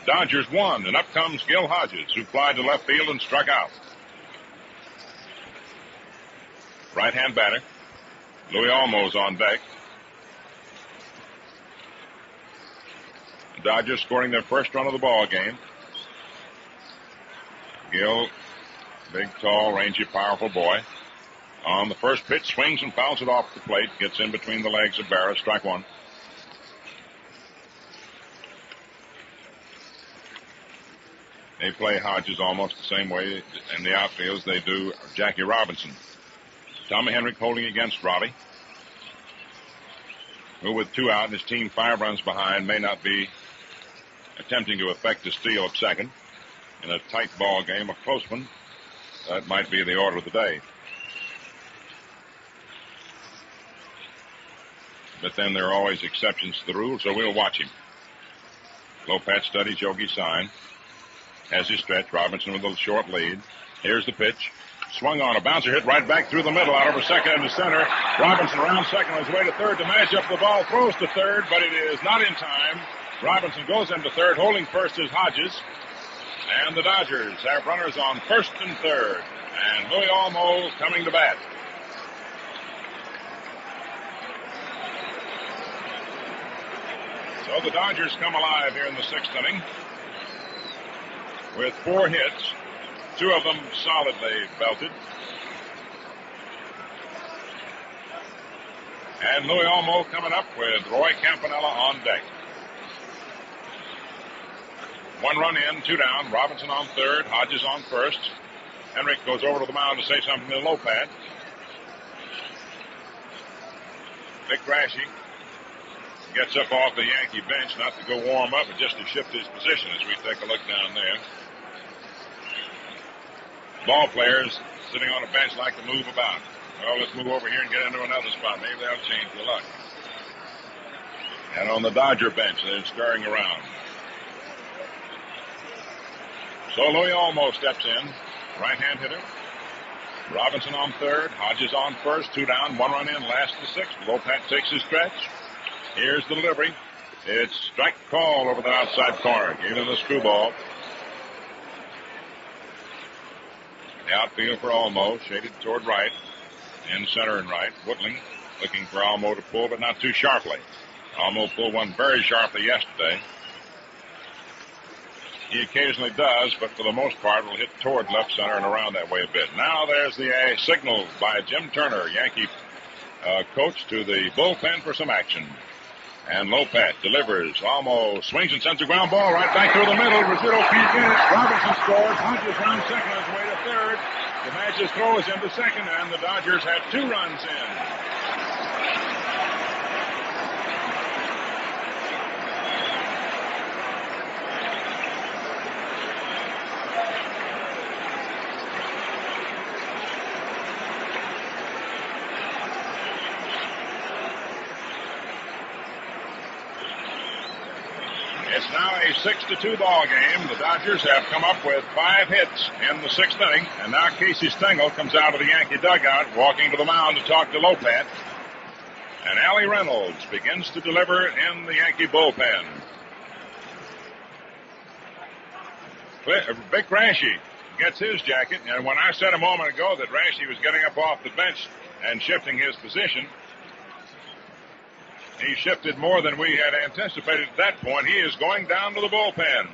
Dodgers 1, and up comes Gil Hodges, who flied to left field and struck out. Right-hand batter, Louis Olmos on deck. The Dodgers scoring their first run of the ball game. Gil, big, tall, rangy, powerful boy. On the first pitch, swings and fouls it off the plate. Gets in between the legs of Berra. Strike one. They play Hodges almost the same way in the outfield as they do Jackie Robinson. Tommy Henrik holding against Robbie, who with 2 out and his team 5 runs behind may not be attempting to effect a steal at second. In a tight ball game, a close one, that might be the order of the day. But then there are always exceptions to the rule, so we'll watch him. Lopat studies Yogi's sign. Has his stretch. Robinson with a short lead. Here's the pitch. Swung on, a bouncer hit right back through the middle, out over second into center. Robinson around second on his way to third to match up the ball, throws to third, but it is not in time. Robinson goes into third, holding first is Hodges. And the Dodgers have runners on first and third. And Louis Olmos coming to bat. So the Dodgers come alive here in the 6th inning with 4 hits. 2 of them solidly belted. And Louis Olmos coming up with Roy Campanella on deck. 1 run in, 2 down. Robinson on third, Hodges on first. Henrik goes over to the mound to say something to Lopat. Vic Grashy gets up off the Yankee bench, not to go warm up, but just to shift his position as we take a look down there. Ball players sitting on a bench like to move about. Well, let's move over here and get into another spot. Maybe they'll change the luck. And on the Dodger bench, they're scurrying around. So Louis Olmos steps in, right-hand hitter. Robinson on third, Hodges on first, 2 down, 1 run in, last to 6th. Lopat takes his stretch. Here's the delivery. It's strike call over the outside corner. Gave him the screwball. The outfield for Olmos, shaded toward right, in center and right. Woodling looking for Olmos to pull, but not too sharply. Olmos pulled one very sharply yesterday. He occasionally does, but for the most part will hit toward left center and around that way a bit. Now there's the signal by Jim Turner, Yankee coach, to the bullpen for some action. And Lopat delivers. Olmos swings and sends a ground ball right back through the middle. Rizzuto keeps in it. Robinson scores. Hodges round second on his way to third. DiMaggio throws him to second, and the Dodgers have 2 runs in. It's now a 6-2 ball game. The Dodgers have come up with 5 hits in the 6th inning, and now Casey Stengel comes out of the Yankee dugout, walking to the mound to talk to Lopat. And Allie Reynolds begins to deliver in the Yankee bullpen. Vic Raschi gets his jacket, and when I said a moment ago that Raschi was getting up off the bench and shifting his position, he shifted more than we had anticipated at that point. He is going down to the bullpen.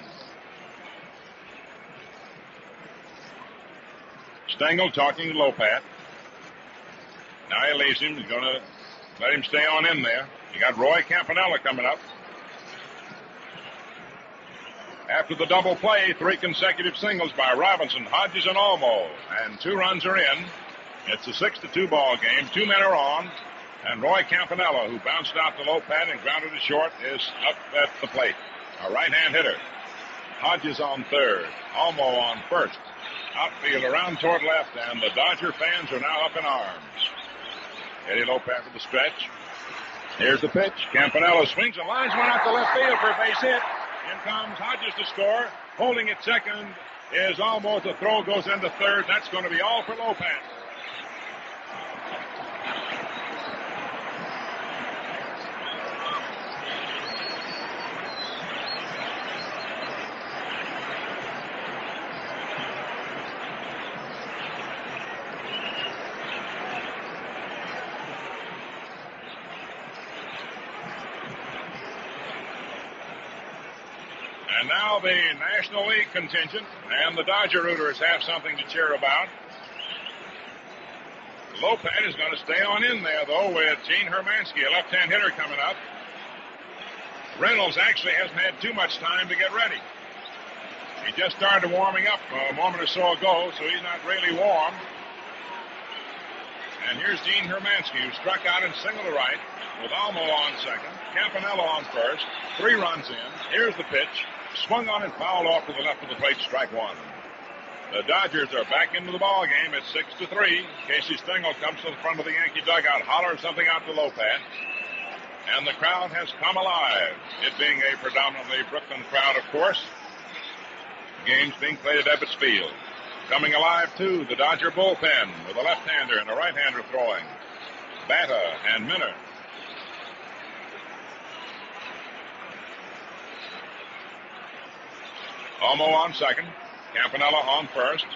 Stengel talking to Lopat. Now he leaves him. He's going to let him stay on in there. You got Roy Campanella coming up. After the double play, 3 consecutive singles by Robinson, Hodges, and Olmo. And 2 runs are in. It's a 6-2 ball game. 2 men are on. And Roy Campanella, who bounced out to Lopat and grounded it short, is up at the plate. A right-hand hitter. Hodges on third. Olmo on first. Outfield around toward left, and the Dodger fans are now up in arms. Eddie Lopat for the stretch. Here's the pitch. Campanella swings and lines one out to left field for a base hit. In comes Hodges to score. Holding at second is Olmo. The throw goes into third. That's going to be all for Lopat. And now the National League contingent and the Dodger rooters have something to cheer about. Lopat is going to stay on in there, though, with Gene Hermansky, a left-hand hitter, coming up. Reynolds actually hasn't had too much time to get ready. He just started warming up a moment or so ago, so he's not really warm. And here's Gene Hermansky, who struck out in single to right, with Olmo on second, Campanella on first, 3 runs in. Here's the pitch. Swung on and fouled off to the left of the plate, strike 1. The Dodgers are back into the ball game. It's 6-3. Casey Stengel comes to the front of the Yankee dugout, hollers something out to Lopat. And the crowd has come alive. It being a predominantly Brooklyn crowd, of course. The game's being played at Ebbets Field. Coming alive, too, the Dodger bullpen with a left-hander and a right-hander throwing. Batta and Minner. Olmo on second. Campanella on first.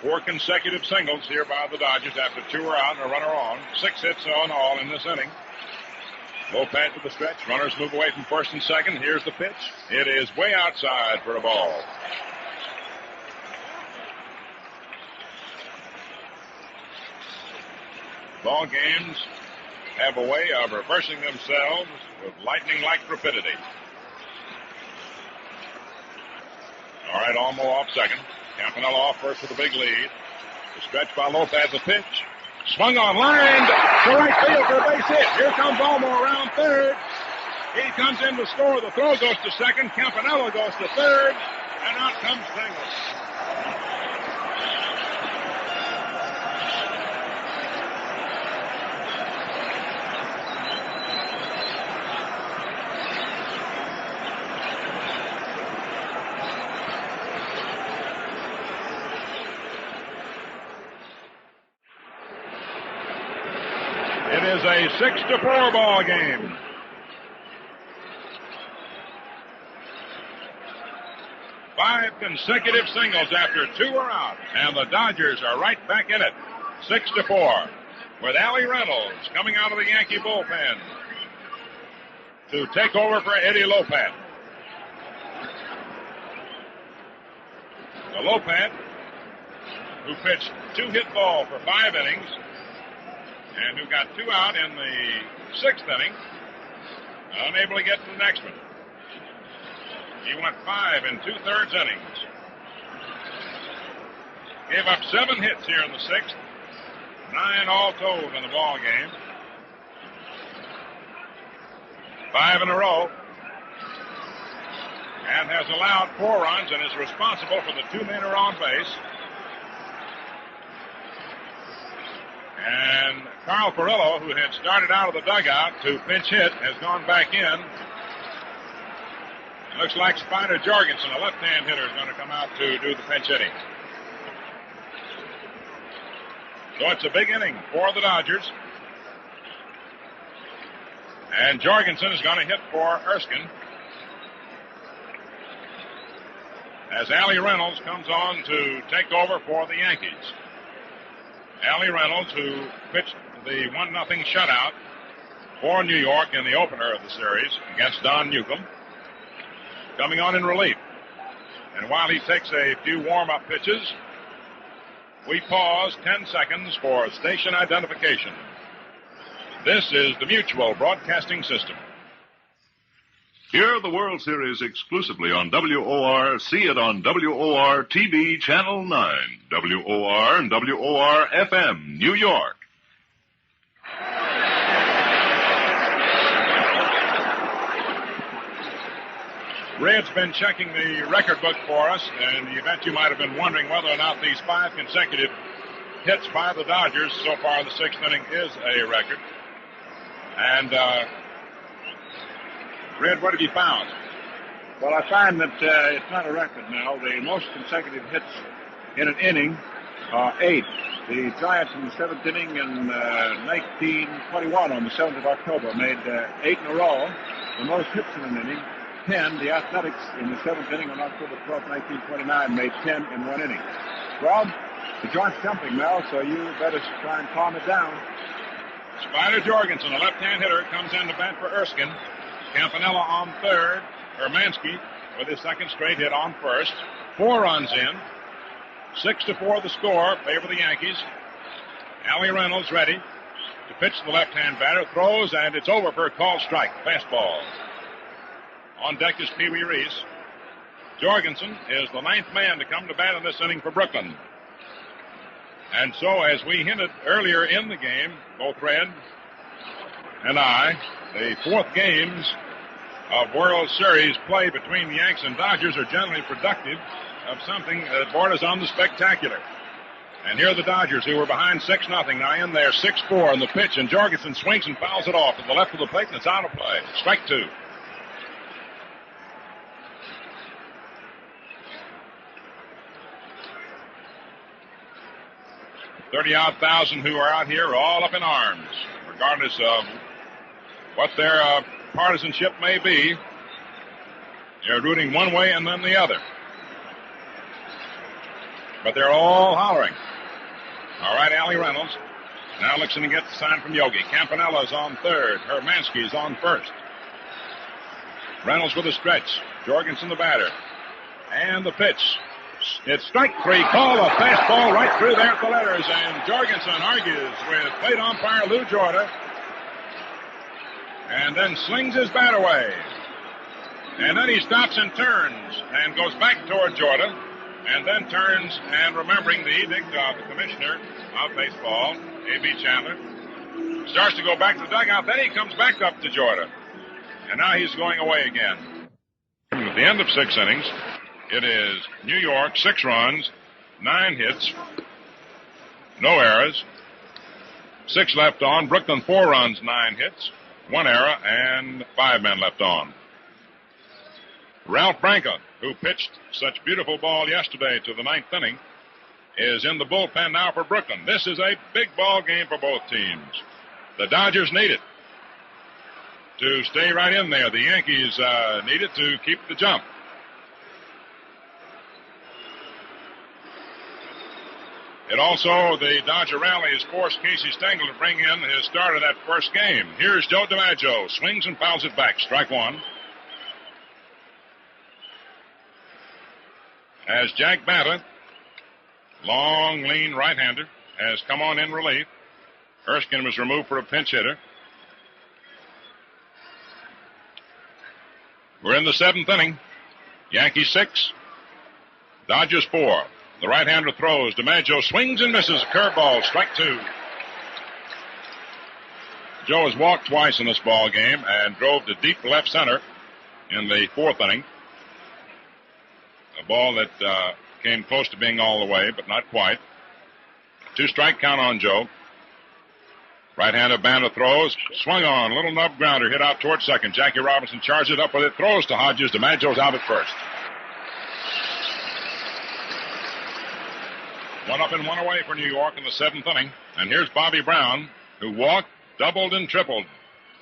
4 consecutive singles here by the Dodgers after 2 are out and a runner on. 6 hits on all in this inning. Lopat to the stretch. Runners move away from first and second. Here's the pitch. It is way outside for a ball. Ball games have a way of reversing themselves with lightning-like rapidity. All right, Olmo off second. Campanella off first with a big lead. The stretch by Lopat, the pitch. Swung on, line to right field for a base hit. Here comes Olmo around third. He comes in to score. The throw goes to second. Campanella goes to third. And out comes Stengel. It is a 6-4 ball game. Five consecutive singles after 2 are out, and the Dodgers are right back in it. 6-4, with Allie Reynolds coming out of the Yankee bullpen to take over for Eddie Lopat. The Lopat, who pitched 2-hit ball for 5 innings, and who got 2 out in the 6th inning, unable to get to the next one. He went 5 2/3 innings. Gave up 7 hits here in the 6th, 9 all told in the ball game. 5 in a row, and has allowed 4 runs and is responsible for the 2 men who are on base. And Carl Perillo, who had started out of the dugout to pinch hit, has gone back in. Looks like Spider Jorgensen, a left-hand hitter, is going to come out to do the pinch hitting. So it's a big inning for the Dodgers. And Jorgensen is going to hit for Erskine. As Allie Reynolds comes on to take over for the Yankees. Allie Reynolds, who pitched the 1-0 shutout for New York in the opener of the series against Don Newcombe, coming on in relief. And while he takes a few warm-up pitches, we pause 10 seconds for station identification. This is the Mutual Broadcasting System. Hear the World Series exclusively on WOR. See it on WOR TV Channel 9, WOR and WOR FM, New York. Red's been checking the record book for us, and you bet you might have been wondering whether or not these 5 consecutive hits by the Dodgers so far in the 6th inning is a record. And, Red, what have you found? Well, I find that it's not a record now. The most consecutive hits in an inning are 8. The Giants in the 7th inning in 1921 on the 7th of October made 8 in a row. The most hits in an inning, 10. The Athletics in the 7th inning on October 12th, 1929 made 10 in one inning. Well, the joint's jumping now, so you better try and calm it down. Spider Jorgensen, a left-hand hitter, comes in to bat for Erskine. Campanella on third. Hermansky with his second straight hit on first. 4 runs in. 6-4 the score. Favor the Yankees. Allie Reynolds ready to pitch the left-hand batter. Throws, and it's over for a called strike. Fastball. On deck is Pee Wee Reese. Jorgensen is the 9th man to come to bat in this inning for Brooklyn. And so, as we hinted earlier in the game, both Red and I, the 4th games of World Series play between the Yanks and Dodgers are generally productive of something that borders on the spectacular. And here are the Dodgers, who were behind 6-0, now in there 6-4 in the pitch, and Jorgensen swings and fouls it off at the left of the plate, and it's out of play. Strike 2. $30,000 thousand who are out here are all up in arms, regardless of what their partisanship may be. They're rooting one way and then the other. But they're all hollering. All right, Allie Reynolds now looks in to get the sign from Yogi. Campanella's on third. Hermansky's on first. Reynolds with a stretch. Jorgensen the batter. And the pitch. It's strike 3. Call a fastball right through there at the letters. And Jorgensen argues with plate umpire Lou Jordan. And then slings his bat away. And then he stops and turns and goes back toward Jordan. And then turns and, remembering the edict of the commissioner of baseball, A.B. Chandler, starts to go back to the dugout. Then he comes back up to Jordan. And now he's going away again. At the end of 6 innings, it is New York, 6 runs, 9 hits, no errors, 6 left on. Brooklyn, 4 runs, 9 hits, 1 error, and 5 men left on. Ralph Branca, who pitched such beautiful ball yesterday to the 9th inning, is in the bullpen now for Brooklyn. This is a big ball game for both teams. The Dodgers need it to stay right in there. The Yankees need it to keep the jump. It also, the Dodger rally has forced Casey Stengel to bring in his start of that first game. Here's Joe DiMaggio. Swings and fouls it back. Strike 1. As Jack Banta, long, lean right-hander, has come on in relief. Erskine was removed for a pinch hitter. We're in the 7th inning. Yankees 6, Dodgers 4. The right-hander throws. DiMaggio swings and misses. A curveball. Strike 2. Joe has walked twice in this ball game and drove to deep left center in the 4th inning. A ball that came close to being all the way, but not quite. 2-strike count on Joe. Right-handed Banda throws, swung on, little nub grounder, hit out towards second. Jackie Robinson charges it up with it, throws to Hodges. DiMaggio's out at first. 1 up and 1 away for New York in the 7th inning. And here's Bobby Brown, who walked, doubled, and tripled.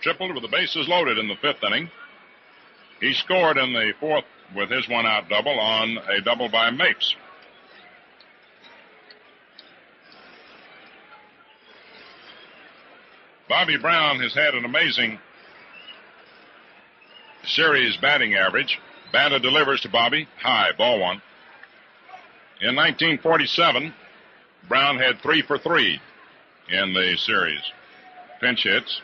Tripled with the bases loaded in the 5th inning. He scored in the 4th with his one-out double on a double by Mapes. Bobby Brown has had an amazing series batting average. Banda delivers to Bobby. High, ball 1. In 1947, Brown had 3 for 3 in the series. Pinch hits.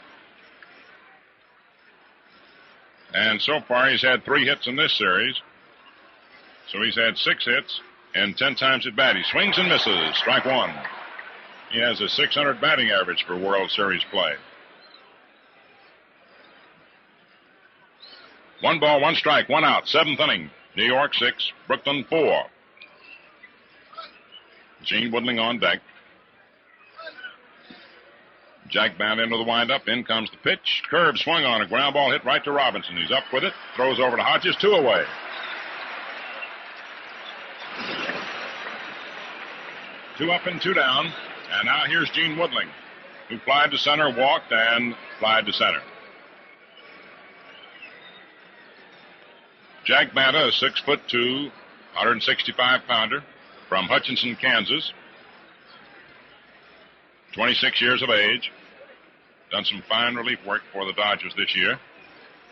And so far he's had 3 hits in this series. So he's had 6 hits and 10 times at bat. He swings and misses. Strike 1. He has a .600 batting average for World Series play. 1 ball, 1 strike, 1 out. 7th inning. New York 6, Brooklyn 4. Gene Woodling on deck. Jack Banda into the windup. In comes the pitch. Curve swung on. A ground ball hit right to Robinson. He's up with it. Throws over to Hodges. 2 away. Two up and 2 down. And now here's Gene Woodling, who flied to center, walked, and flied to center. Jack Banda, a 6'2", 165-pounder from Hutchinson, Kansas. 26 years of age. Done some fine relief work for the Dodgers this year.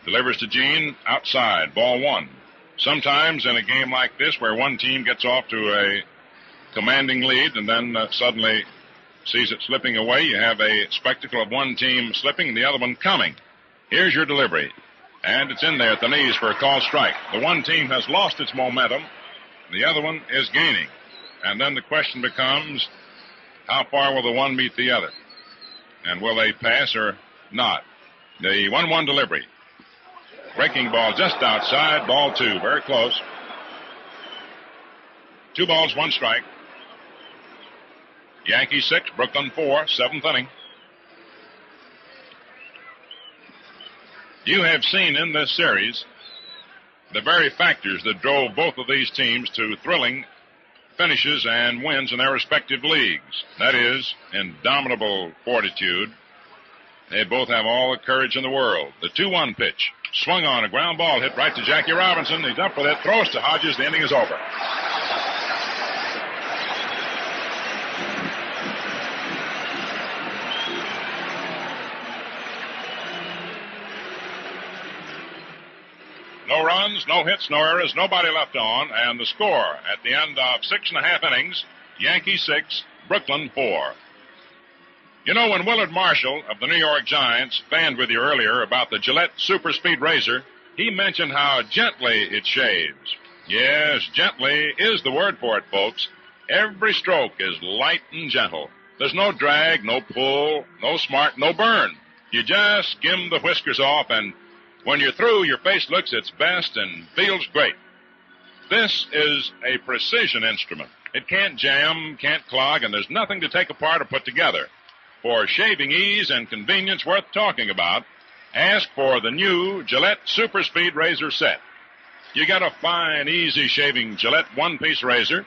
Delivers to Gene outside, ball 1. Sometimes in a game like this where one team gets off to a commanding lead and then suddenly sees it slipping away, you have a spectacle of one team slipping and the other one coming. Here's your delivery. And it's in there at the knees for a called strike. The one team has lost its momentum. The other one is gaining. And then the question becomes, how far will the one meet the other? And will they pass or not? The 1-1 delivery. Breaking ball just outside, ball 2, very close. 2 balls, 1 strike. Yankees 6, Brooklyn 4, 7th inning. You have seen in this series the very factors that drove both of these teams to thrilling finishes and wins in their respective leagues. That is, indomitable fortitude. They both have all the courage in the world. The 2-1 pitch. Swung on, a ground ball hit right to Jackie Robinson. He's up with it, throws to Hodges. The inning is over. No runs, no hits, no errors, nobody left on, and the score at the end of 6.5 innings, Yankees 6, Brooklyn 4. You know, when Willard Marshall of the New York Giants fanned with you earlier about the Gillette Super Speed Razor, he mentioned how gently it shaves. Yes, gently is the word for it, folks. Every stroke is light and gentle. There's no drag, no pull, no smart, no burn. You just skim the whiskers off, and when you're through, your face looks its best and feels great. This is a precision instrument. It can't jam, can't clog, and there's nothing to take apart or put together. For shaving ease and convenience worth talking about, ask for the new Gillette Super Speed Razor Set. You get a fine, easy shaving Gillette one-piece razor,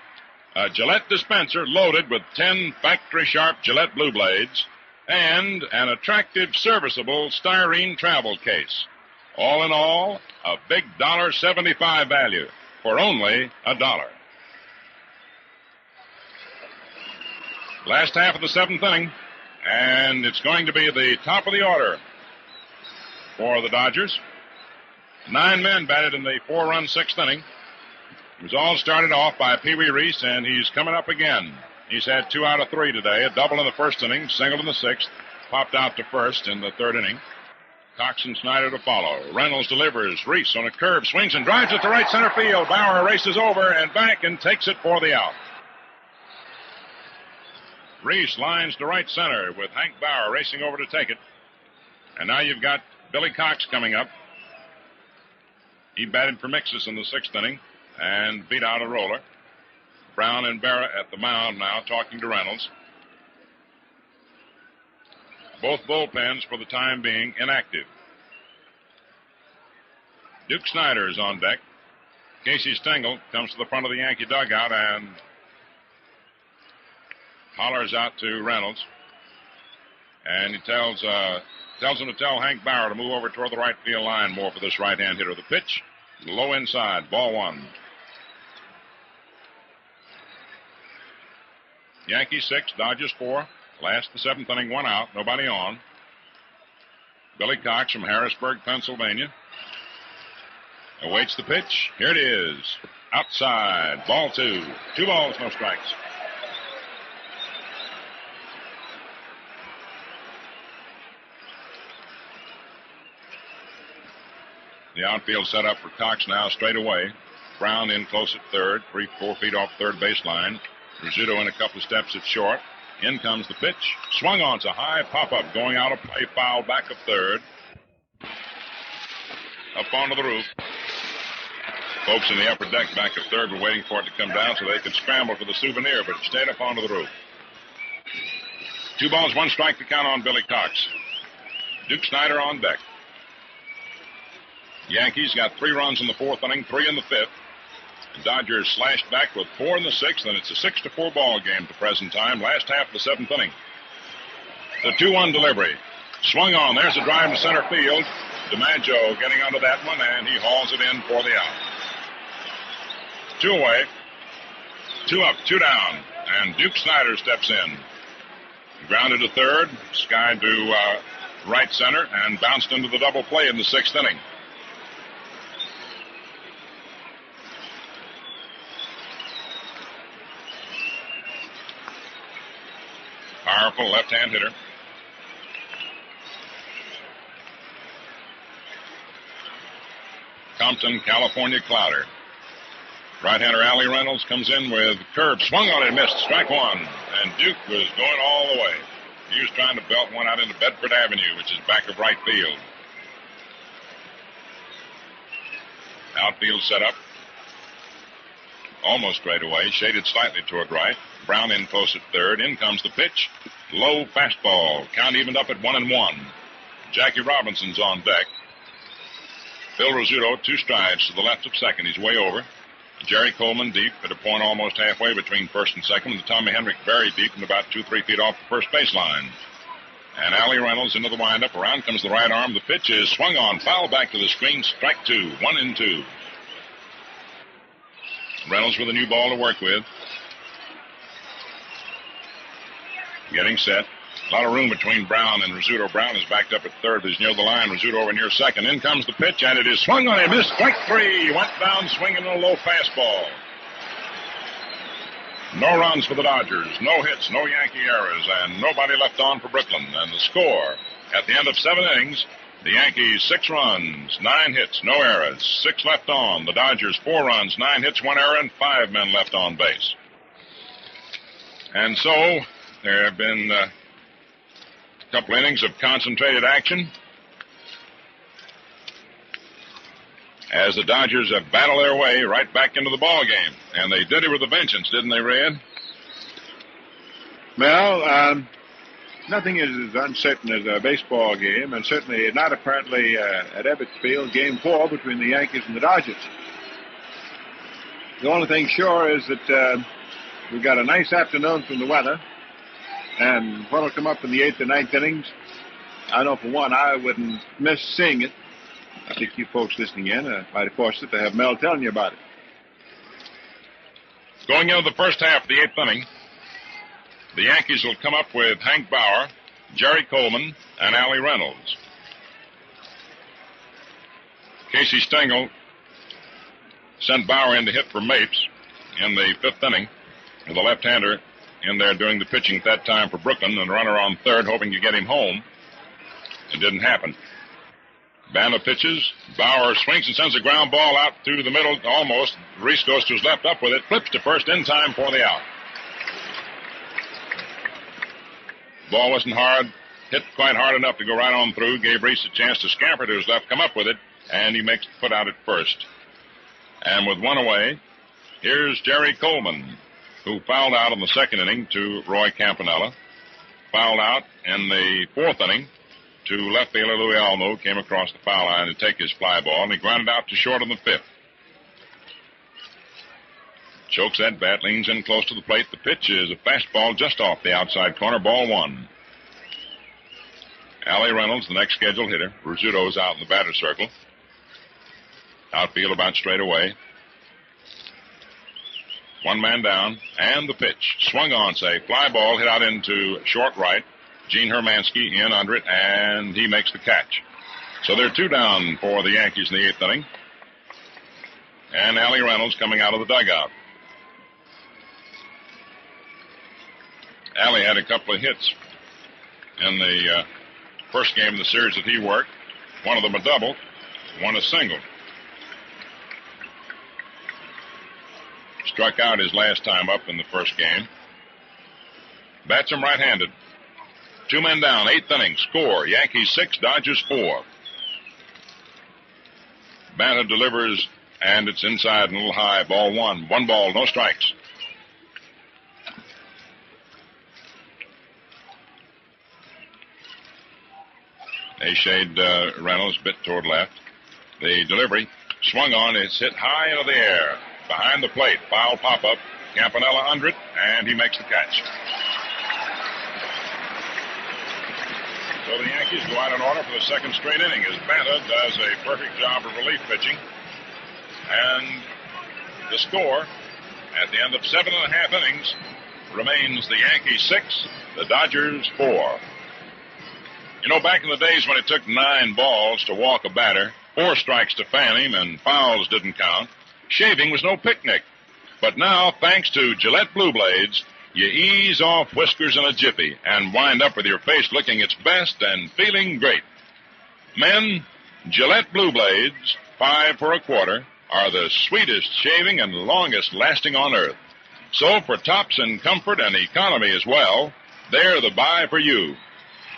a Gillette dispenser loaded with 10 factory-sharp Gillette blue blades, and an attractive, serviceable styrene travel case. All in all, a big $1.75 value for only $1. Last half of the 7th inning, and it's going to be the top of the order for the Dodgers. 9 men batted in the 4-run 6th inning. It was all started off by Pee Wee Reese, and he's coming up again. He's had 2 out of 3 today, a double in the 1st inning, single in the 6th, popped out to first in the 3rd inning. Cox and Snyder to follow. Reynolds delivers. Reese on a curve, swings and drives it to right center field. Bauer races over and back and takes it for the out. Reese lines to right center with Hank Bauer racing over to take it. And now you've got Billy Cox coming up. He batted for Mixus in the 6th inning and beat out a roller. Brown and Berra at the mound now talking to Reynolds. Both bullpens, for the time being, inactive. Duke Snyder is on deck. Casey Stengel comes to the front of the Yankee dugout and hollers out to Reynolds. And he tells him to tell Hank Bauer to move over toward the right field line more for this right-hand hitter. The pitch, low inside, ball one. Yankees 6, Dodgers 4. Last the 7th inning, 1 out, nobody on. Billy Cox from Harrisburg, Pennsylvania, awaits the pitch. Here it is. Outside. Ball 2. 2 balls, no strikes. The outfield set up for Cox now straight away. Brown in close at third, 3-4 feet off third baseline. Rizzuto in a couple of steps at short. In comes the pitch. Swung on. It's a high pop-up going out of play. Foul back of third. Up onto the roof. Folks in the upper deck back of third were waiting for it to come down so they could scramble for the souvenir, but it stayed up onto the roof. 2 balls, 1 strike to count on Billy Cox. Duke Snyder on deck. Yankees got 3 runs in the 4th inning, 3 in the 5th. The Dodgers slashed back with 4 in the 6th, and it's a 6-4 ball game at the present time. Last half of the 7th inning. The 2-1 delivery. Swung on. There's a drive to center field. DiMaggio getting onto that one, and he hauls it in for the out. 2 away. 2 up, 2 down, and Duke Snyder steps in. Grounded to third, skied to right center, and bounced into the double play in the 6th inning. Powerful left-hand hitter. Compton, California Clouder. Right-hander Allie Reynolds comes in with curve. Swung on it, missed. Strike 1. And Duke was going all the way. He was trying to belt one out into Bedford Avenue, which is back of right field. Outfield set up. Almost straight away. Shaded slightly toward right. Brown in close at third. In comes the pitch. Low fastball. Count evened up at 1-1. Jackie Robinson's on deck. Phil Rizzuto, 2 strides to the left of second. He's way over. Jerry Coleman deep at a point almost halfway between first and second. And Tommy Henrik very deep and about 2-3 feet off the first baseline. And Allie Reynolds into the windup. Around comes the right arm. The pitch is swung on. Foul back to the screen. Strike 2. 1-2. Reynolds with a new ball to work with. Getting set. A lot of room between Brown and Rizzuto. Brown is backed up at third. He's near the line. Rizzuto over near second. In comes the pitch, and it is swung on. He missed. Strike 3. Went down swinging a low fastball. No runs for the Dodgers. No hits. No Yankee errors. And nobody left on for Brooklyn. And the score at the end of 7 innings, the Yankees 6 runs, 9 hits, no errors. 6 left on. The Dodgers 4 runs, 9 hits, 1 error, and 5 men left on base. And so there have been a couple innings of concentrated action as the Dodgers have battled their way right back into the ball game. And they did it with a vengeance, didn't they, Red? Well, nothing is as uncertain as a baseball game, and certainly not apparently at Ebbets Field, Game 4 between the Yankees and the Dodgers. The only thing sure is that we've got a nice afternoon from the weather, and what'll come up in the 8th and 9th innings, I know for one I wouldn't miss seeing it. I think you folks listening in might have forced it to have Mel telling you about it. Going into the first half of the 8th inning, the Yankees will come up with Hank Bauer, Jerry Coleman, and Allie Reynolds. Casey Stengel sent Bauer in to hit for Mapes in the 5th inning, with a left-hander in there doing the pitching at that time for Brooklyn, and a runner on third hoping to get him home. It didn't happen. Bama pitches. Bauer swings and sends a ground ball out through the middle almost. Reese goes to his left up with it, flips to first in time for the out. Ball wasn't hard, hit quite hard enough to go right on through, gave Reese a chance to scamper to his left, come up with it, and he makes the put out at first. And with 1 away, here's Jerry Coleman, who fouled out in the 2nd inning to Roy Campanella. fouled out in the fourth inning to left fielder Louis Almo, came across the foul line to take his fly ball, and he grounded out to short in the fifth. Chokes that bat, leans in close to the plate. The pitch is a fastball just off the outside corner, ball one. Allie Reynolds, the next scheduled hitter. Rizzuto's out in the batter's circle. Outfield about straight away. One man down, and the pitch. Swung on, say, fly ball hit out into short right. Gene Hermansky in under it, and he makes the catch. So they're 2 down for the Yankees in the 8th inning. And Allie Reynolds coming out of the dugout. Allie had a couple of hits in the first game of the series that he worked. One of them a double, one a single. Struck out his last time up in the first game. Bats him right-handed. 2 men down, 8th inning. Score, Yankees 6, Dodgers 4. Batter delivers, and it's inside and a little high. Ball one. 1 ball, no strikes. They shade Reynolds bit toward left. The delivery swung on. It's hit high into the air. Behind the plate, foul pop-up. Campanella under it, and he makes the catch. So the Yankees go out in order for the second straight inning as Banta does a perfect job of relief pitching. And the score at the end of 7.5 innings remains the Yankees 6, the Dodgers 4. You know, back in the days when it took 9 balls to walk a batter, 4 strikes to fan him, and fouls didn't count, shaving was no picnic. But now, thanks to Gillette Blue Blades, you ease off whiskers in a jiffy and wind up with your face looking its best and feeling great. Men, Gillette Blue Blades, 5 for a quarter, are the sweetest shaving and longest lasting on earth. So for tops and comfort and economy as well, they're the buy for you.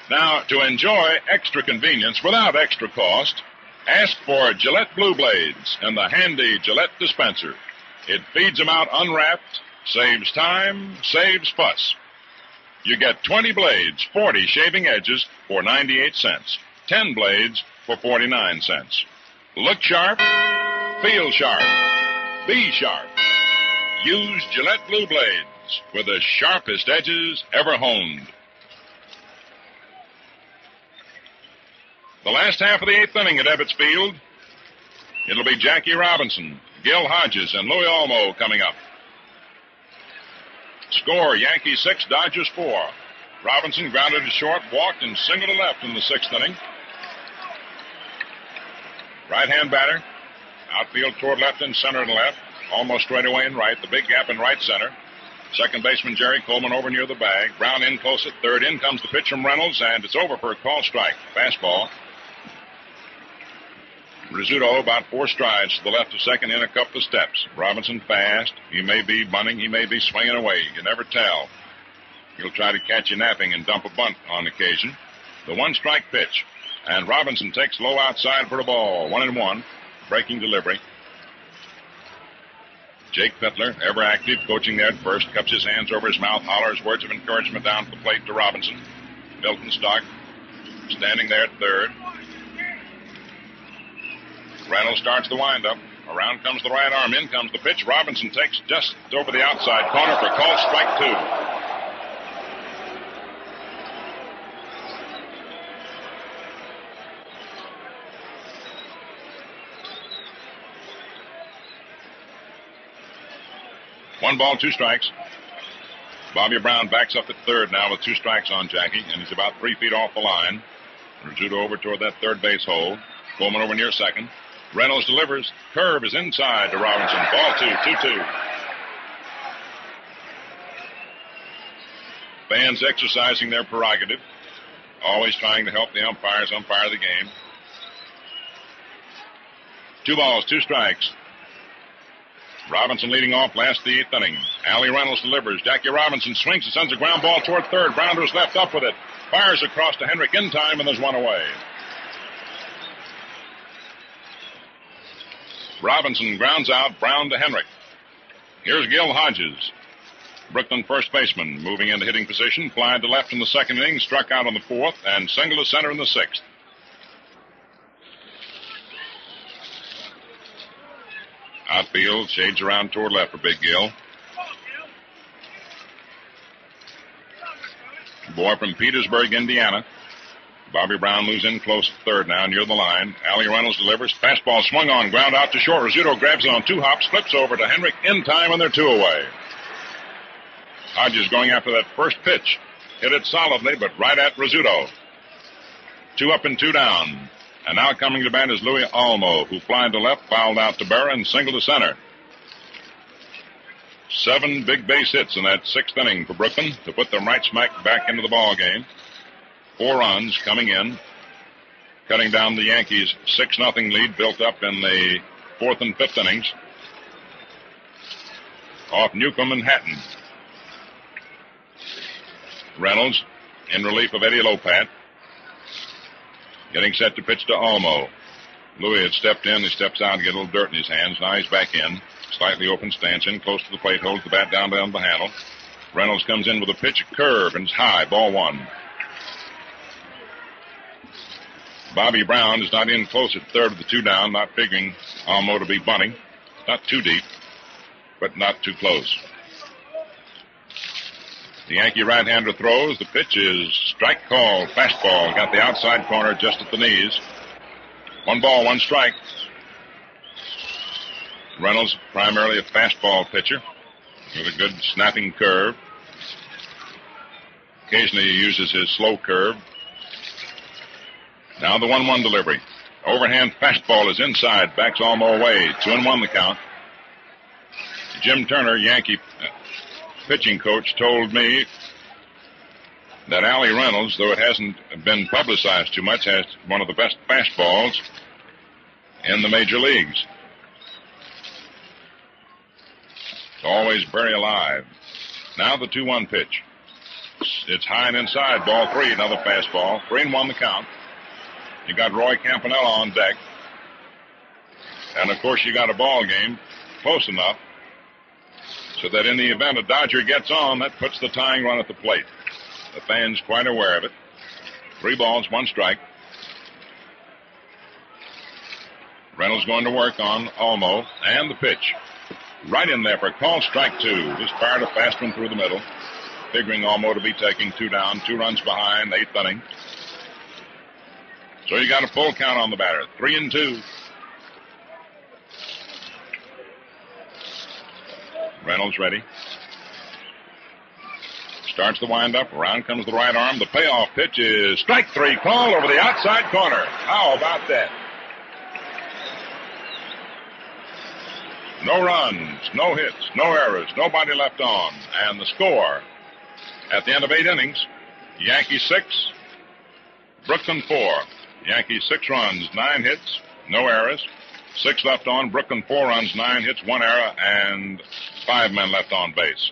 Now, to enjoy extra convenience without extra cost, ask for Gillette Blue Blades and the handy Gillette dispenser. It feeds them out unwrapped, saves time, saves fuss. You get 20 blades, 40 shaving edges for 98 cents. 10 blades for 49 cents. Look sharp, feel sharp, be sharp. Use Gillette Blue Blades with the sharpest edges ever honed. The last half of the 8th inning at Ebbets Field, it'll be Jackie Robinson, Gil Hodges, and Louis Almo coming up. Score, Yankees 6, Dodgers 4. Robinson grounded to short, walked, and singled to left in the 6th inning. Right-hand batter, outfield toward left and center and left, almost straight away and right, the big gap in right center. Second baseman Jerry Coleman over near the bag. Brown in close at third. In comes the pitch from Reynolds, and it's over for a call strike. Fastball. Rizzuto about 4 strides to the left of second in a couple of steps. Robinson fast. He may be bunting. He may be swinging away. You can never tell. He'll try to catch you napping and dump a bunt on occasion. The 1-strike pitch. And Robinson takes low outside for a ball. 1-1. Breaking delivery. Jake Pittler, ever active, coaching there at first, cups his hands over his mouth, hollers words of encouragement down to the plate to Robinson. Milton Stock standing there at third. Reynolds starts the windup. Around comes the right arm. In comes the pitch. Robinson takes just over the outside corner for call strike 2. One ball, 2 strikes. Bobby Brown backs up at third now with 2 strikes on Jackie, and he's about 3 feet off the line. Rizzuto over toward that third base hole. Coleman over near second. Reynolds delivers. Curve is inside to Robinson. Ball 2, 2-2. Fans exercising their prerogative, always trying to help the umpires umpire the game. 2 balls, 2 strikes. Robinson leading off last the 8th inning. Allie Reynolds delivers. Jackie Robinson swings and sends a ground ball toward third. Brownder's left up with it. Fires across to Henrik in time, and there's one away. Robinson grounds out. Brown to Henrik. Here's Gil Hodges. Brooklyn first baseman moving into hitting position, fly to left in the second inning, struck out on the fourth, and single to center in the sixth. Outfield shades around toward left for Big Gill. Boy from Petersburg, Indiana. Bobby Brown moves in close to third now, near the line. Allie Reynolds delivers. Fastball swung on, ground out to short. Rizzuto grabs it on 2 hops, flips over to Henrik in time, and they're 2 away. Hodges going after that first pitch. Hit it solidly, but right at Rizzuto. 2 up and 2 down. And now coming to bat is Louis Almo, who flied to left, fouled out to Berra, and single to center. 7 big base hits in that 6th inning for Brooklyn to put them right smack back into the ball game. 4 runs coming in, cutting down the Yankees' 6-0 lead built up in the 4th and 5th innings. Off Newcombe and Hatton. Reynolds in relief of Eddie Lopat. Getting set to pitch to Almo. Louis had stepped in. He steps out to get a little dirt in his hands. Now he's back in. Slightly open stance in, close to the plate, holds the bat down the handle. Reynolds comes in with a pitch, a curve, and it's high, ball 1. Bobby Brown is not in close at third of the 2 down, not figuring Almo to be bunting. Not too deep, but not too close. The Yankee right-hander throws. The pitch is strike call, fastball. Got the outside corner just at the knees. 1 ball, 1 strike. Reynolds, primarily a fastball pitcher with a good snapping curve. Occasionally he uses his slow curve. Now the 1-1 delivery. Overhand fastball is inside. Backs Almo away. 2-1 the count. Jim Turner, Yankee pitching coach, told me that Allie Reynolds, though it hasn't been publicized too much, has one of the best fastballs in the major leagues. It's always very alive. Now the 2-1 pitch. It's high and inside. Ball 3, another fastball. 3-1 the count. You got Roy Campanella on deck. And, of course, you got a ball game close enough so that in the event a Dodger gets on, that puts the tying run at the plate. The fans quite aware of it. 3 balls, 1 strike. Reynolds going to work on Almo, and the pitch. Right in there for call, strike 2. Just fired a fast one through the middle, figuring Almo to be taking 2 down, 2 runs behind, 8th inning. So you got a full count on the batter, 3-2. Reynolds ready. Starts the windup. Around comes the right arm. The payoff pitch is strike 3, called over the outside corner. How about that? No runs, no hits, no errors, nobody left on. And the score at the end of 8 innings, Yankees 6, Brooklyn 4. Yankees 6 runs, 9 hits, no errors. 6 left on. Brooklyn 4 runs, 9 hits, 1 error, and 5 men left on base.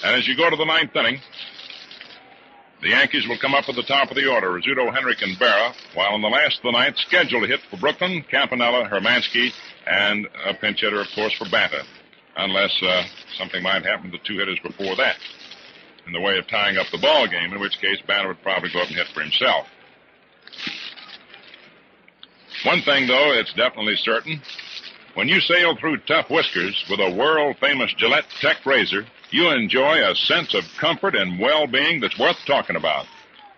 And as you go to the 9th inning, the Yankees will come up at the top of the order. Rizzuto, Henrik, and Berra, while in the last of the 9th, scheduled to hit for Brooklyn, Campanella, Hermansky, and a pinch hitter, of course, for Banta, unless something might happen to the 2 hitters before that in the way of tying up the ball game, in which case Banta would probably go up and hit for himself. One thing, though, it's definitely certain. When you sail through tough whiskers with a world-famous Gillette Tech razor, you enjoy a sense of comfort and well-being that's worth talking about.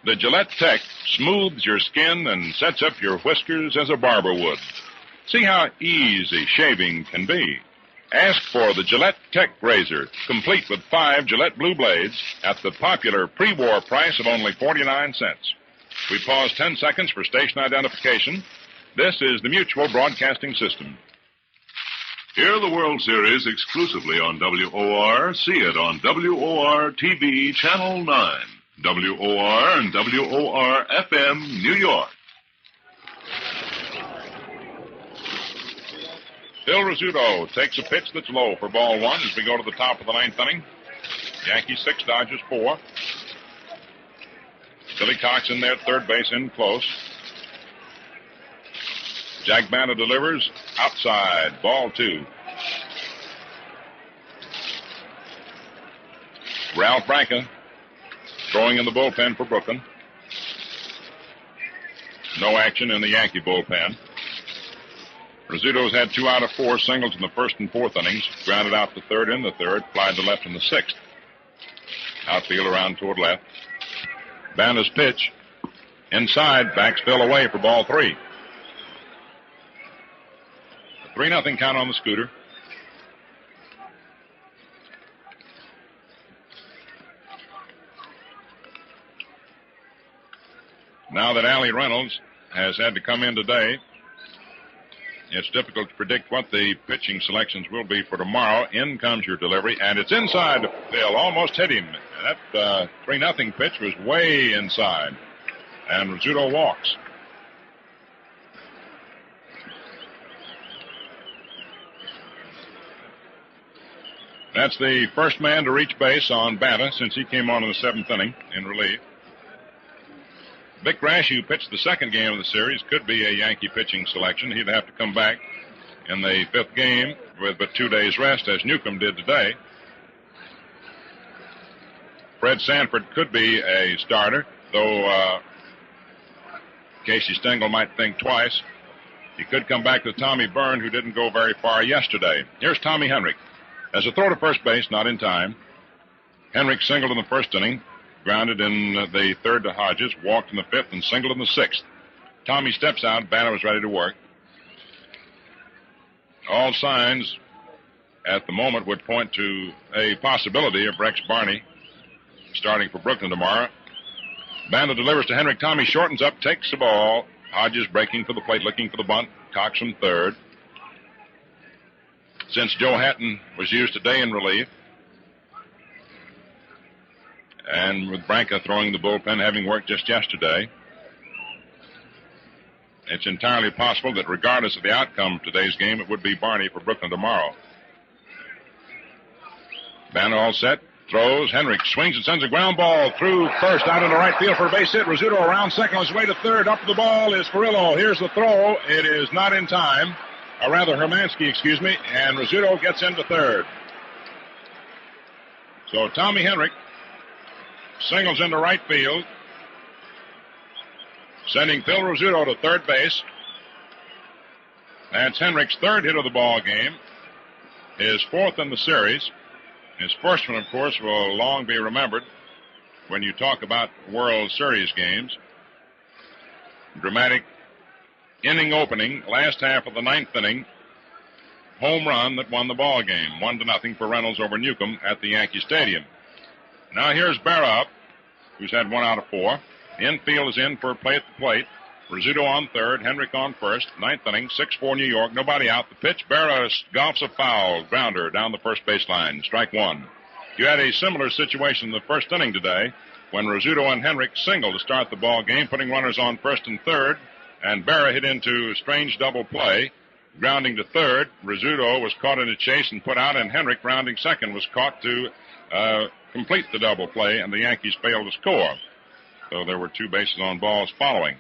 The Gillette Tech smooths your skin and sets up your whiskers as a barber would. See how easy shaving can be. Ask for the Gillette Tech razor, complete with 5 Gillette Blue blades, at the popular pre-war price of only 49 cents. We pause 10 seconds for station identification. This is the Mutual Broadcasting System. Hear the World Series exclusively on WOR. See it on WOR TV Channel 9. WOR and WOR FM, New York. Phil Rizzuto takes a pitch that's low for ball 1 as we go to the top of the 9th inning. Yankees 6, Dodgers 4. Billy Cox in there, third base in close. Jack Banta delivers outside, ball 2. Ralph Branca throwing in the bullpen for Brooklyn. No action in the Yankee bullpen. Rizzuto's had 2 out of 4 singles in the first and fourth innings. Grounded out to third in the third. Flied to left in the sixth. Outfield around toward left. Banda's pitch. Inside. Backspill away for ball 3. 3-0 count on the Scooter. Now that Allie Reynolds has had to come in today, it's difficult to predict what the pitching selections will be for tomorrow. In comes your delivery, and it's inside the field. Almost hit him. That 3-0 pitch was way inside. And Rizzuto walks. That's the first man to reach base on Banta since he came on in the 7th inning in relief. Vic Rash, who pitched the second game of the series, could be a Yankee pitching selection. He'd have to come back in the 5th game with but 2 days rest, as Newcombe did today. Fred Sanford could be a starter, though Casey Stengel might think twice. He could come back to Tommy Byrne, who didn't go very far yesterday. Here's Tommy Henrich. As a throw to first base, not in time. Henrich singled in the first inning. Grounded in the third to Hodges, walked in the 5th, and singled in the 6th. Tommy steps out. Banner was ready to work. All signs at the moment would point to a possibility of Rex Barney starting for Brooklyn tomorrow. Banner delivers to Henrich. Tommy shortens up, takes the ball. Hodges breaking for the plate, looking for the bunt. Cox from third. Since Joe Hatton was used today in relief, and with Branca throwing the bullpen, having worked just yesterday, it's entirely possible that regardless of the outcome of today's game, it would be Barney for Brooklyn tomorrow. Banner all set, throws, Henrich swings and sends a ground ball through first, out into right field for a base hit. Rizzuto around second on his way to third. Up the ball is Furillo. Here's the throw. It is not in time. Or rather, Hermansky, and Rizzuto gets into third. So Tommy Henrich singles into right field, sending Phil Rizzuto to third base. That's Henrich's 3rd hit of the ball game, his 4th in the series. His first one, of course, will long be remembered when you talk about World Series games. Dramatic inning opening, last half of the 9th inning, home run that won the ball game, 1-0 for Reynolds over Newcombe at the Yankee Stadium. Now here's Berra up, who's had 1 out of 4. Infield is in for a play at the plate. Rizzuto on third, Henrich on first. 9th inning, 6-4 New York. Nobody out. The pitch, Berra golfs a foul, grounder down the first baseline. Strike 1. You had a similar situation in the first inning today when Rizzuto and Henrich singled to start the ball game, putting runners on first and third, and Berra hit into a strange double play. Grounding to third, Rizzuto was caught in a chase and put out, and Henrich, rounding second, was caught to complete the double play, and the Yankees failed to score. So there were 2 bases on balls following.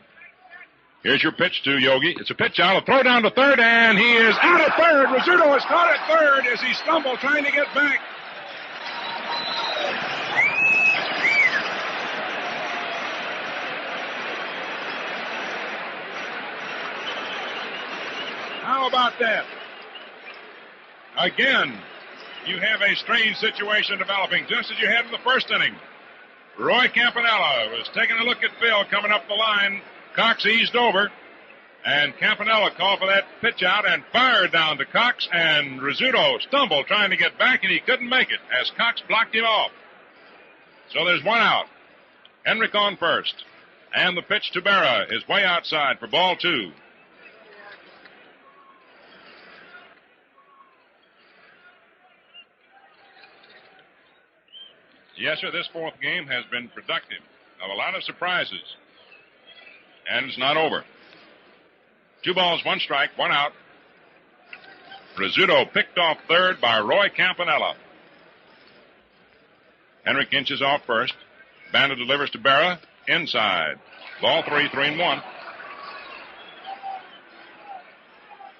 Here's your pitch to Yogi. It's a pitch out, a throw down to third, and he is out at third. Rizzuto is caught at third as he stumbled trying to get back. How about that? Again, you have a strange situation developing, just as you had in the first inning. Roy Campanella was taking a look at Phil coming up the line. Cox eased over, and Campanella called for that pitch out and fired down to Cox, and Rizzuto stumbled trying to get back, and he couldn't make it as Cox blocked him off. So there's 1 out. Henrich on first, and the pitch to Berra is way outside for ball 2. Yes, sir, this 4th game has been productive of a lot of surprises. And it's not over. 2 balls, 1 strike, 1 out. Rizzuto picked off third by Roy Campanella. Henrich inches off first. Banda delivers to Berra. Inside. Ball 3, 3-1.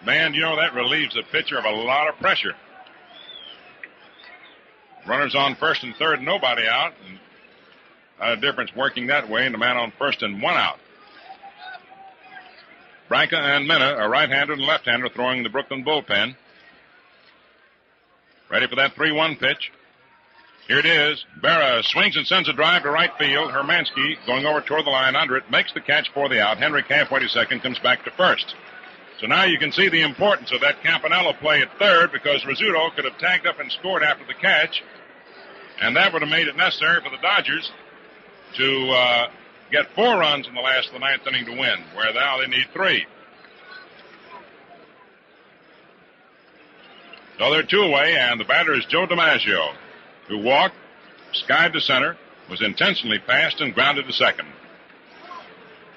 Man, you know, that relieves the pitcher of a lot of pressure. Runners on first and third, nobody out. And a difference working that way, and the man on first and one out. Branca and Minna, a right-hander and left-hander, throwing the Brooklyn bullpen. Ready for that 3-1 pitch. Here it is. Berra swings and sends a drive to right field. Hermansky going over toward the line under it, makes the catch for the out. Henrik halfway to second, comes back to first. So now you can see the importance of that Campanella play at third, because Rizzuto could have tagged up and scored after the catch, and that would have made it necessary for the Dodgers to get 4 runs in the last of the ninth inning to win, where now they need 3. So they're 2 away, and the batter is Joe DiMaggio, who walked, skied to center, was intentionally passed, and grounded to second.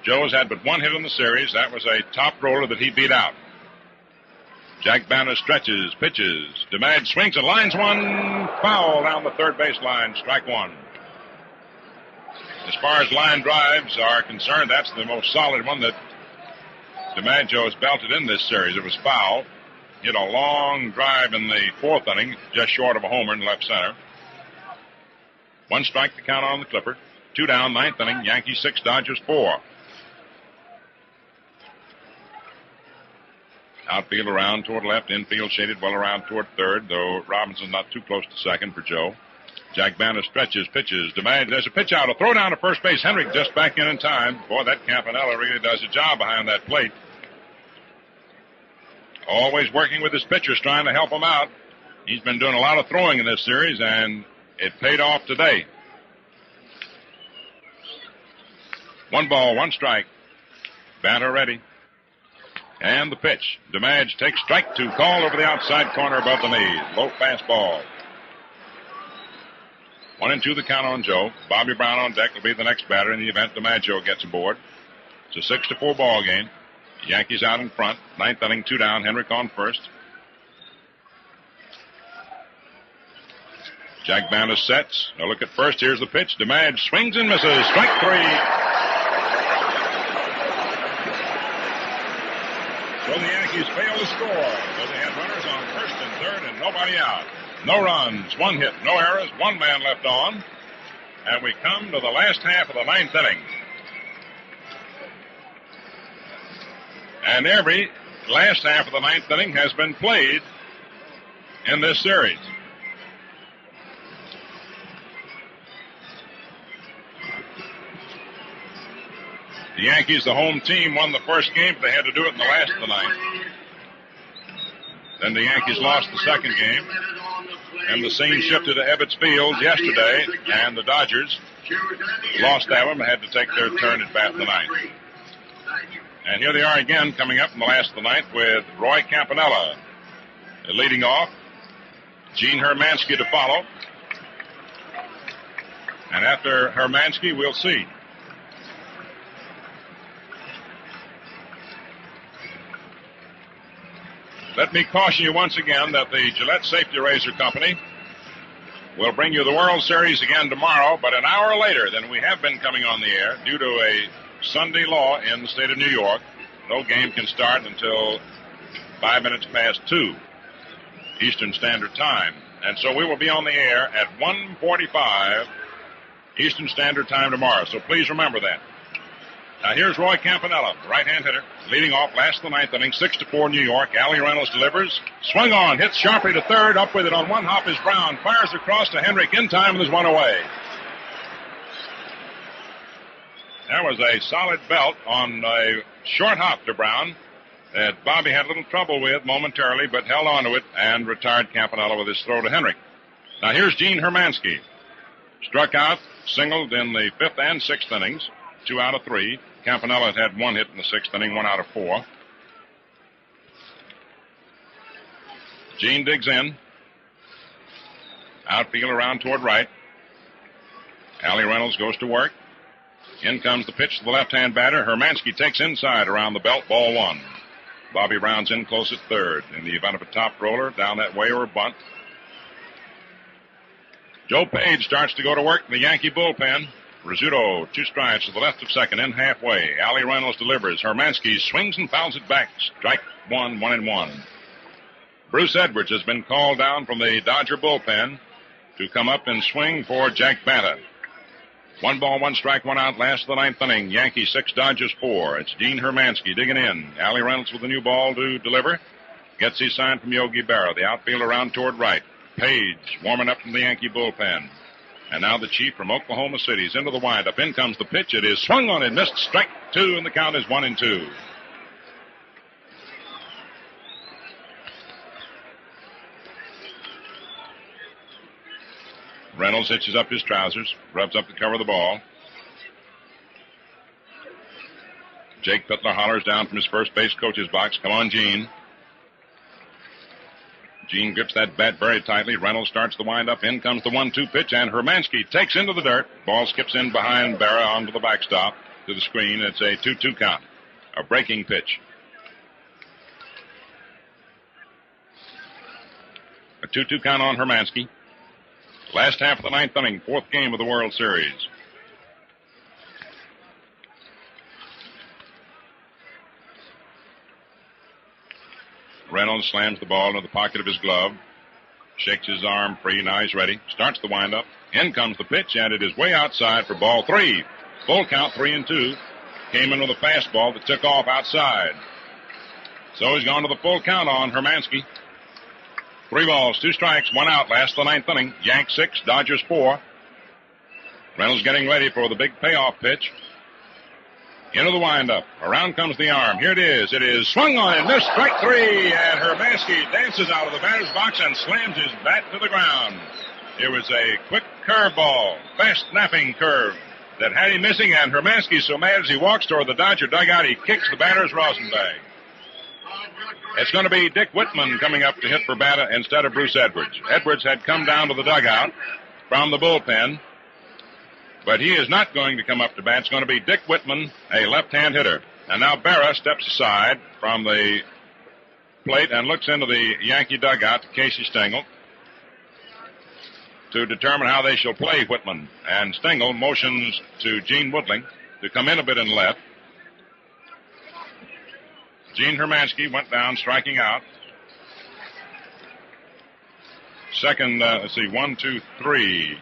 Joe's had but 1 hit in the series. That was a top roller that he beat out. Jack Banner stretches, pitches. DiMaggio swings and lines one, foul down the third base line, strike 1. As far as line drives are concerned, that's the most solid one that DiMaggio has belted in this series. It was foul. Hit a long drive in the 4th inning, just short of a homer in left center. 1 strike to count on the Clipper. 2 down, 9th inning. Yankees 6, Dodgers 4. Outfield around toward left, infield shaded well around toward third, though Robinson's not too close to second for Joe. Jack Banner stretches, pitches, DiMaggio. There's a pitch out, a throw down to first base. Henrik just back in time. Boy, that Campanella really does a job behind that plate. Always working with his pitchers, trying to help him out. He's been doing a lot of throwing in this series, and it paid off today. 1 ball, 1 strike. Banner ready. And the pitch. DiMaggio takes strike 2, called over the outside corner above the knees. Low fastball. 1-2 the count on Joe. Bobby Brown on deck will be the next batter in the event DiMaggio gets aboard. It's a 6-4 ball game. Yankees out in front. 9th inning, 2 down. Henrik on first. Jack Banner sets. A look at first. Here's the pitch. DiMaggio swings and misses. Strike 3. So the Yankees fail to score. So they had runners on first and third and nobody out. No runs, 1 hit, no errors, 1 man left on. And we come to the last half of the 9th inning. And every last half of the 9th inning has been played in this series. The Yankees, the home team, won the first game, but they had to do it in the last of the 9th. Then the Yankees lost the second game. And the scene shifted to Ebbets Field yesterday, and the Dodgers lost that one and had to take their turn at bat in the 9th. And here they are again, coming up in the last of the 9th with Roy Campanella leading off. Gene Hermansky to follow. And after Hermansky, we'll see. Let me caution you once again that the Gillette Safety Razor Company will bring you the World Series again tomorrow, but an hour later than we have been coming on the air due to a Sunday law in the state of New York. No game can start until 5 minutes past 2 Eastern Standard Time. And so we will be on the air at 1:45 Eastern Standard Time tomorrow. So please remember that. Now here's Roy Campanella, right-hand hitter, leading off last of the 9th inning, 6-4 New York. Allie Reynolds delivers, swung on, hits sharply to third, up with it on 1 hop is Brown, fires across to Henrik in time, and there's 1 away. There was a solid belt on a short hop to Brown that Bobby had a little trouble with momentarily, but held on to it and retired Campanella with his throw to Henrik. Now here's Gene Hermansky. Struck out, singled in the 5th and 6th innings. 2 out of 3. Campanella had 1 hit in the 6th inning, 1 out of 4. Gene digs in. Outfield around toward right. Allie Reynolds goes to work. In comes the pitch to the left-hand batter. Hermansky takes inside around the belt, ball 1. Bobby Brown's in close at third. In the event of a top roller, down that way or a bunt. Joe Page starts to go to work in the Yankee bullpen. Rizzuto, 2 strikes to the left of second, in halfway. Allie Reynolds delivers. Hermansky swings and fouls it back. Strike 1, 1-1. Bruce Edwards has been called down from the Dodger bullpen to come up and swing for Jack Banta. 1 ball, 1 strike, 1 out, last of the 9th inning. Yankees 6, Dodgers 4. It's Gene Hermansky digging in. Allie Reynolds with the new ball to deliver. Gets his sign from Yogi Berra. The outfield around toward right. Page warming up from the Yankee bullpen. And now the Chief from Oklahoma City is into the windup. In comes the pitch. It is swung on and missed. Strike 2, and the count is 1-2. Reynolds hitches up his trousers, rubs up the cover of the ball. Jake Pittler hollers down from his first base coach's box. Come on, Gene. Gene grips that bat very tightly. Reynolds starts the windup. In comes the 1-2 pitch, and Hermansky takes into the dirt. Ball skips in behind Berra onto the backstop to the screen. It's a 2-2 count. A breaking pitch. A 2-2 count on Hermansky. Last half of the 9th inning, 4th game of the World Series. Reynolds slams the ball into the pocket of his glove. Shakes his arm free. Now he's ready. Starts the windup. In comes the pitch, and it is way outside for ball 3. Full count, 3-2. Came in with a fastball that took off outside. So he's gone to the full count on Hermansky. 3 balls, 2 strikes, 1 out. Last of the 9th inning. Yanks 6, Dodgers 4. Reynolds getting ready for the big payoff pitch. Into the windup. Around comes the arm. Here it is. It is swung on and missed. Strike 3. And Hermansky dances out of the batter's box and slams his bat to the ground. It was a quick curveball, fast snapping curve that had him missing. And Hermansky's so mad as he walks toward the Dodger dugout, he kicks the batter's rosin bag. It's going to be Dick Whitman coming up to hit for Banta instead of Bruce Edwards. Edwards had come down to the dugout from the bullpen, but he is not going to come up to bat. It's going to be Dick Whitman, a left-hand hitter. And now Berra steps aside from the plate and looks into the Yankee dugout to Casey Stengel to determine how they shall play Whitman. And Stengel motions to Gene Woodling to come in a bit and left. Gene Hermansky went down, striking out. Second, 1, 2, 3,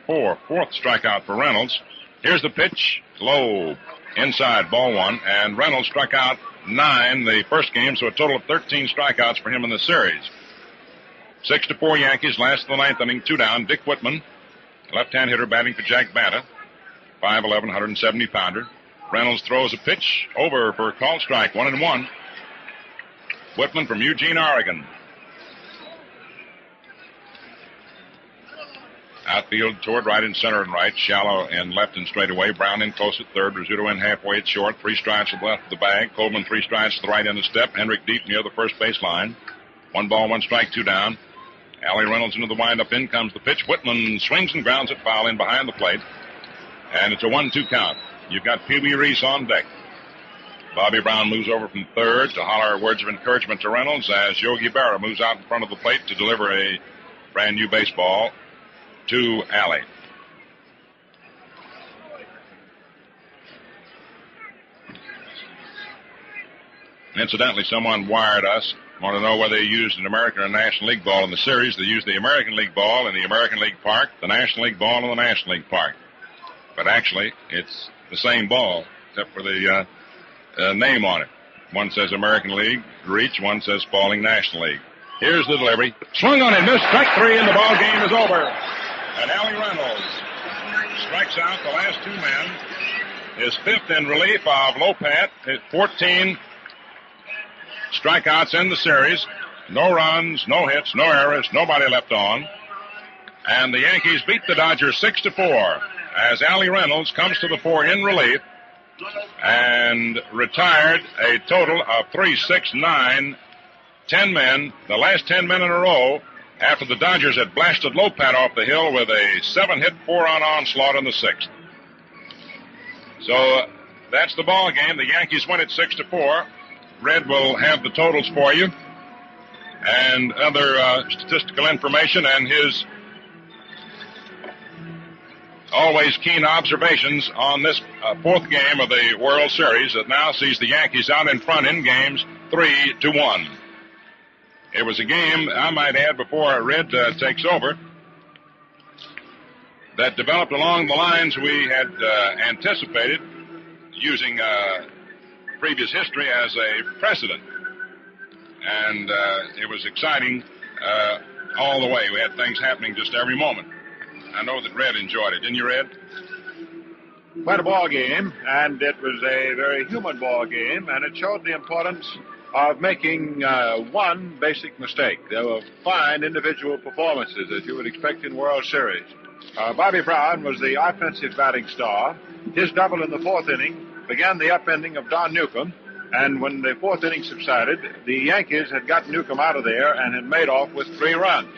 4. Fourth strikeout for Reynolds. Here's the pitch. Low. Inside, ball 1. And Reynolds struck out 9 the first game, so a total of 13 strikeouts for him in the series. 6-4 Yankees, last of the 9th inning, 2 down. Dick Whitman, left-hand hitter batting for Jack Banta. 5'11", 170-pounder. Reynolds throws a pitch over for a called strike, 1-1. Whitman from Eugene, Oregon. Outfield toward right and center and right. Shallow and left and straight away. Brown in close at third. Rizzuto in halfway at short. 3 strides to the left of the bag. Coleman 3 strides to the right end of step. Hendrick deep near the first base line. 1 ball, 1 strike, 2 down. Allie Reynolds into the windup. In comes the pitch. Whitman swings and grounds it foul in behind the plate. And it's a 1-2 count. You've got Pee Wee Reese on deck. Bobby Brown moves over from third to holler words of encouragement to Reynolds as Yogi Berra moves out in front of the plate to deliver a brand new baseball to Allie. Incidentally, someone wired us, want to know whether they used an American or National League ball in the series. They used the American League ball in the American League Park, the National League ball in the National League Park. But actually, it's the same ball, except for the name on it. One says American League Reach, one says Spalding National League. Here's the delivery. Swung on and missed. Strike 3, and the ball game is over. And Allie Reynolds strikes out the last 2 men. His 5th in relief of Lopat. 14 strikeouts in the series. No runs, no hits, no errors, nobody left on. And the Yankees beat the Dodgers 6-4 as Allie Reynolds comes to the fore in relief and retired a total of 3, 6, 9, 10 men, the last 10 men in a row, after the Dodgers had blasted Lopat off the hill with a 7-hit 4-run onslaught in the 6th. So that's the ball game. The Yankees win it 6-4. Red will have the totals for you and other statistical information and his always keen observations on this 4th game of the World Series that now sees the Yankees out in front in games 3-1. It was a game, I might add, before Red takes over. that developed along the lines we had anticipated, using previous history as a precedent. And it was exciting all the way. We had things happening just every moment. I know that Red enjoyed it. Didn't you, Red? Quite a ball game, and it was a very human ball game, and it showed the importance of making one basic mistake. There were fine individual performances, as you would expect in World Series. Bobby Brown was the offensive batting star. His double in the fourth inning began the upending of Don Newcombe, and when the fourth inning subsided, the Yankees had gotten Newcombe out of there and had made off with 3 runs.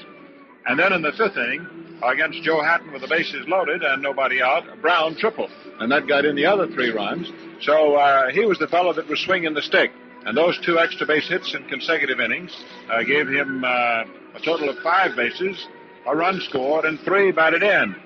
And then in the fifth inning, against Joe Hatton with the bases loaded and nobody out, Brown tripled, and that got in the other 3 runs. So he was the fellow that was swinging the stick. And those 2 extra base hits in consecutive innings gave him a total of 5 bases, a run scored, and 3 batted in.